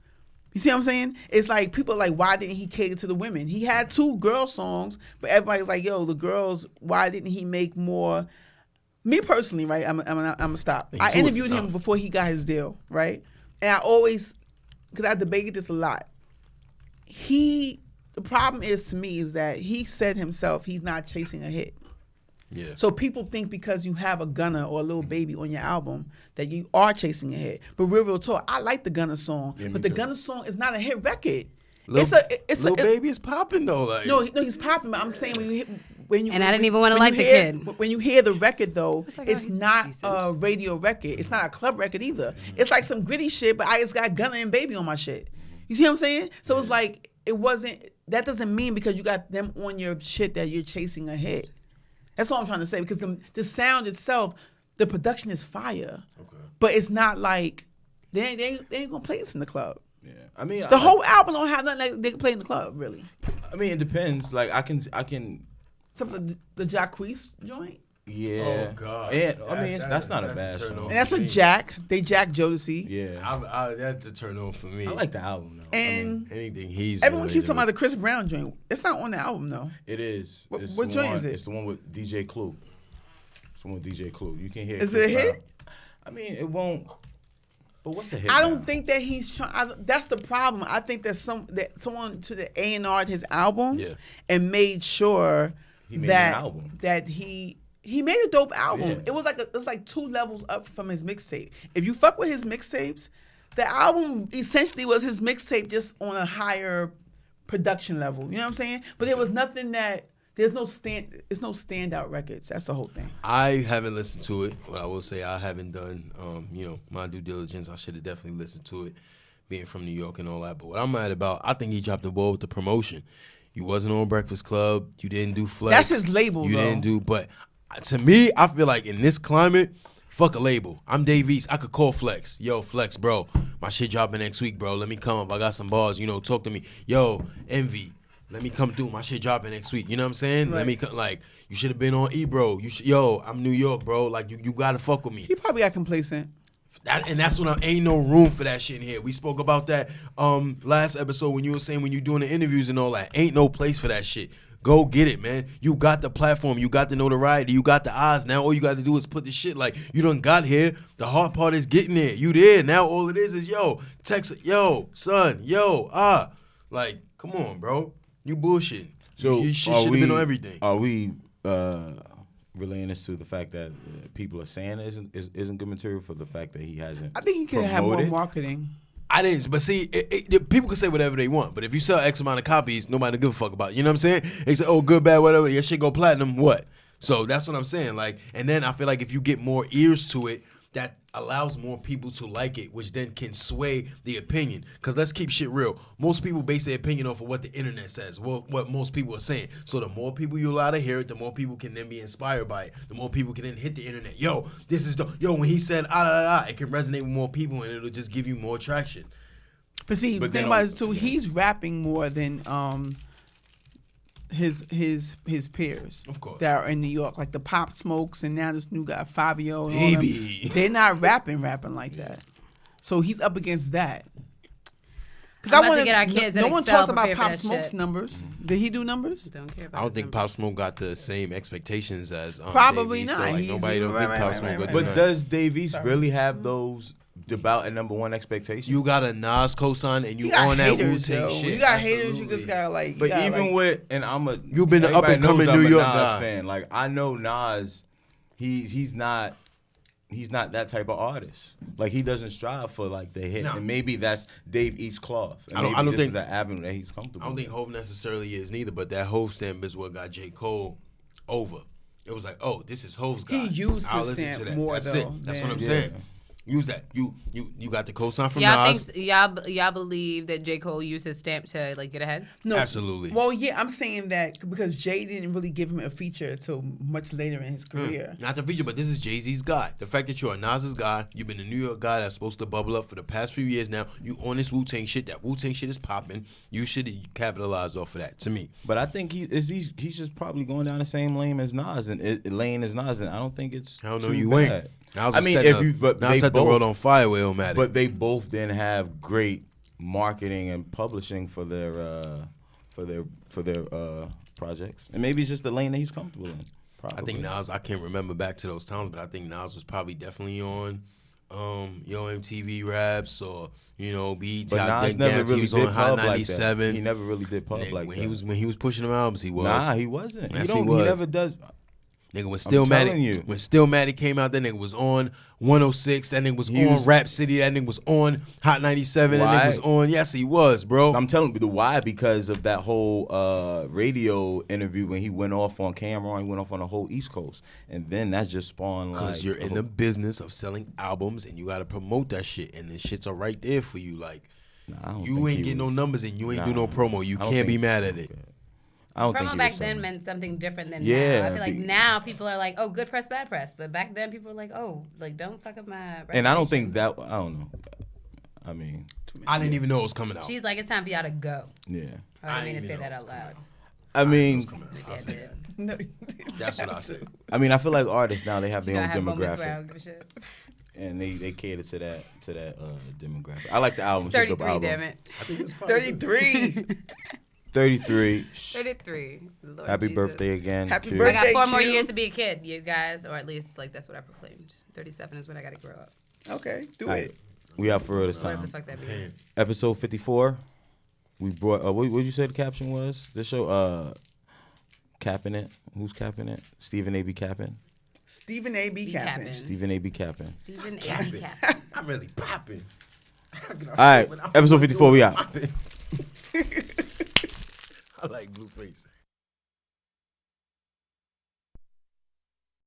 You see what I'm saying? It's like people are like, why didn't he cater to the women? He had 2 girl songs, but everybody's like, yo, the girls, why didn't he make more? Me personally, right? I'm gonna stop. I interviewed him before he got his deal, right? And I always, because I debated this a lot. The problem is to me is that he said himself he's not chasing a hit. Yeah. So people think because you have a Gunna or a Lil Baby on your album that you are chasing a hit. But real talk, I like the Gunna song, but the Gunna song is not a hit record. Lil Baby is popping though. Like. No, he's popping. But I'm saying when you and I didn't even want to like the kid. When you hear the record though, it's he's not decent. a radio record. It's not a club record either. It's like some gritty shit, but I just got Gunna and Baby on my shit. You see what I'm saying? So it's like it wasn't. That doesn't mean because you got them on your shit that you're chasing a hit. That's all I'm trying to say, because the sound itself, the production is fire. Okay. But it's not like they ain't gonna play this in the club. Yeah, I mean the whole album don't have nothing like they can play in the club, really. I mean, it depends. Like I can. Except for the Jacquees joint. Yeah. Oh God. And I mean, that's not a bad song. And that's a Jack. They Jack Jodeci. Yeah. That's a turn on for me. I like the album though. And anything he's everyone keeps talking about the Chris Brown joint. It's not on the album though. It is. What joint is it? It's the one with DJ Clue. It's the one with DJ Clue. You can hear. Is it a hit? I mean, it won't. But what's a hit? I don't think that he's trying. That's the problem. I think that someone to the A&R'd his album and made sure he made an album. That he made a dope album. Yeah. It was like 2 levels up from his mixtape. If you fuck with his mixtapes, the album essentially was his mixtape just on a higher production level. You know what I'm saying? But there was nothing that there's no standout records. That's the whole thing. I haven't listened to it, but I will say I haven't done my due diligence. I should have definitely listened to it, being from New York and all that. But what I'm mad about, I think he dropped the ball with the promotion. You wasn't on Breakfast Club. You didn't do Flex. That's his label, You though. didn't do, but to me, I feel like in this climate, fuck a label. I'm Dave East. I could call Flex. Yo, Flex, bro. My shit dropping next week, bro. Let me come up. I got some bars. Talk to me. Yo, Envy. Let me come through. My shit dropping next week. You know what I'm saying? Right. Let me come. Like, you should have been on Ebro. Yo, I'm New York, bro. Like, you gotta fuck with me. He probably got complacent. And that's when ain't no room for that shit in here. We spoke about that last episode when you were saying when you doing the interviews and all that. Ain't no place for that shit. Go get it, man. You got the platform. You got the notoriety. You got the eyes. Now all you got to do is put the shit like you done got here. The hard part is getting there. You there. Now all it is yo, text it. Yo, son. Yo, like, come on, bro. You bullshitting. So you should have been on everything. Are we relaying this to the fact that people are saying it isn't good material for the fact that he hasn't? I think he could have more marketing. I didn't, but see, people can say whatever they want, but if you sell X amount of copies, nobody give a fuck about it. You know what I'm saying? They say, oh, good, bad, whatever, your shit go platinum, what? So that's what I'm saying. Like, and then I feel like if you get more ears to it, that allows more people to like it, which then can sway the opinion. Because let's keep shit real. Most people base their opinion off of what the internet says, what most people are saying. So the more people you allow to hear it, the more people can then be inspired by it. The more people can then hit the internet. Yo, this is when he said it can resonate with more people and it'll just give you more traction. But see, the thing about it too, he's rapping more than his peers, of course, that are in New York, like the Pop Smokes, and now this new guy Fabio. Baby, they're not rapping like that. So he's up against that. Because I want to get our kids. No one talked about Pop Smoke's numbers. Did he do numbers? Don't care about I don't think Pop Smoke got the same expectations as probably Dave not. East, like, nobody don't think Pop Smoke. But does Dave East really have those about a number one expectation? You got a Nas cosign and you on that Wu-Tang shit. You got haters, you just gotta like. But even with, and you've been an up and coming New York Nas guy. fan. Like I know Nas he's not that type of artist. Like he doesn't strive for like the hit, No. and maybe that's Dave eats cloth. And I don't maybe this think- is the avenue that he's comfortable. I don't think Hov necessarily is neither, but that Hov stamp is what got J. Cole over. It was like, oh, this is Hov's guy. He used I'll his listen stamp to that. more, That's though, it. That's what than- I'm saying. Use that. You got the cosign from Y'all Nas. think y'all believe that J. Cole used his stamp to like get ahead? No, Absolutely. Well, yeah, I'm saying that because Jay didn't really give him a feature till much later in his career. Not the feature, but this is Jay-Z's guy. The fact that you're a Nas's guy, you've been a New York guy that's supposed to bubble up for the past few years now. You on this Wu-Tang shit. That Wu-Tang shit is popping. You should capitalize off of that, to me. But I think he's just probably going down the same lane as Nas, and I don't think it's I don't know too you bad. ain't. Nas I was mean, setting if you but Nas they set the both, world on fire with Illmatic. but they both didn't have great marketing and publishing for their projects, and maybe it's just the lane that he's comfortable in. Probably. I think Nas, I can't remember back to those times, but I think Nas was probably definitely on Yo MTV Raps or BET. But I Nas think never he really was did on Hot pub like 97. that. He never really did pub Nigga, like when that. he was pushing them albums, he was. Nah, he wasn't. Yes, He he was. never does. Nigga, when telling you. Stillmatic came out, that nigga was on 106. That nigga was He on was- Rap City. That nigga was on Hot 97. That Why? nigga was on. Yes, he was, bro. I'm telling you the why, because of that whole radio interview when he went off on Cameron, he went off on the whole East Coast, and then that just spawned like. Because you're in the business of selling albums and you got to promote that shit, and the shits are right there for you. Like, I don't you think ain't he getting no was- numbers and you ain't do Nah, no promo. You I don't can't be think- mad at it. I don't think Promo he back was then someone. meant something different than Yeah, now. I feel like be- now people are like, oh, good press, bad press. But back then people were like, oh, like don't fuck up my And I don't reputation. think that. I don't know. I mean, I didn't even know it was coming out. She's like, it's time for y'all to go. yeah. I didn't mean to didn't say even that know out loud. I mean, Yeah, I did. No, That's what I said. I mean, I feel like artists now they have You their gotta own have moments where I demographic, don't give a shit. and they cater to that demographic. I like the album. It's It's a dope 33, album. damn it. 33. 33. 33. Lord Happy Jesus. birthday again. Happy Q. I birthday. got 4 more Q. years to be a kid, you guys, or at least like that's what I proclaimed. 37 is when I gotta grow up. Okay, do All right, it. we out for real this Whatever the time. fuck that means. Episode 54. We brought. What did you say the caption was? This show. Capping it. Who's capping it? Stephen A. B. Capping. Stephen A. B. Capping. Capping. Stephen A. B. Capping. Stephen A. B. Capping. I'm really popping. All right, episode 54. We out. I like Blueface.